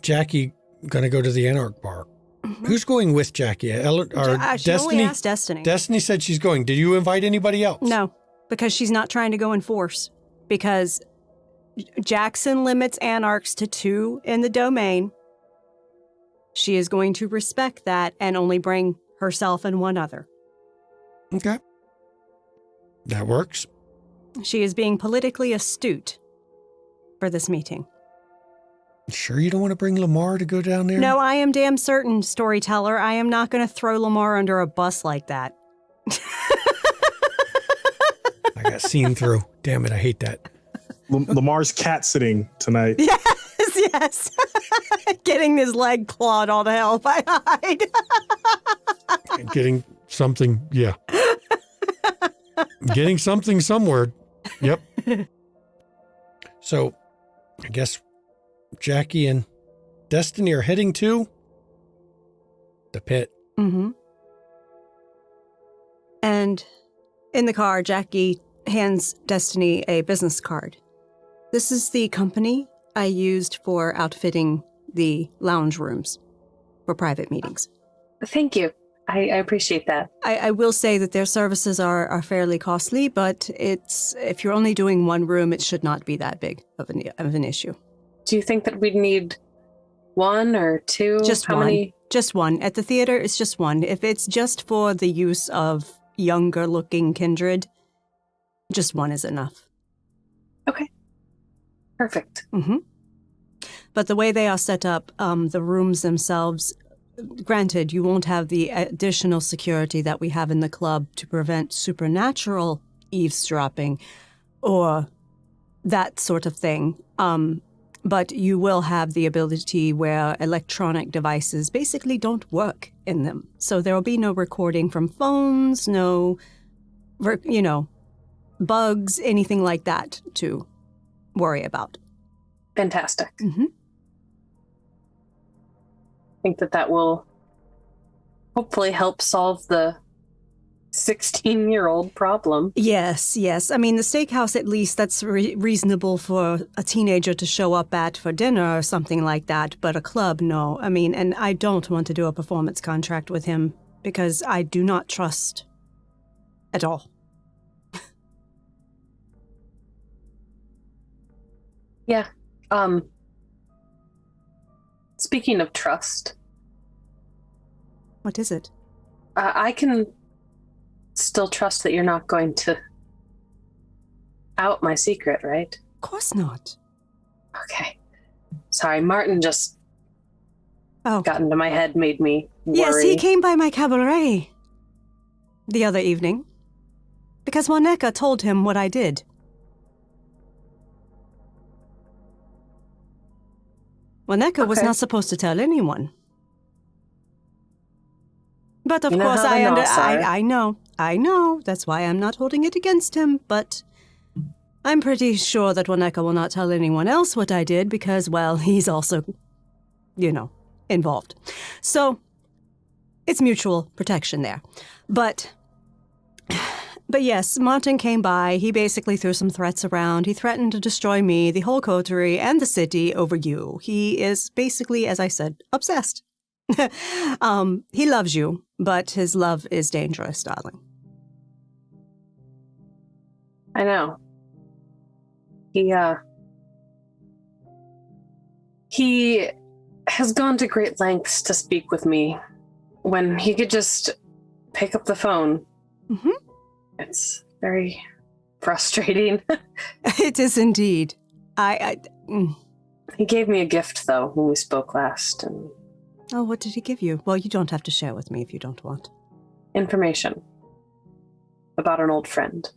Jackie gonna go to the Anarch Bar. Mm-hmm. Who's going with Jackie? She Destiny? only asked Destiny. Destiny said she's going. Did you invite anybody else? No, because she's not trying to go in force. Because Jackson limits Anarchs to 2 in the domain. She is going to respect that and only bring herself and 1 other. Okay. That works. She is being politically astute for this meeting. Sure you don't want to bring Lamar to go down there? No, I am damn certain, storyteller. I am not going to throw Lamar under a bus like that. I got seen through. Damn it, I hate that. Lamar's cat sitting tonight. Yes. Getting his leg clawed all to hell by Hyde. Getting something, yeah. Getting something somewhere. Yep. So, I guess Jackie and Destiny are heading to the pit. Mm-hmm. And in the car, Jackie hands Destiny a business card. This is the company I used for outfitting the lounge rooms for private meetings. Thank you. I appreciate that. I will say that their services are fairly costly, but if you're only doing 1 room, it should not be that big of an issue. Do you think that we'd need 1 or 2? Just How one. many? Just 1. At the theater, it's just 1. If it's just for the use of younger-looking kindred, just 1 is enough. Okay. Perfect. Mm-hmm. But the way they are set up, the rooms themselves, granted, you won't have the additional security that we have in the club to prevent supernatural eavesdropping or that sort of thing. But you will have the ability where electronic devices basically don't work in them. So there will be no recording from phones, no, bugs, anything like that to worry about. Fantastic. Mm-hmm. I think that will hopefully help solve the 16-year-old problem. Yes. I mean, the steakhouse, at least, that's reasonable for a teenager to show up at for dinner or something like that. But a club, no. I mean, and I don't want to do a performance contract with him because I do not trust at all. Yeah. Speaking of trust. What is it? I can still trust that you're not going to out my secret, right? Of course not. Okay. Sorry, Martin just got into my head, made me worry. Yes, he came by my cabaret the other evening because Waneka told him what I did. Waneka was not supposed to tell anyone. But of course, I I know, that's why I'm not holding it against him, but I'm pretty sure that Waneka will not tell anyone else what I did because, well, he's also, involved. So, it's mutual protection there. But yes, Martin came by. He basically threw some threats around. He threatened to destroy me, the whole coterie, and the city over you. He is basically, as I said, obsessed. He loves you, but his love is dangerous, darling. I know. He has gone to great lengths to speak with me when he could just pick up the phone. Mm-hmm. It's very frustrating. It is indeed. He gave me a gift, though, when we spoke last, and Oh, what did he give you? Well, you don't have to share with me if you don't want. information about an old friend.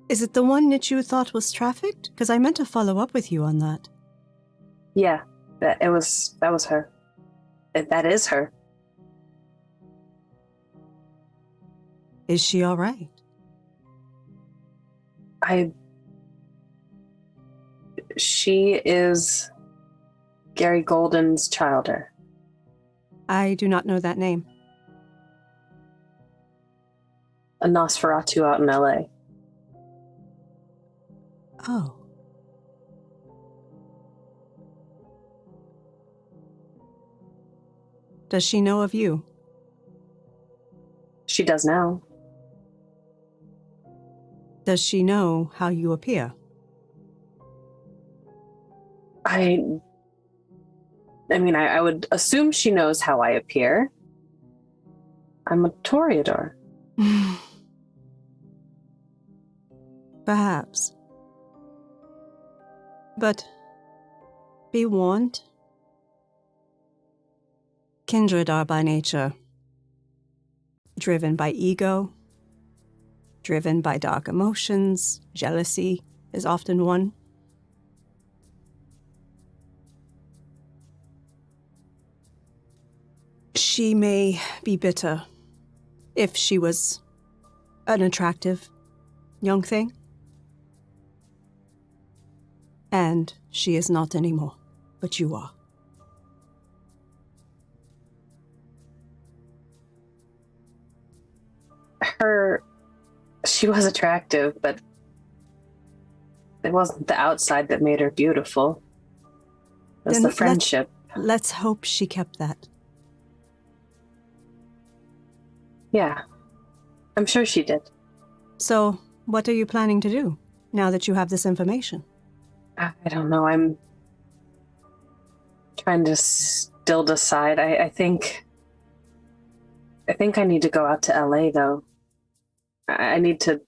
Is it the one that you thought was trafficked? Because I meant to follow up with you on that. Yeah, that was her. That is her. Is she all right? She is Gary Golden's childer. I do not know that name. A Nosferatu out in LA. Oh. Does she know of you? She does now. Does she know how you appear? I mean, I would assume she knows how I appear. I'm a Toreador. Perhaps. But be warned. Kindred are by nature driven by ego, driven by dark emotions. Jealousy is often one. She may be bitter if she was an attractive young thing. And she is not anymore, but you are. She was attractive, but it wasn't the outside that made her beautiful. It was Then the friendship. Let's hope she kept that. Yeah, I'm sure she did. So, what are you planning to do now that you have this information? I don't know. I'm trying to still decide. I think I need to go out to LA, though. I need to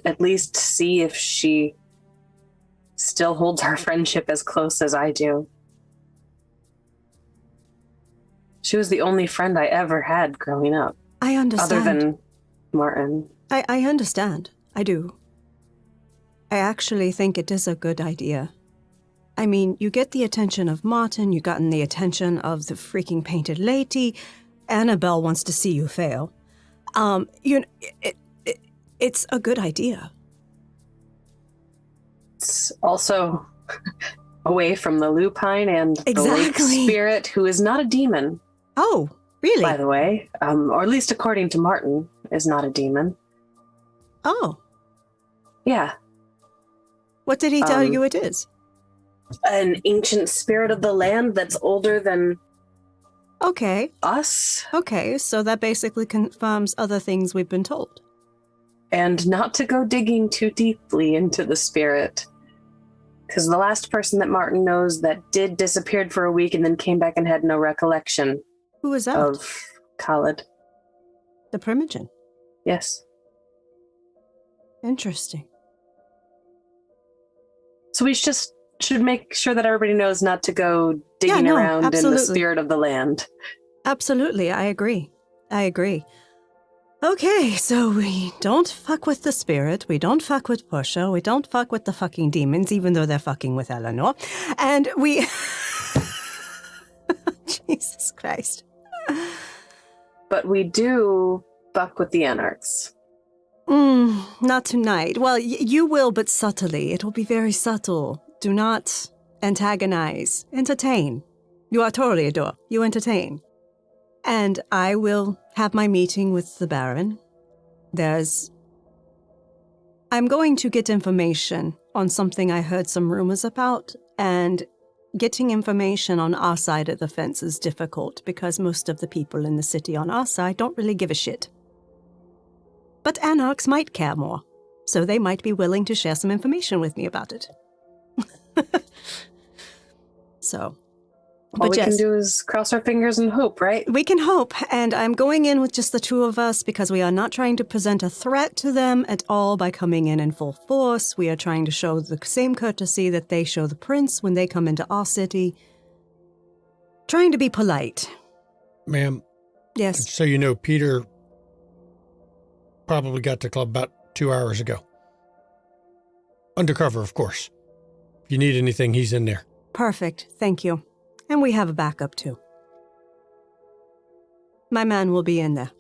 at least see if she still holds our friendship as close as I do. She was the only friend I ever had growing up. I understand. Other than Martin. I understand. I do. I actually think it is a good idea. I mean, you get the attention of Martin, you've gotten the attention of the freaking painted lady. Annabelle wants to see you fail. It's a good idea. It's also away from the lupine and the lake Exactly. spirit, who is not a demon, Oh, really? by the way. Or at least according to Martin, is not a demon. Oh, Yeah. what did he tell you it is? An ancient spirit of the land that's older than Okay, us. so that basically confirms other things we've been told. And not to go digging too deeply into the spirit. Because the last person that Martin knows that did disappeared for a week and then came back and had no recollection Who was that? of Khalid. The Primogen. Yes. Interesting. So we just should make sure that everybody knows not to go digging around in the absolutely. spirit of the land. Absolutely, I agree. Okay, so we don't fuck with the spirit, we don't fuck with Pusha, we don't fuck with the fucking demons, even though they're fucking with Eleanor, and we... Jesus Christ. But we do buck with the Anarchs. Not tonight. Well, you will, but subtly. It will be very subtle. Do not antagonize. Entertain. You are totally adore. You entertain. And I will have my meeting with the Baron. I'm going to get information on something I heard some rumors about, and getting information on our side of the fence is difficult because most of the people in the city on our side don't really give a shit. But Anarchs might care more, so they might be willing to share some information with me about it. All we can do is cross our fingers and hope, right? We can hope, and I'm going in with just the two of us because we are not trying to present a threat to them at all by coming in full force. We are trying to show the same courtesy that they show the prince when they come into our city. Trying to be polite. Ma'am. Yes. So you know, Peter probably got to the club about 2 hours ago. Undercover, of course. If you need anything, he's in there. Perfect. Thank you. And we have a backup, too. My man will be in there.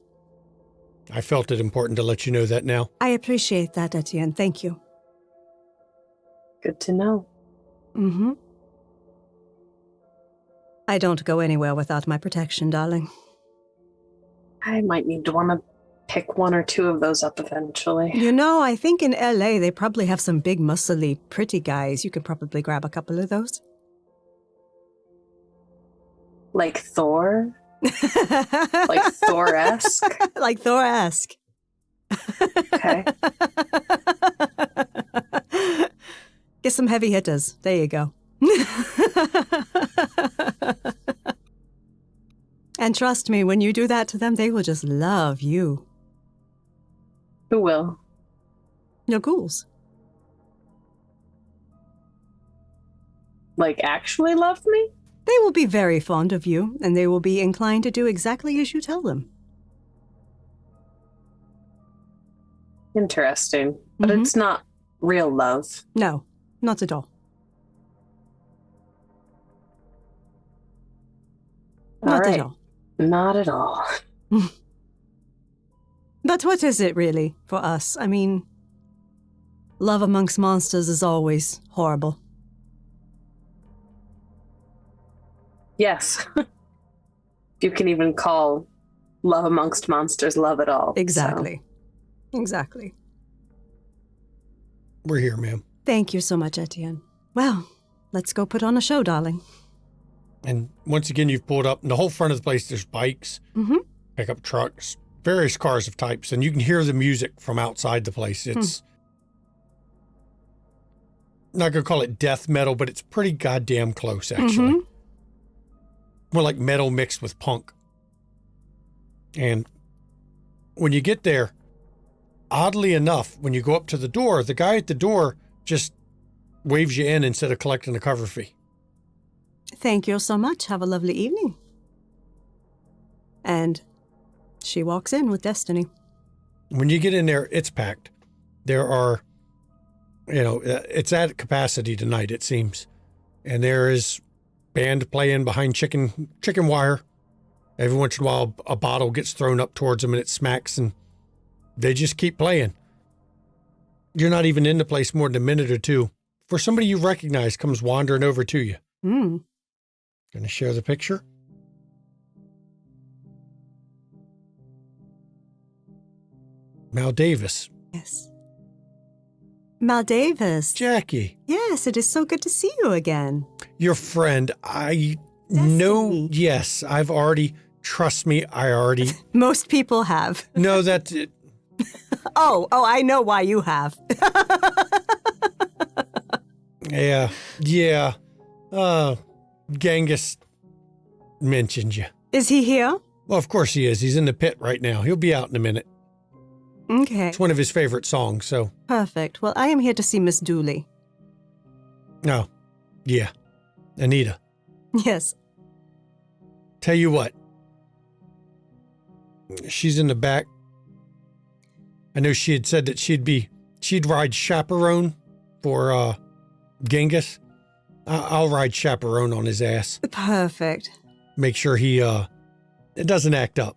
I felt it important to let you know that now. I appreciate that, Etienne. Thank you. Good to know. Mm-hmm. I don't go anywhere without my protection, darling. I might need to want to pick one or two of those up eventually. You know, I think in LA they probably have some big, muscly, pretty guys. You could probably grab a couple of those. Like Thor? Like Thor-esque? Like Thor-esque. Okay. Get some heavy hitters. There you go. And trust me, when you do that to them, they will just love you. Who will? Your ghouls. Like, actually love me? They will be very fond of you, and they will be inclined to do exactly as you tell them. Interesting. But it's not real love. No, not at all. Not at all. Not at all. But what is it really for us? I mean, love amongst monsters is always horrible. Yes. You can even call love amongst monsters love at all. Exactly. So. Exactly. We're here, ma'am. Thank you so much, Etienne. Well, let's go put on a show, darling. And once again, you've pulled up in the whole front of the place. There's bikes, pickup trucks, various cars of types, and you can hear the music from outside the place. It's not going to call it death metal, but it's pretty goddamn close, actually. More like metal mixed with punk. And when you get there, oddly enough, when you go up to the door, the guy at the door just waves you in instead of collecting a cover fee. Thank you so much. Have a lovely evening. And she walks in with Destiny. When you get in there, it's packed. There are, it's at capacity tonight, it seems. And there is band playing behind chicken wire. Every once in a while, a bottle gets thrown up towards them and it smacks, and they just keep playing. You're not even in the place more than a minute or two before somebody you recognize comes wandering over to you. Going to share the picture? Mal Davis. Yes. Mal Davis. Jackie. Yes, it is so good to see you again. Your friend. I know. Yes, I've already. Trust me, I already. Most people have. No, that's it. Oh, I know why you have. Yeah. Genghis mentioned you. Is he here? Well, of course he is. He's in the pit right now. He'll be out in a minute. Okay. It's one of his favorite songs, so. Perfect. Well, I am here to see Miss Dooley. Oh, yeah. Anita. Yes. Tell you what. She's in the back. I know she had said that she'd ride chaperone for Genghis. I'll ride chaperone on his ass. Perfect. Make sure he it doesn't act up.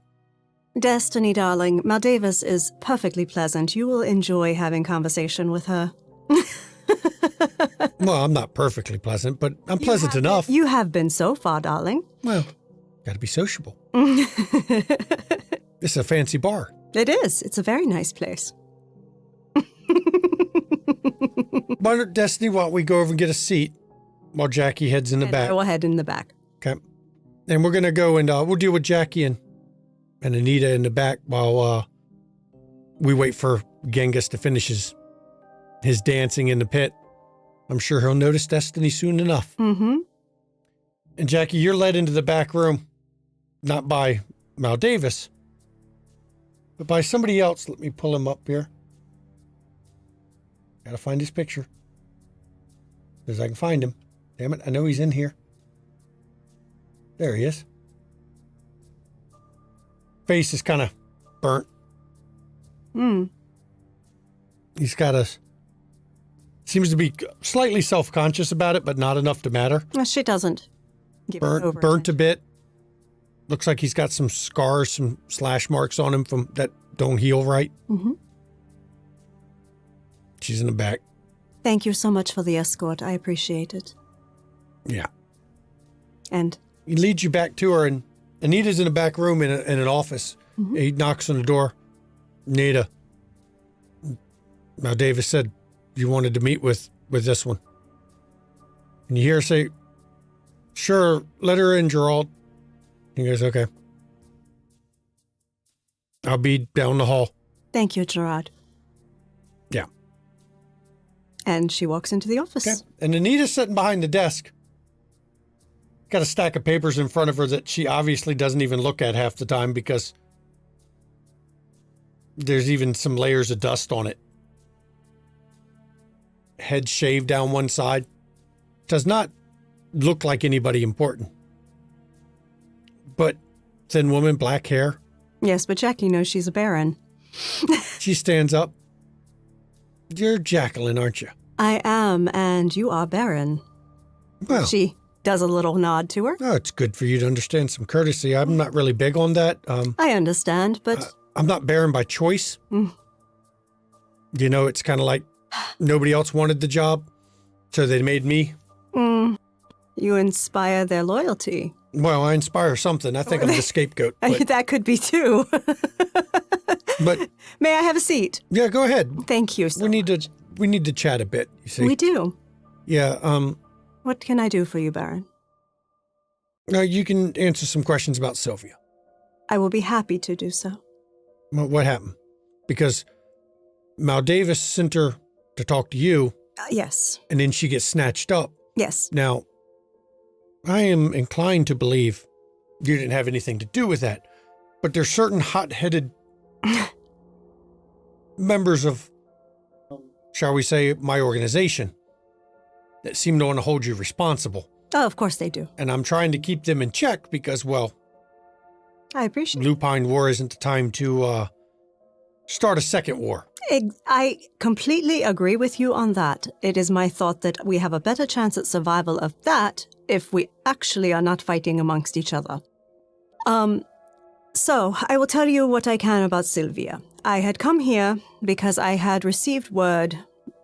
Destiny, darling, Maldavis is perfectly pleasant. You will enjoy having conversation with her. Well, I'm not perfectly pleasant, but I'm pleasant enough. You have been so far, darling. Well, gotta be sociable. This is a fancy bar. It is. It's a very nice place. Destiny, why don't we go over and get a seat while Jackie heads in the back? I will head in the back. Okay. And we're going to go and we'll deal with Jackie and Anita in the back while we wait for Genghis to finish his dancing in the pit. I'm sure he'll notice Destiny soon enough. Mm-hmm. And Jackie, you're led into the back room, not by Maldavis, but by somebody else. Let me pull him up here. Gotta find his picture. Because I can find him. Damn it, I know he's in here. There he is. Face is kind of burnt. He's got seems to be slightly self-conscious about it, but not enough to matter. She doesn't give it over. Burnt a bit. Looks like he's got some scars, some slash marks on him from that don't heal right. Mm-hmm. She's in the back. Thank you so much for the escort. I appreciate it. Yeah. And he leads you back to her, and Anita's in the back room in an office. Mm-hmm. He knocks on the door. Anita. Now, Davis said you wanted to meet with this one. And you hear her say, "Sure, let her in, Gerald." He goes, "Okay. I'll be down the hall." Thank you, Gerard. Yeah. And she walks into the office. Okay. And Anita's sitting behind the desk. Got a stack of papers in front of her that she obviously doesn't even look at half the time because there's even some layers of dust on it. Head shaved down one side. Does not look like anybody important. But thin woman, black hair. Yes, but Jackie knows she's a baron. She stands up. "You're Jacqueline, aren't you?" "I am, and you are Baron." Well, she does a little nod to her. "Oh, it's good for you to understand some courtesy. I'm not really big on that." I understand, but... I'm not Baron by choice. Mm. You know, it's kind of like nobody else wanted the job, so they made me. You inspire their loyalty. Well, I inspire something. I think I'm the scapegoat. But, that could be too. but may I have a seat? Yeah, go ahead. Thank you so much. We need to chat a bit, you see. We do. Yeah, What can I do for you, Baron? You can answer some questions about Sylvia. I will be happy to do so. Well, what happened? Because Maldavis sent her to talk to you. Yes. And then she gets snatched up. Yes. Now, I am inclined to believe you didn't have anything to do with that. But there's certain hot-headed members of, shall we say, my organization that seem to want to hold you responsible. Oh, of course they do. And I'm trying to keep them in check because, well, I appreciate Lupine War isn't the time to start a second war. I completely agree with you on that. It is my thought that we have a better chance at survival of that if we actually are not fighting amongst each other. So, I will tell you what I can about Sylvia. I had come here because I had received word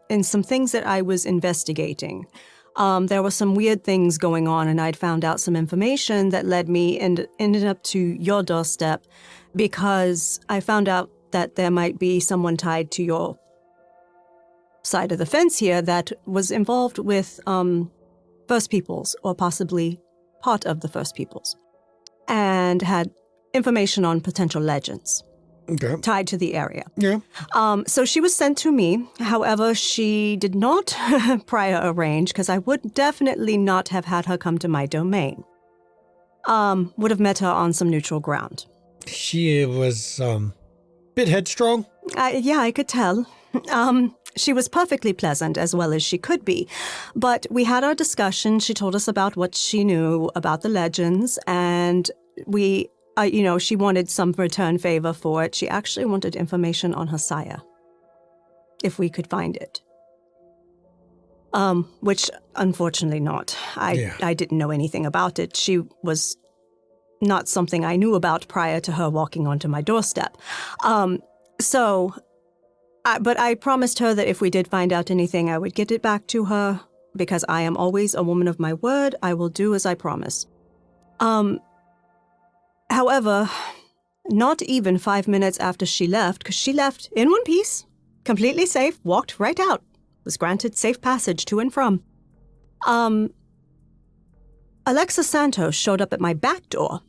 in some things that I was investigating. There were some weird things going on, and I'd found out some information that led me and ended up to your doorstep because I found out that there might be someone tied to your side of the fence here that was involved with First Peoples, or possibly part of the First Peoples, and had information on potential legends tied to the area. Yeah. So she was sent to me. However, she did not prior arrange, because I would definitely not have had her come to my domain. Would have met her on some neutral ground. She was bit headstrong? Yeah, I could tell. She was perfectly pleasant, as well as she could be. But we had our discussion. She told us about what she knew about the legends, and we, she wanted some return favor for it. She actually wanted information on her sire, if we could find it. Which, unfortunately not. I didn't know anything about it. She was not something I knew about prior to her walking onto my doorstep. But I promised her that if we did find out anything, I would get it back to her, because I am always a woman of my word. I will do as I promise. However, not even 5 minutes after she left, because she left in one piece, completely safe, walked right out, was granted safe passage to and from. Alexa Santos showed up at my back door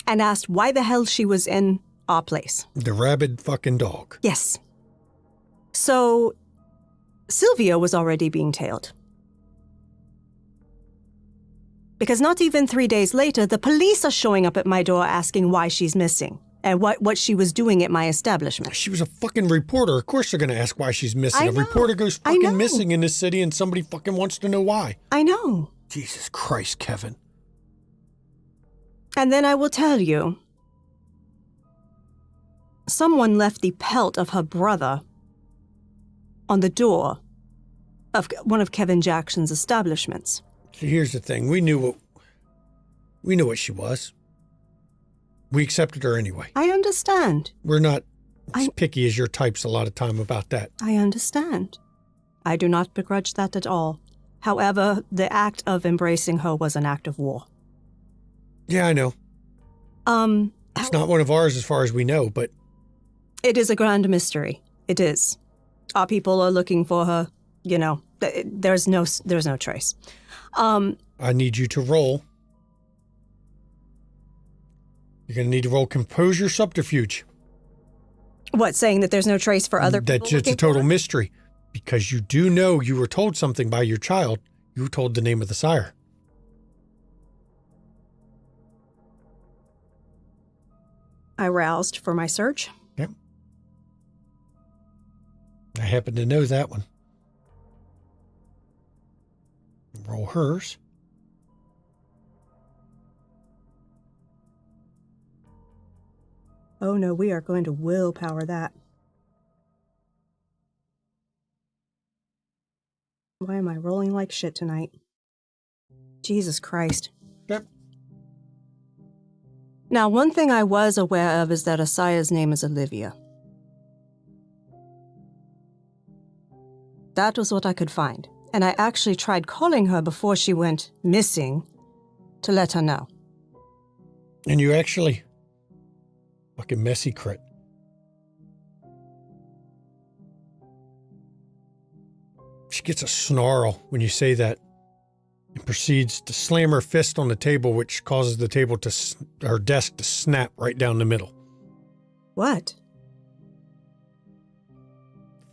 and asked why the hell she was in our place. The rabid fucking dog. Yes. So, Sylvia was already being tailed. Because not even 3 days later, the police are showing up at my door asking why she's missing and what she was doing at my establishment. She was a fucking reporter. Of course they're going to ask why she's missing. A reporter goes fucking missing in this city and somebody fucking wants to know why. I know. Jesus Christ, Kevin. And then I will tell you, someone left the pelt of her brother on the door of one of Kevin Jackson's establishments. So here's the thing. We knew what she was. We accepted her anyway. I understand. We're not as picky as your types a lot of time about that. I understand. I do not begrudge that at all. However, the act of embracing her was an act of war. Yeah, I know. It's not one of ours as far as we know, but... It is a grand mystery. It is. Our people are looking for her. You know, there's no trace. I need you to roll. You're going to need to roll Composure Subterfuge. What, saying that there's no trace for other people? That's just a total mystery. Because you do know you were told something by your child. You were told the name of the sire. I roused for my search. Yep. I happen to know that one. Roll hers. Oh no, we are going to willpower that. Why am I rolling like shit tonight? Jesus Christ. Yep. Now, one thing I was aware of is that Asaya's name is Olivia. That was what I could find. And I actually tried calling her before she went missing to let her know. And you actually... Fucking messy crit. She gets a snarl when you say that and proceeds to slam her fist on the table, which causes the table her desk to snap right down the middle. What?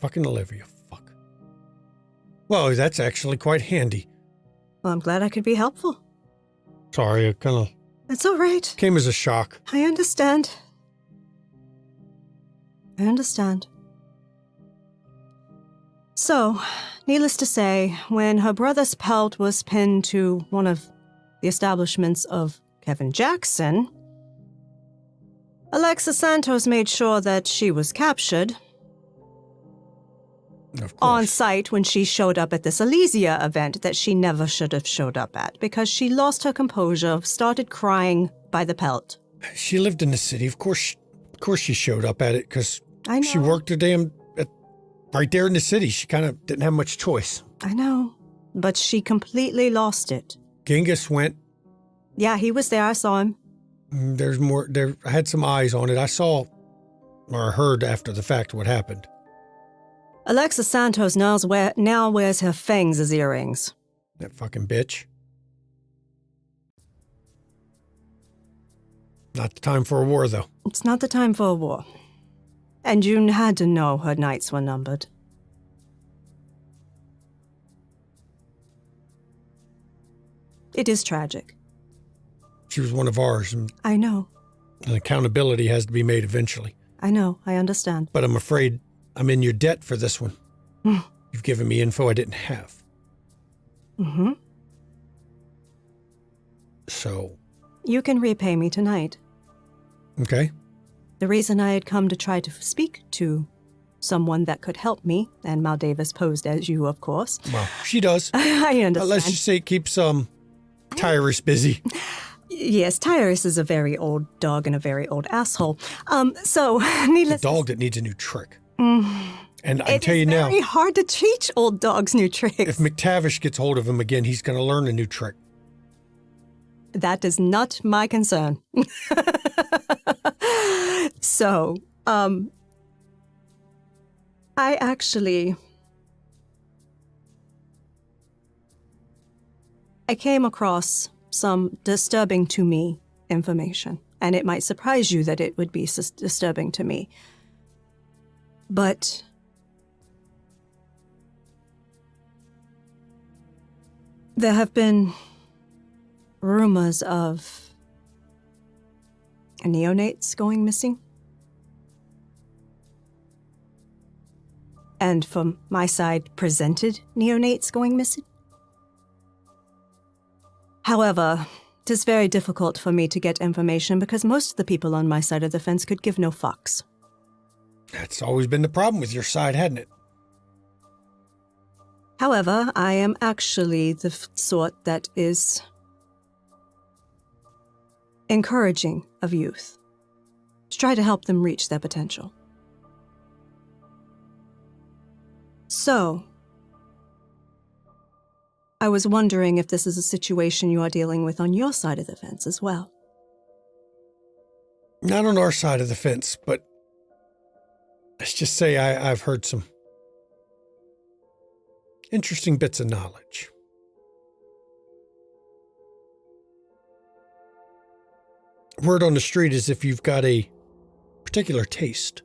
Fucking Olivia, fuck. Well, that's actually quite handy. Well, I'm glad I could be helpful. Sorry, it kind of... It's all right. Came as a shock. I understand. I understand. So, needless to say, when her brother's pelt was pinned to one of the establishments of Kevin Jackson, Alexa Santos made sure that she was captured on site when she showed up at this Elysia event that she never should have showed up at because she lost her composure, started crying by the pelt. She lived in the city. Of course she showed up at it because she worked right there in the city. She kind of didn't have much choice. I know, but she completely lost it. Genghis went. Yeah, he was there. I saw him. There's more. I had some eyes on it. I saw or heard after the fact what happened. Alexa Santos now wears her fangs as earrings. That fucking bitch. Not the time for a war, though. It's not the time for a war. And you had to know her nights were numbered. It is tragic. She was one of ours. And I know. Accountability has to be made eventually. I know. I understand. But I'm afraid I'm in your debt for this one. You've given me info I didn't have. Mm-hmm. So... You can repay me tonight. Okay. The reason I had come to try to speak to someone that could help me, and Maldavis posed as you, of course. Well, she does. I understand. Let's just say it keeps Tyrus busy. Yes, Tyrus is a very old dog and a very old asshole. So, needless A dog that needs a new trick. Mm. And I tell you It is now, very hard to teach old dogs new tricks. if McTavish gets hold of him again, he's going to learn a new trick. That is not my concern. So, I came across some disturbing to me information, and it might surprise you that it would be disturbing to me. But there have been rumors of neonates going missing. And from my side, presented neonates going missing. However, it is very difficult for me to get information because most of the people on my side of the fence could give no fucks. That's always been the problem with your side, hadn't it? However, I am actually the sort that is encouraging of youth to try to help them reach their potential. So, I was wondering if this is a situation you are dealing with on your side of the fence as well. Not on our side of the fence, but let's just say I've heard some interesting bits of knowledge. Word on the street is if you've got a particular taste.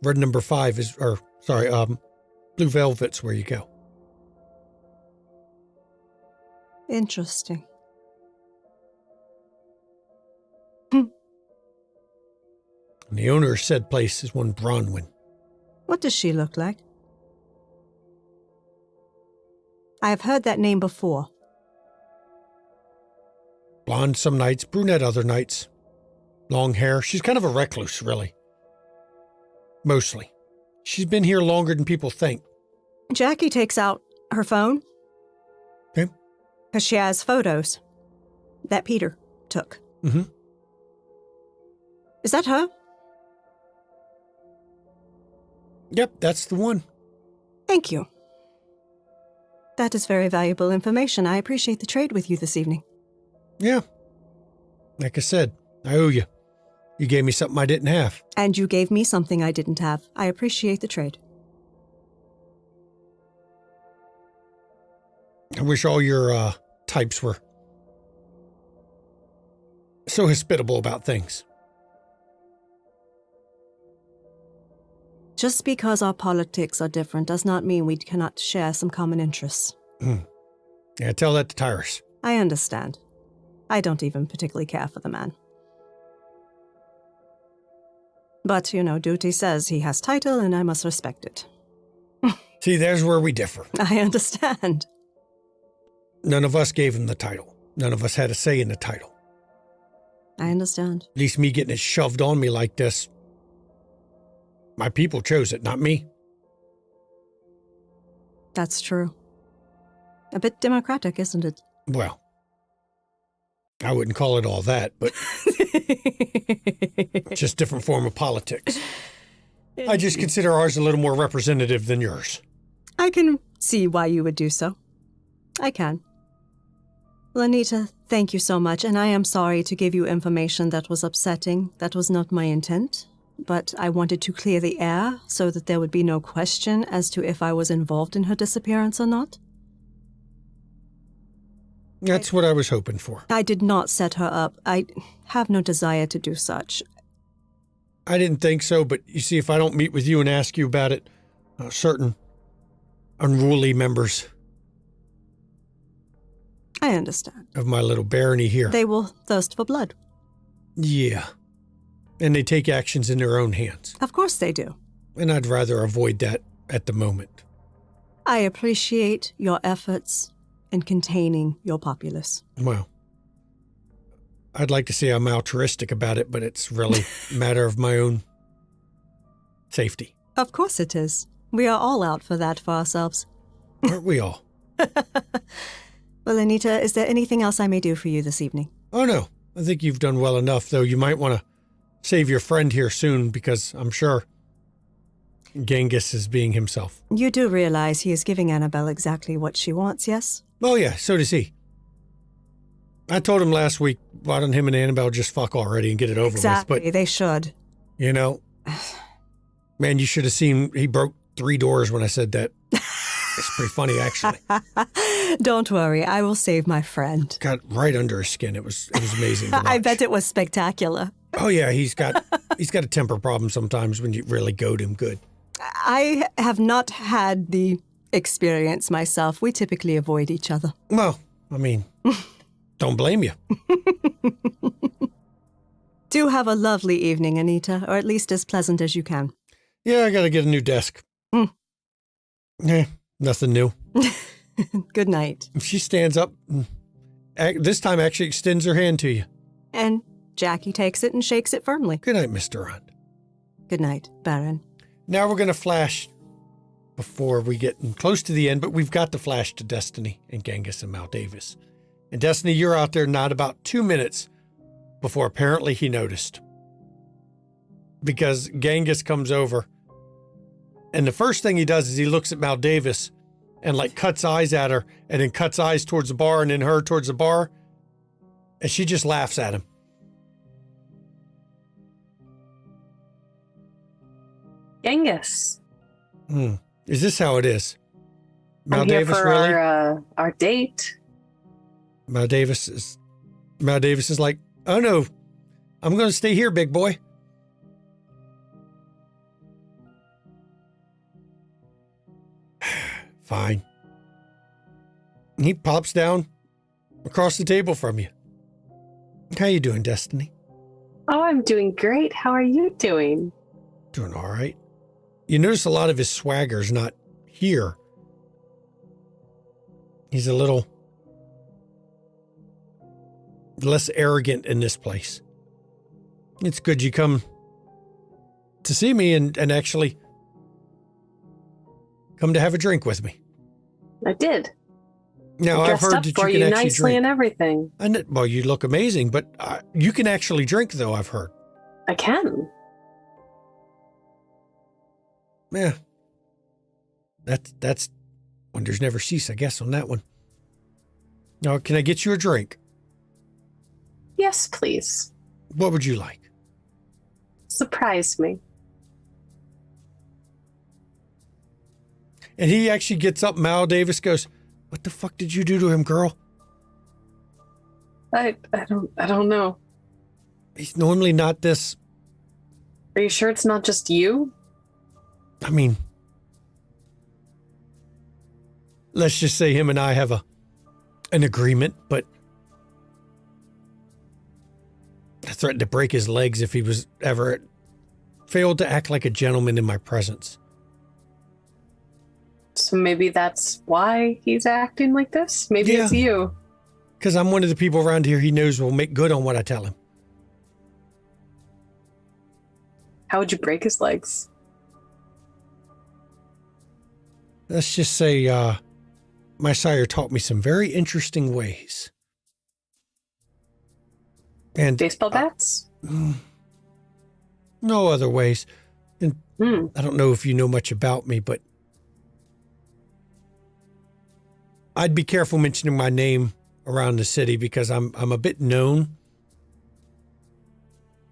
Red number 5 is, Blue Velvet's where you go. Interesting. And the owner of said place is one Bronwyn. What does she look like? I have heard that name before. Blonde some nights, brunette other nights. Long hair. She's kind of a recluse, really. Mostly. She's been here longer than people think. Jackie takes out her phone. Okay. Because she has photos that Peter took. Mm-hmm. Is that her? Yep, that's the one. Thank you. That is very valuable information. I appreciate the trade with you this evening. Yeah. Like I said, I owe you. You gave me something I didn't have. And you gave me something I didn't have. I appreciate the trade. I wish all your types were so hospitable about things. Just because our politics are different does not mean we cannot share some common interests. Yeah, tell that to Tyrus. I understand. I don't even particularly care for the man. But, duty says he has title and I must respect it. See, there's where we differ. I understand. None of us gave him the title. None of us had a say in the title. I understand. At least me getting it shoved on me like this. My people chose it, not me. That's true. A bit democratic, isn't it? Well, I wouldn't call it all that, but just different form of politics. I just consider ours a little more representative than yours. I can see why you would do so. I can. Lanita, thank you so much, and I am sorry to give you information that was upsetting. That was not my intent, but I wanted to clear the air so that there would be no question as to if I was involved in her disappearance or not. That's what I was hoping for. I did not set her up. I have no desire to do such. I didn't think so, but you see, if I don't meet with you and ask you about it, certain unruly members I understand. of my little barony here. They will thirst for blood. Yeah. And they take actions in their own hands. Of course they do. And I'd rather avoid that at the moment. I appreciate your efforts in containing your populace. Well, I'd like to say I'm altruistic about it, but it's really a matter of my own safety. Of course it is. We are all out for that for ourselves. Aren't we all? Well, Anita, is there anything else I may do for you this evening? Oh, no. I think you've done well enough, though you might want to save your friend here soon because I'm sure Genghis is being himself. You do realize he is giving Annabelle exactly what she wants, yes? Oh, yeah, so does he. I told him last week, why don't him and Annabelle just fuck already and get it over Exactly, with? But, they should. you know, man, you should have seen he broke 3 doors when I said that. It's pretty funny, actually. Don't worry, I will save my friend. Got right under his skin. It was amazing to watch. I bet it was spectacular. Oh, yeah, he's got a temper problem sometimes when you really goad him good. I have not had the experience myself. We typically avoid each other. Well, I mean, don't blame you. Do have a lovely evening, Anita, or at least as pleasant as you can. Yeah, I got to get a new desk. Nothing new. Good night. She stands up, this time actually extends her hand to you. And Jackie takes it and shakes it firmly. Good night, Mr. Hunt. Good night, Baron. Now we're going to flash before we get close to the end, but we've got to flash to Destiny and Genghis and Mal Davis. And Destiny, you're out there not about 2 minutes before apparently he noticed. Because Genghis comes over, and the first thing he does is he looks at Mal Davis and like cuts eyes at her, and then cuts eyes towards the bar and then her towards the bar, and she just laughs at him. Genghis. Is this how it is? Mal I'm here Davis, for really? our date. Mal Davis is like, oh no, I'm going to stay here, big boy. Fine. He pops down across the table from you. How you doing, Destiny? Oh, I'm doing great. How are you doing? Doing all right. You notice a lot of his swagger's not here. He's a little less arrogant in this place. It's good you come to see me and actually come to have a drink with me. I did. Now, I've heard that you for can you actually nicely drink. and everything. Well, you look amazing, but you can actually drink, though, I've heard. I can. Yeah. That's wonders never cease, I guess, on that one. Now, can I get you a drink? Yes, please. What would you like? Surprise me. And he actually gets up. Mal Davis goes, "What the fuck did you do to him, girl?" I don't know. He's normally not this. Are you sure it's not just you? I mean, let's just say him and I have an agreement, but I threatened to break his legs if he was ever failed to act like a gentleman in my presence. So maybe that's why he's acting like this? Maybe Yeah. it's you. Because I'm one of the people around here he knows will make good on what I tell him. How would you break his legs? Let's just say my sire taught me some very interesting ways. And Baseball bats? no other ways. And I don't know if you know much about me, but I'd be careful mentioning my name around the city because I'm a bit known.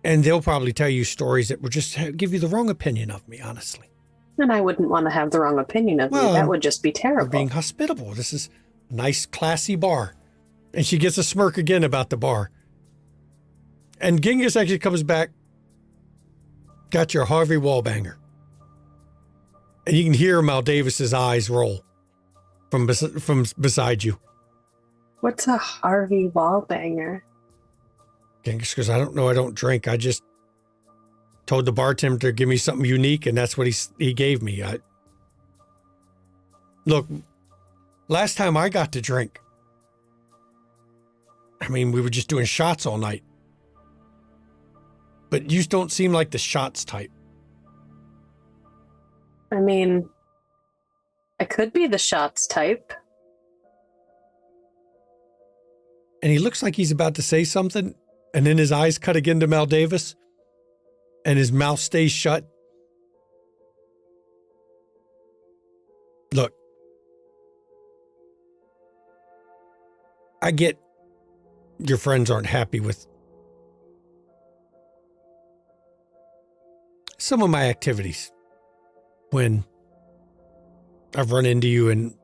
And they'll probably tell you stories that will just give you the wrong opinion of me, honestly. And I wouldn't want to have the wrong opinion of Well, you. That would just be We're terrible. being hospitable. This is a nice, classy bar. And she gets a smirk again about the bar. And Genghis actually comes back, got your Harvey Wallbanger. And you can hear Mal Davis's eyes roll from beside you. What's a Harvey Wallbanger? Genghis goes, I don't know, I don't drink. I just told the bartender to give me something unique, and that's what he gave me. Look, last time I got to drink, I mean, we were just doing shots all night. But you don't seem like the shots type. I mean, I could be the shots type. And he looks like he's about to say something, and then his eyes cut again to Maldavis, and his mouth stays shut. Look, I get your friends aren't happy with some of my activities when I've run into you in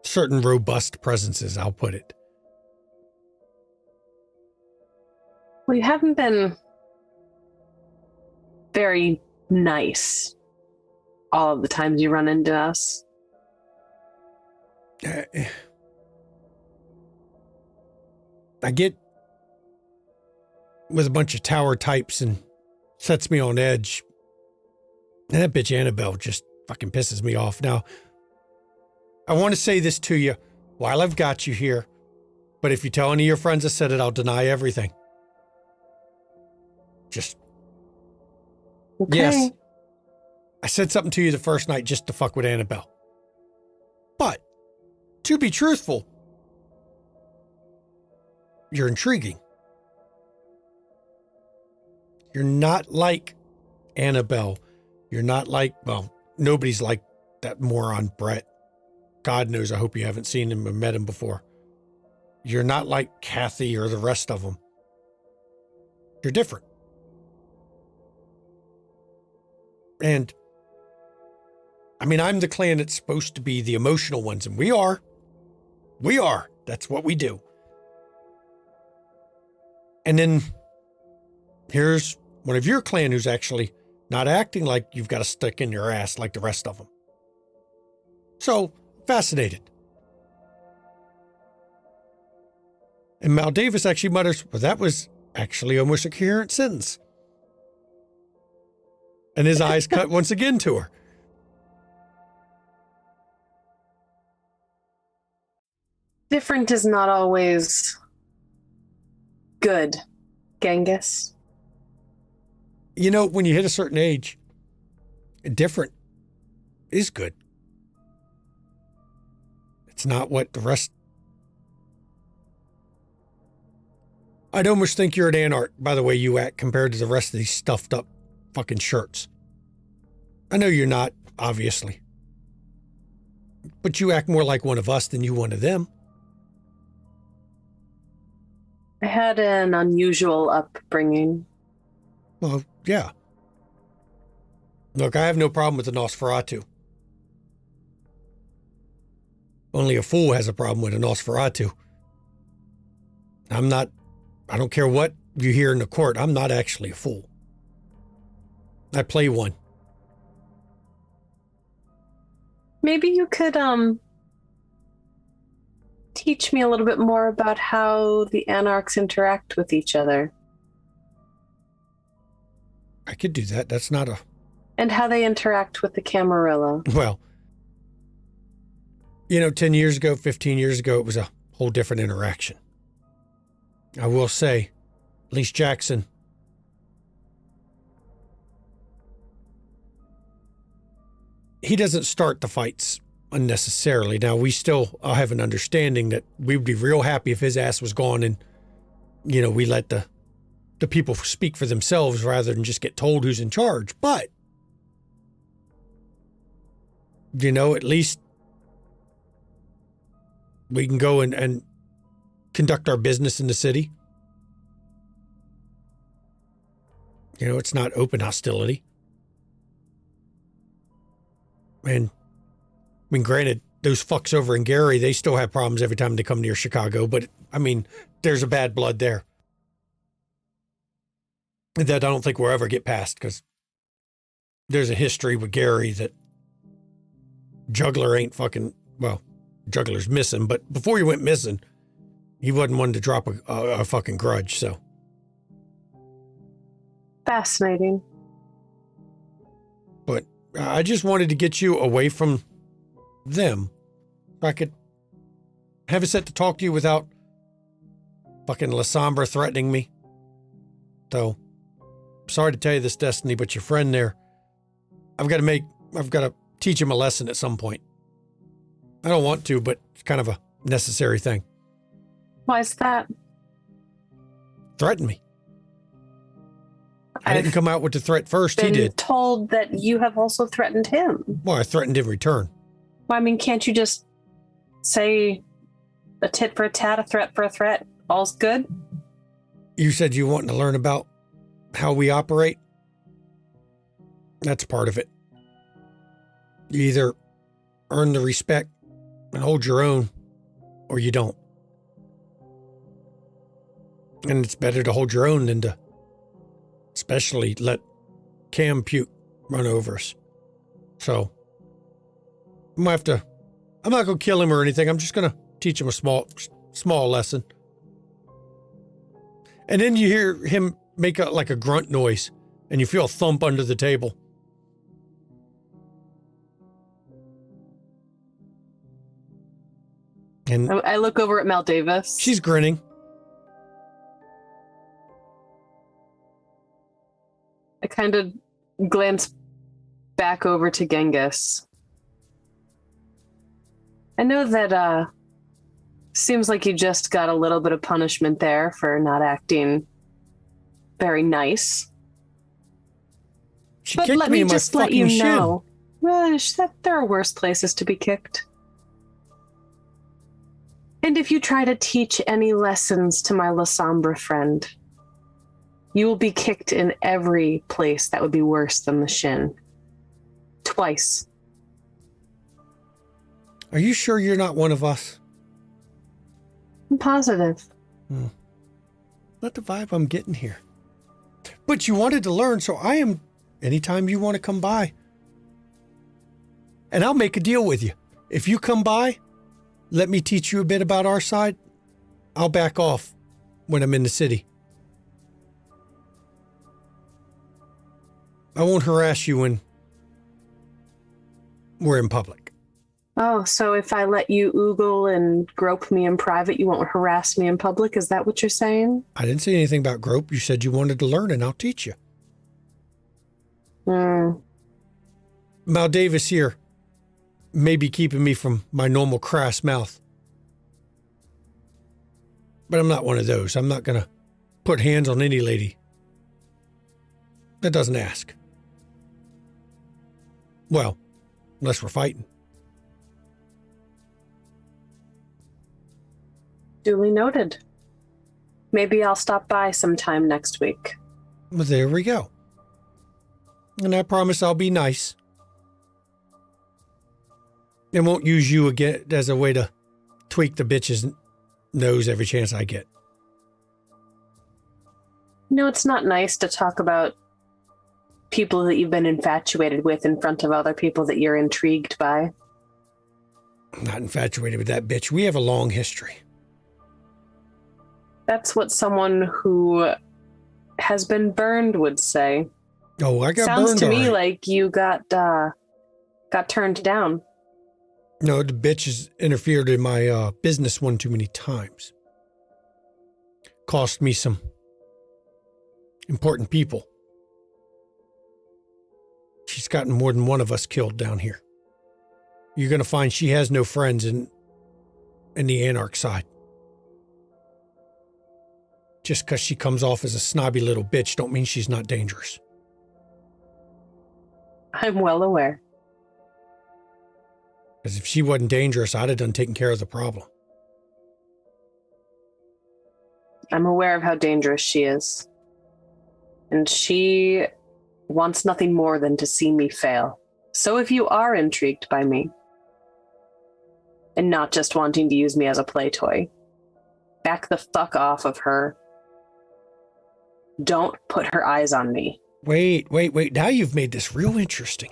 certain robust presences, I'll put it. Well, you haven't been very nice all of the times you run into us. I get with a bunch of tower types and sets me on edge. And that bitch Annabelle just fucking pisses me off. Now, I want to say this to you while I've got you here, but if you tell any of your friends I said it, I'll deny everything. Just, Okay. yes. I said something to you the first night just to fuck with Annabelle. But, to be truthful, you're intriguing. You're not like Annabelle. You're not like, well, nobody's like that moron Brett. God knows, I hope you haven't seen him or met him before. You're not like Kathy or the rest of them. You're different. And, I mean, I'm the clan that's supposed to be the emotional ones, and we are. We are. That's what we do. And then here's one of your clan who's actually not acting like you've got a stick in your ass like the rest of them. So, fascinated. And Maldavis actually mutters, well, that was actually almost a coherent sentence. And his eyes cut once again to her. Different is not always good, Genghis. You know, when you hit a certain age, different is good. It's not what the rest... I'd almost think you're an anarch by the way you act compared to the rest of these stuffed up fucking shirts. I know you're not, obviously. But you act more like one of us than you one of them. I had an unusual upbringing. Well, yeah. Look, I have no problem with the Nosferatu. Only a fool has a problem with a Nosferatu. I don't care what you hear in the court, I'm not actually a fool. I play one. Maybe you could teach me a little bit more about how the anarchs interact with each other. I could do that. That's not a... And how they interact with the Camarilla. Well, 10 years ago, 15 years ago, it was a whole different interaction. I will say, at least Jackson, he doesn't start the fights unnecessarily. Now, we still have an understanding that we would be real happy if his ass was gone and, we let the people speak for themselves rather than just get told who's in charge. But, at least we can go and conduct our business in the city. It's not open hostility. And, granted, those fucks over in Gary, they still have problems every time they come near Chicago, but, there's a bad blood there that I don't think we'll ever get past, because there's a history with Gary that Juggler ain't fucking, well, Juggler's missing, but before he went missing, he wasn't one to drop a fucking grudge, so. Fascinating. But I just wanted to get you away from them. So I could have a set to talk to you without fucking Lasombra threatening me. So, sorry to tell you this, Destiny, but your friend there, I've got to teach him a lesson at some point. I don't want to, but it's kind of a necessary thing. Why is that? Threaten me. I didn't come out with the threat first. He Been did. told that you have also threatened him. Well, I threatened in return. Well, I mean, can't you just say a tit for a tat, a threat for a threat? All's good? You said you wanted to learn about how we operate. That's part of it. You either earn the respect and hold your own, or you don't. And it's better to hold your own than to especially let Cam Puke run over us. So, I'm not going to kill him or anything. I'm just going to teach him a small lesson. And then you hear him make like a grunt noise, and you feel a thump under the table. And I look over at Mel Davis. she's grinning. I kind of glance back over to Genghis. I know that seems like you just got a little bit of punishment there for not acting very nice. She But kicked let me me in my just let fucking you shin. know, there are worse places to be kicked. And if you try to teach any lessons to my La Sombra friend, you will be kicked in every place that would be worse than the shin. Twice. Are you sure you're not one of us? I'm positive. Not the vibe I'm getting here. But you wanted to learn, so I am anytime you want to come by. And I'll make a deal with you. If you come by, let me teach you a bit about our side. I'll back off when I'm in the city. I won't harass you when we're in public. Oh, so if I let you oogle and grope me in private, you won't harass me in public? Is that what you're saying? I didn't say anything about grope. You said you wanted to learn, and I'll teach you. Mal Davis here may be keeping me from my normal crass mouth. But I'm not one of those. I'm not going to put hands on any lady that doesn't ask. Well, unless we're fighting. Duly noted. Maybe I'll stop by sometime next week. Well, there we go. And I promise I'll be nice. And won't use you again as a way to tweak the bitch's nose every chance I get. No, it's not nice to talk about people that you've been infatuated with in front of other people that you're intrigued by. I'm not infatuated with that bitch. We have a long history. That's what someone who has been burned would say. Oh, I got Sounds burned. to me all right. like you got turned down. No, the bitch has interfered in my business one too many times. Cost me some important people. She's gotten more than one of us killed down here. You're going to find she has no friends in the Anarch side. Just because she comes off as a snobby little bitch don't mean she's not dangerous. I'm well aware. Because if she wasn't dangerous, I'd have done taking care of the problem. I'm aware of how dangerous she is. And she wants nothing more than to see me fail. So if you are intrigued by me, and not just wanting to use me as a play toy, back the fuck off of her. Don't put her eyes on me. Wait. Now you've made this real interesting.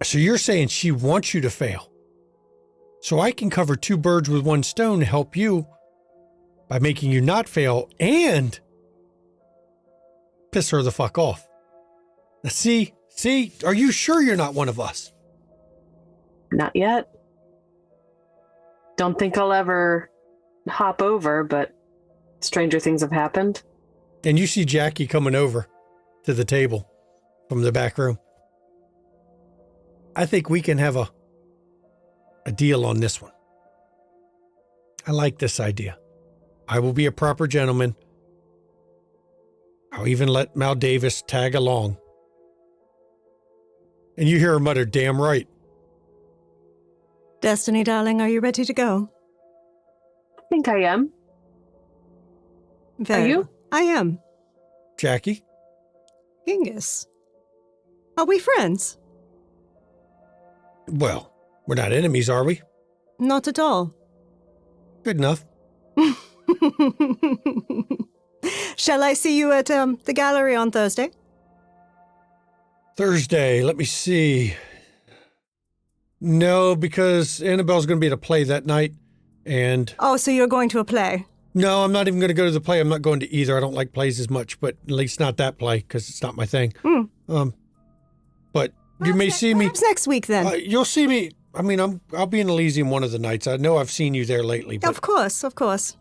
So you're saying she wants you to fail. So I can cover two birds with one stone to help you by making you not fail and piss her the fuck off. Now see, are you sure you're not one of us? Not yet. Don't think I'll ever hop over, but stranger things have happened. And you see Jackie coming over to the table from the back room. I think we can have a deal on this one. I like this idea. I will be a proper gentleman. I'll even let Mal Davis tag along. And you hear her mutter, damn right. Destiny, darling, are you ready to go? I think I am. Very Are you? well. I am. Jackie? Genghis. Are we friends? Well, we're not enemies, are we? Not at all. Good enough. Shall I see you at the gallery on Thursday? Thursday, let me see. No, because Annabelle's going to be at a play that night, and... Oh, so you're going to a play? No, I'm not even going to go to the play. I'm not going to either. I don't like plays as much, but at least not that play, because it's not my thing. But you may see me... Perhaps next week, then. You'll see me... I mean, I'll be in Elysium one of the nights. I know I've seen you there lately, but... Of course, of course.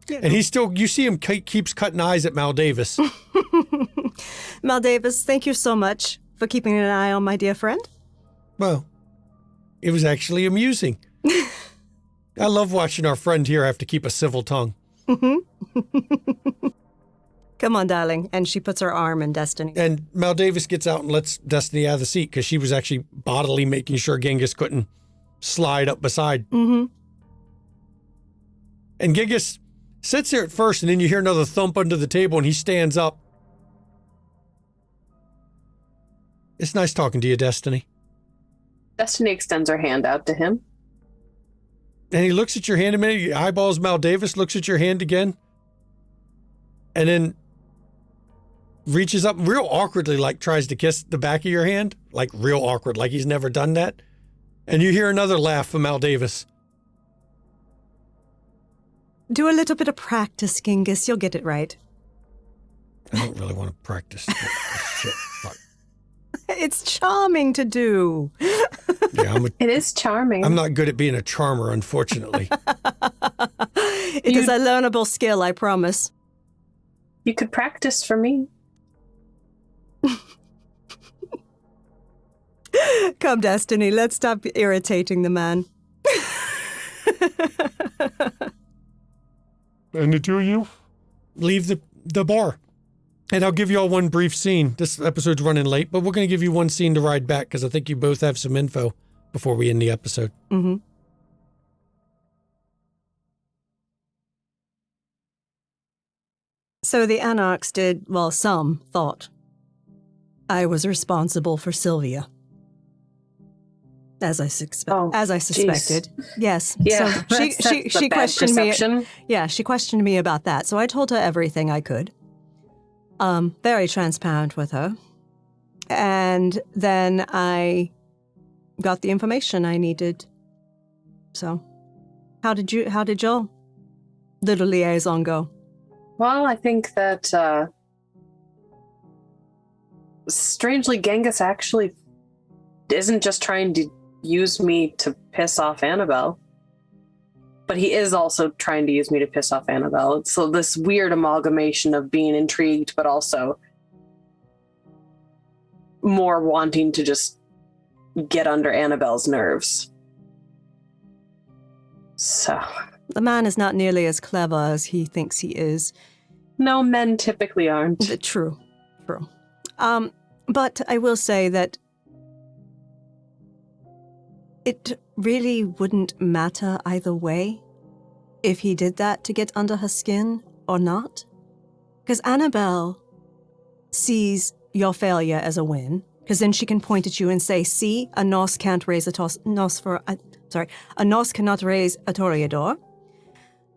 And he's still... You see him keeps cutting eyes at Mal Davis. Mal Davis, thank you so much for keeping an eye on my dear friend. Well, it was actually amusing. I love watching our friend here have to keep a civil tongue. Come on, darling. And she puts her arm in Destiny. And Mal Davis gets out and lets Destiny out of the seat because she was actually bodily making sure Genghis couldn't slide up beside. Mm-hmm. And Genghis sits there at first, and then you hear another thump under the table, and he stands up. It's nice talking to you, Destiny. Destiny extends her hand out to him. And he looks at your hand a minute, he eyeballs Mal Davis, looks at your hand again, and then reaches up real awkwardly, like tries to kiss the back of your hand, like real awkward, like he's never done that. And you hear another laugh from Mal Davis. Do a little bit of practice, Genghis. You'll get it right. I don't really want to practice. Shit, fuck. It's charming to do. Yeah, It is charming. I'm not good at being a charmer, unfortunately. It is a learnable skill, I promise. You could practice for me. Come, Destiny, let's stop irritating the man. And the two of you leave the bar. And I'll give you all one brief scene. This episode's running late, but we're going to give you one scene to ride back because I think you both have some info before we end the episode. Mm-hmm. So the Anarchs did, well, some thought I was responsible for Sylvia. As I suspected. Yes. Yeah. So she questioned perception. me. Yeah, she questioned me about that. So I told her everything I could. Very transparent with her. And then I got the information I needed. So how did your little liaison go? Well, I think that strangely, Genghis actually isn't just trying to use me to piss off Annabelle, but he is also trying to use me to piss off Annabelle. So this weird amalgamation of being intrigued, but also more wanting to just get under Annabelle's nerves. So The man is not nearly as clever as he thinks he is. no, men typically aren't. True. But I will say that it really wouldn't matter either way if he did that to get under her skin or not. Because Annabelle sees your failure as a win, because then she can point at you and say, see, a Nos cannot raise a Toreador.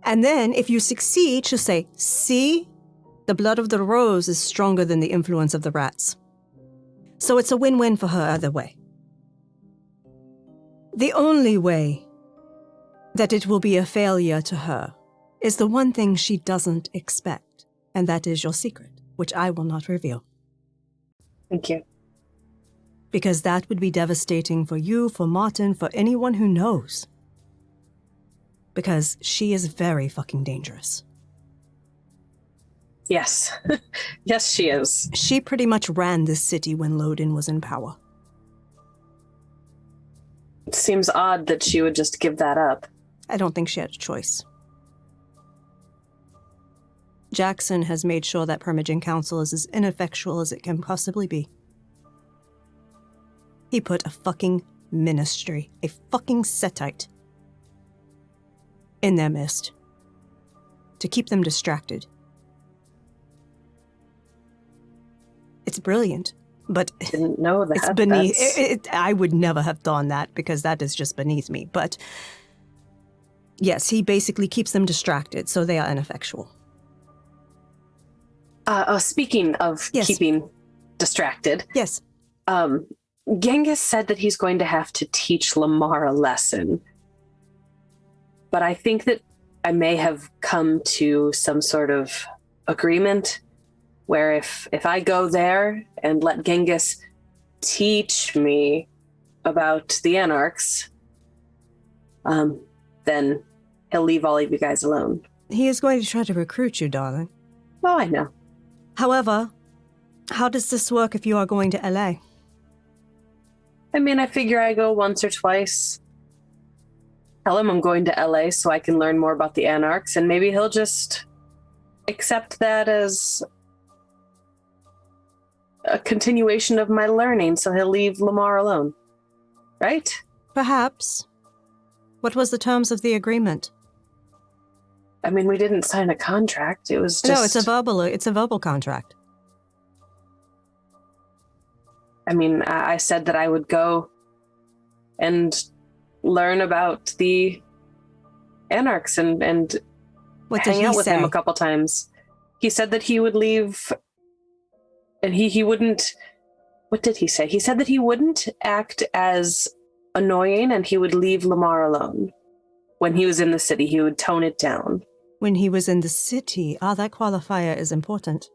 And then if you succeed, she'll say, see, the blood of the rose is stronger than the influence of the rats. So it's a win-win for her either way. The only way that it will be a failure to her is the one thing she doesn't expect, and that is your secret, which I will not reveal. Thank you. Because that would be devastating for you, for Martin, for anyone who knows. Because she is very fucking dangerous. Yes. Yes, she is. She pretty much ran this city when Lodin was in power. It seems odd that she would just give that up. I don't think she had a choice. Jackson has made sure that Permaging Council is as ineffectual as it can possibly be. He put a fucking ministry, a fucking Setite, in their midst to keep them distracted. It's brilliant, but Didn't know that. it's beneath. I would never have done that because that is just beneath me. But yes, he basically keeps them distracted, so they are ineffectual. Speaking of Yes. keeping distracted, Yes. Genghis said that he's going to have to teach Lamar a lesson. But I think that I may have come to some sort of agreement where if I go there and let Genghis teach me about the Anarchs, then he'll leave all of you guys alone. He is going to try to recruit you, darling. Oh, I know. However, how does this work if you are going to LA? I mean, I figure I go once or twice. Tell him I'm going to LA so I can learn more about the Anarchs, and maybe he'll just accept that as a continuation of my learning, so he'll leave Lamar alone. Right? Perhaps. What was the terms of the agreement? I mean, we didn't sign a contract. It was just... No, it's a verbal contract. I mean, I said that I would go and learn about the Anarchs and What did hang he out with say? him a couple times. He said that he would leave, and he wouldn't... What did he say? He said that he wouldn't act as annoying, and he would leave Lamar alone. When he was in the city, he would tone it down. When he was in the city. That qualifier is important.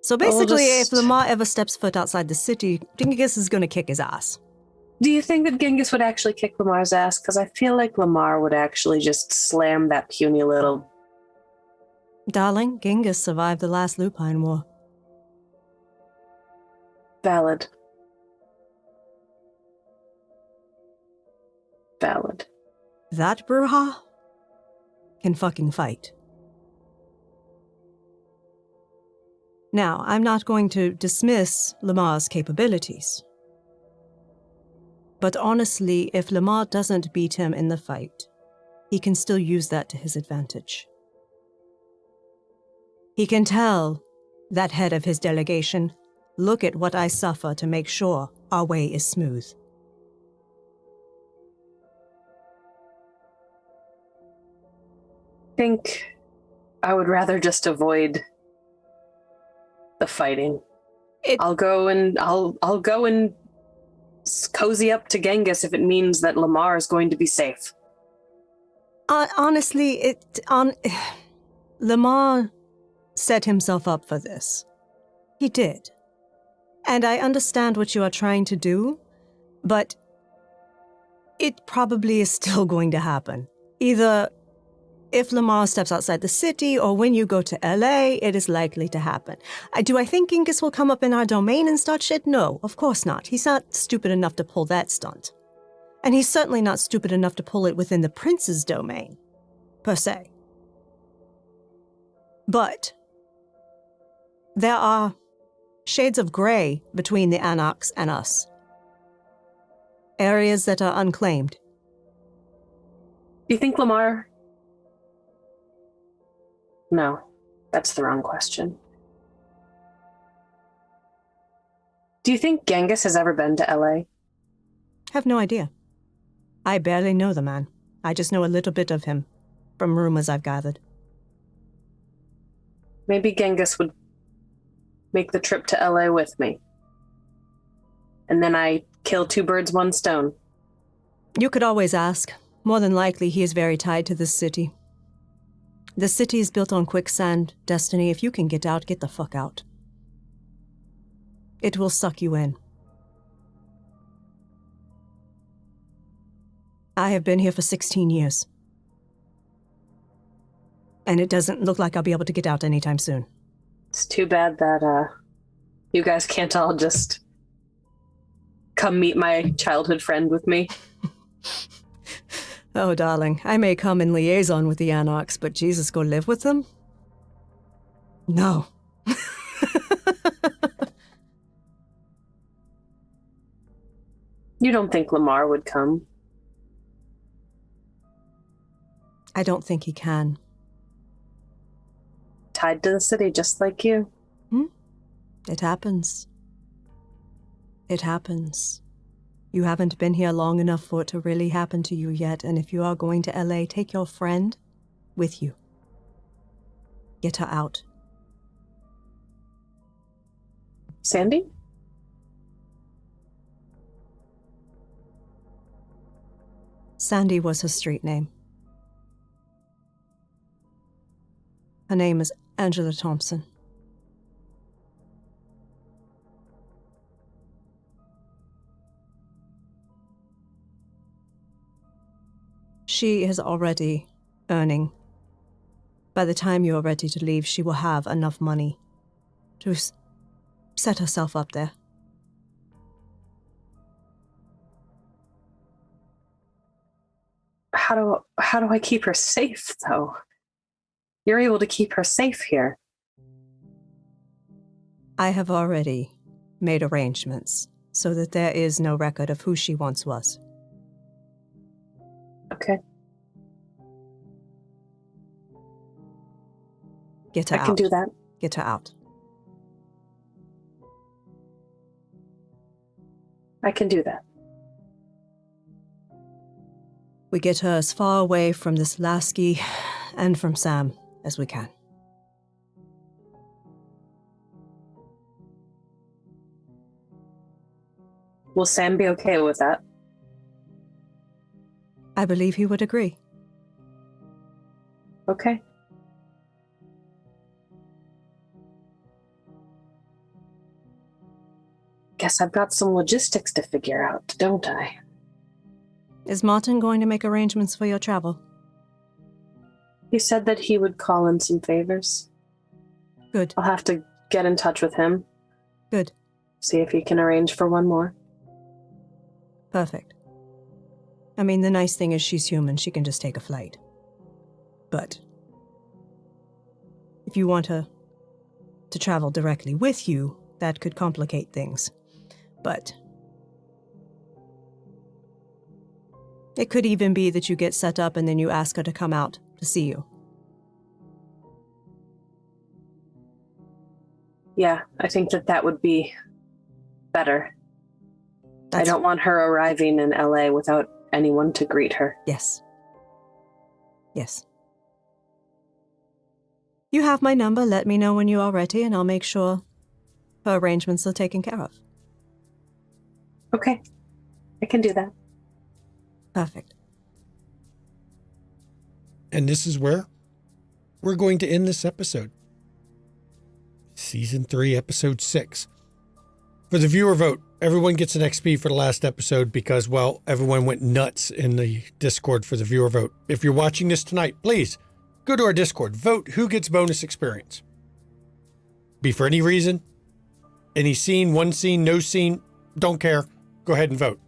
So basically, if Lamar ever steps foot outside the city, Genghis is going to kick his ass. Do you think that Genghis would actually kick Lamar's ass? Because I feel like Lamar would actually just slam that puny little... Darling, Genghis survived the last Lupine War. Valid. That Bruja can fucking fight. Now, I'm not going to dismiss Lamar's capabilities. But honestly, if Lamar doesn't beat him in the fight, he can still use that to his advantage. He can tell that head of his delegation, look at what I suffer to make sure our way is smooth. I think I would rather just avoid the fighting. I'll go and cozy up to Genghis if it means that Lamar is going to be safe. Honestly, Lamar set himself up for this. He did. And I understand what you are trying to do, but it probably is still going to happen. Either if Lamar steps outside the city or when you go to LA, it is likely to happen. Do I think Genghis will come up in our domain and start shit? No, of course not. He's not stupid enough to pull that stunt. And he's certainly not stupid enough to pull it within the prince's domain, per se. But there are shades of gray between the Anarchs and us. Areas that are unclaimed. Do you think Lamar... No, that's the wrong question. Do you think Genghis has ever been to LA? Have no idea. I barely know the man. I just know a little bit of him, from rumors I've gathered. Maybe Genghis would make the trip to LA with me. And then I kill two birds, one stone. You could always ask. More than likely, he is very tied to this city. The city is built on quicksand, Destiny. If you can get out, get the fuck out. It will suck you in. I have been here for 16 years. And it doesn't look like I'll be able to get out anytime soon. It's too bad that you guys can't all just come meet my childhood friend with me. Oh, darling, I may come in liaison with the Anarchs, but Jesus, go live with them? No. You don't think Lamar would come? I don't think he can. Tied to the city just like you. It happens. It happens. You haven't been here long enough for it to really happen to you yet, and if you are going to LA, take your friend with you. Get her out. Sandy? Sandy was her street name. Her name is Angela Thompson. She is already earning. By the time you are ready to leave, she will have enough money to set herself up there. How do I keep her safe, though? You're able to keep her safe here. I have already made arrangements so that there is no record of who she once was. Okay. Get her out. I can do that. Get her out. I can do that. We get her as far away from this Lasky and from Sam as we can. Will Sam be okay with that? I believe he would agree. Okay. Guess I've got some logistics to figure out, don't I? Is Martin going to make arrangements for your travel? He said that he would call in some favors. Good. I'll have to get in touch with him. Good. See if he can arrange for one more. Perfect. I mean, the nice thing is she's human. She can just take a flight. But if you want her to travel directly with you, that could complicate things. But it could even be that you get set up and then you ask her to come out to see you. Yeah, I think that would be better. I don't want her arriving in LA without anyone to greet her. Yes. Yes. You have my number. Let me know when you are ready, and I'll make sure her arrangements are taken care of. Okay. I can do that. Perfect. And this is where we're going to end this episode. Season 3, Episode 6. For the viewer vote, everyone gets an XP for the last episode because, well, everyone went nuts in the Discord for the viewer vote. If you're watching this tonight, please go to our Discord. Vote who gets bonus experience. Be for any reason. Any scene, one scene, no scene, don't care. Go ahead and vote.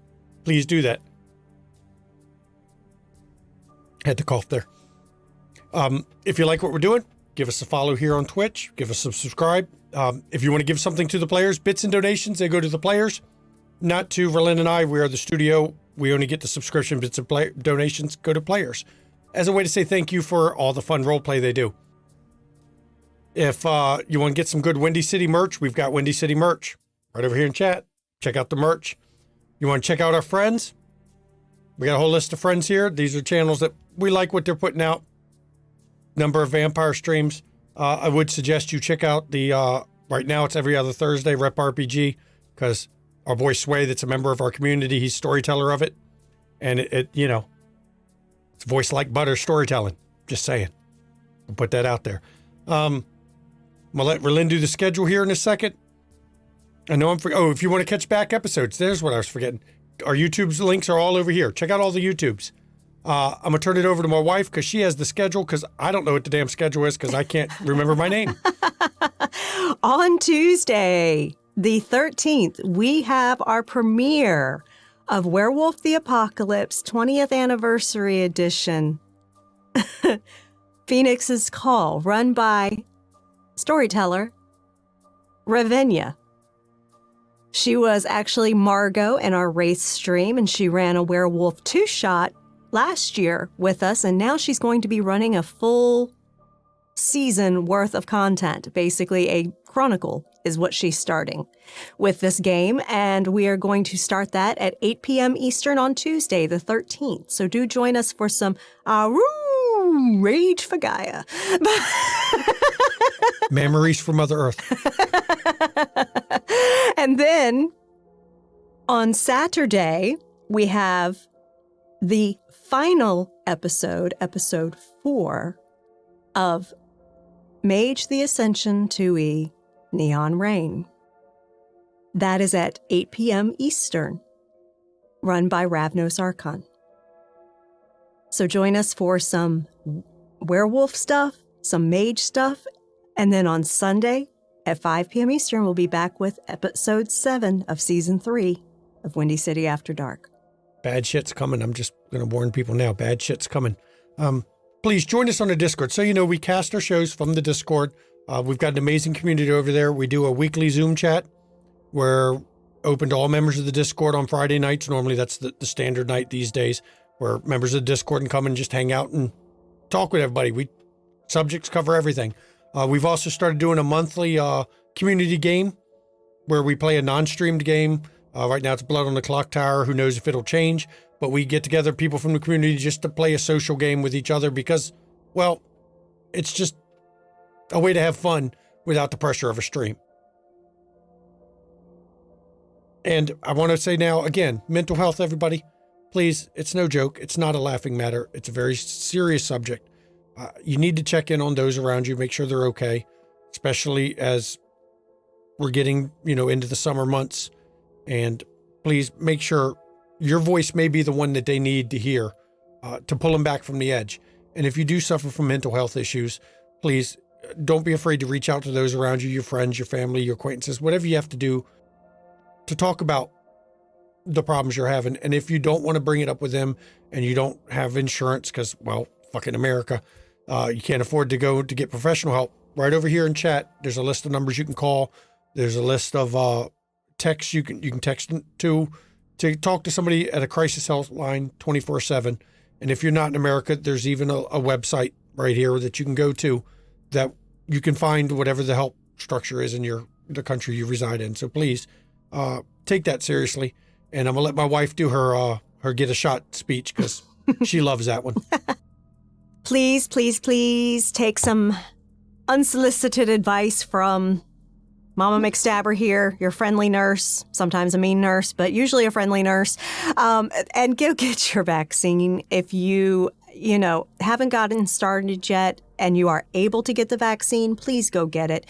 Please do that. Had to cough there. If you like what we're doing, give us a follow here on Twitch. Give us a subscribe. If you want to give something to the players, bits and donations, they go to the players, not to Verlin and I. We are the studio. We only get the subscription bits and donations go to players as a way to say thank you for all the fun roleplay they do. If you want to get some good Windy City merch, we've got Windy City merch right over here in chat. Check out the merch. You want to check out our friends? We got a whole list of friends here. These are channels that we like what they're putting out. Number of vampire streams. I would suggest you check out the, right now it's every other Thursday, Rep RPG, because our boy Sway, that's a member of our community, he's storyteller of it. And it's voice like butter storytelling. Just saying. I'll put that out there. I'm going to let Verlin do the schedule here in a second. I know if you want to catch back episodes, there's what I was forgetting. Our YouTube's links are all over here. Check out all the YouTubes. I'm going to turn it over to my wife because she has the schedule because I don't know what the damn schedule is because I can't remember my name. On Tuesday, the 13th, we have our premiere of Werewolf the Apocalypse 20th Anniversary Edition. Phoenix's Call, run by storyteller Ravinia. She was actually Margot in our Wraith stream, and she ran a Werewolf 2-shot last year with us, and now she's going to be running a full season worth of content. Basically, a chronicle is what she's starting with this game, and we are going to start that at 8 p.m. Eastern on Tuesday, the 13th. So do join us for some Rage for Gaia. Memories from Mother Earth. And then on Saturday, we have the final episode, episode 4 of Mage the Ascension 2E Neon Rain. That is at 8 p.m. Eastern, run by Ravnos Archon. So join us for some werewolf stuff, some mage stuff, and then on Sunday at 5 p.m. Eastern, we'll be back with episode 7 of season 3 of Windy City After Dark. Bad shit's coming. I'm just going to warn people now. Bad shit's coming. Please join us on the Discord. So, we cast our shows from the Discord. We've got an amazing community over there. We do a weekly Zoom chat. We're open to all members of the Discord on Friday nights. Normally, that's the standard night these days, where members of the Discord can come and just hang out and talk with everybody. Subjects cover everything. We've also started doing a monthly community game where we play a non-streamed game. Right now it's Blood on the Clock Tower. Who knows if it'll change? But we get together people from the community just to play a social game with each other because, well, it's just a way to have fun without the pressure of a stream. And I want to say now, again, mental health, everybody, please, it's no joke. It's not a laughing matter. It's a very serious subject. You need to check in on those around you, make sure they're okay, especially as we're getting, into the summer months. And please make sure your voice may be the one that they need to hear to pull them back from the edge. And if you do suffer from mental health issues, please don't be afraid to reach out to those around you, your friends, your family, your acquaintances, whatever you have to do to talk about the problems you're having. And if you don't want to bring it up with them and you don't have insurance because, well, fucking America, you can't afford to go to get professional help, right over here in chat, there's a list of numbers you can call. There's a list of texts you can text to talk to somebody at a crisis help line 24/7. And if you're not in America, there's even a website right here that you can go to that you can find whatever the help structure is in the country you reside in. So please take that seriously. And I'm gonna let my wife do her get a shot speech because she loves that one. Please, please, please take some unsolicited advice from Mama McStabber here, your friendly nurse, sometimes a mean nurse, but usually a friendly nurse, and go get your vaccine. If you haven't gotten started yet and you are able to get the vaccine, please go get it.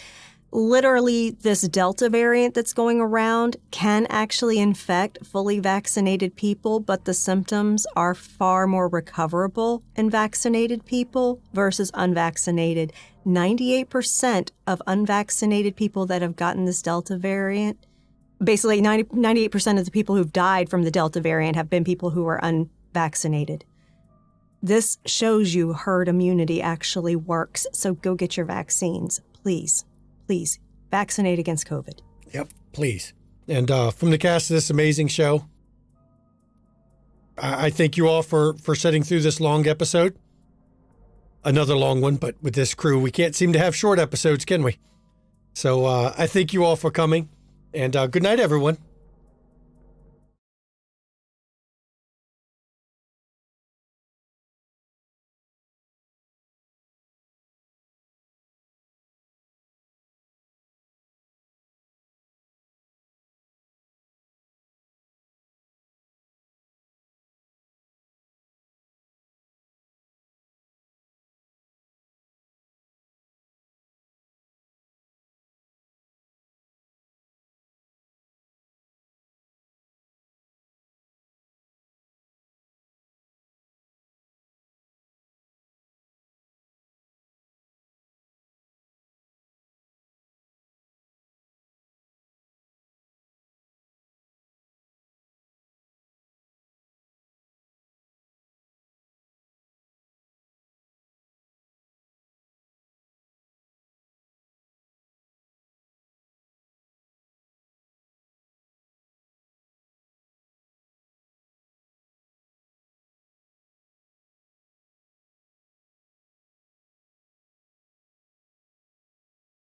Literally, this Delta variant that's going around can actually infect fully vaccinated people, but the symptoms are far more recoverable in vaccinated people versus unvaccinated. 98% of unvaccinated people that have gotten this Delta variant, basically 98% of the people who've died from the Delta variant have been people who are unvaccinated. This shows you herd immunity actually works, so go get your vaccines, please. Please, vaccinate against COVID. Yep, please. And from the cast of this amazing show, I thank you all for sitting through this long episode. Another long one, but with this crew, we can't seem to have short episodes, can we? So I thank you all for coming. And good night, everyone.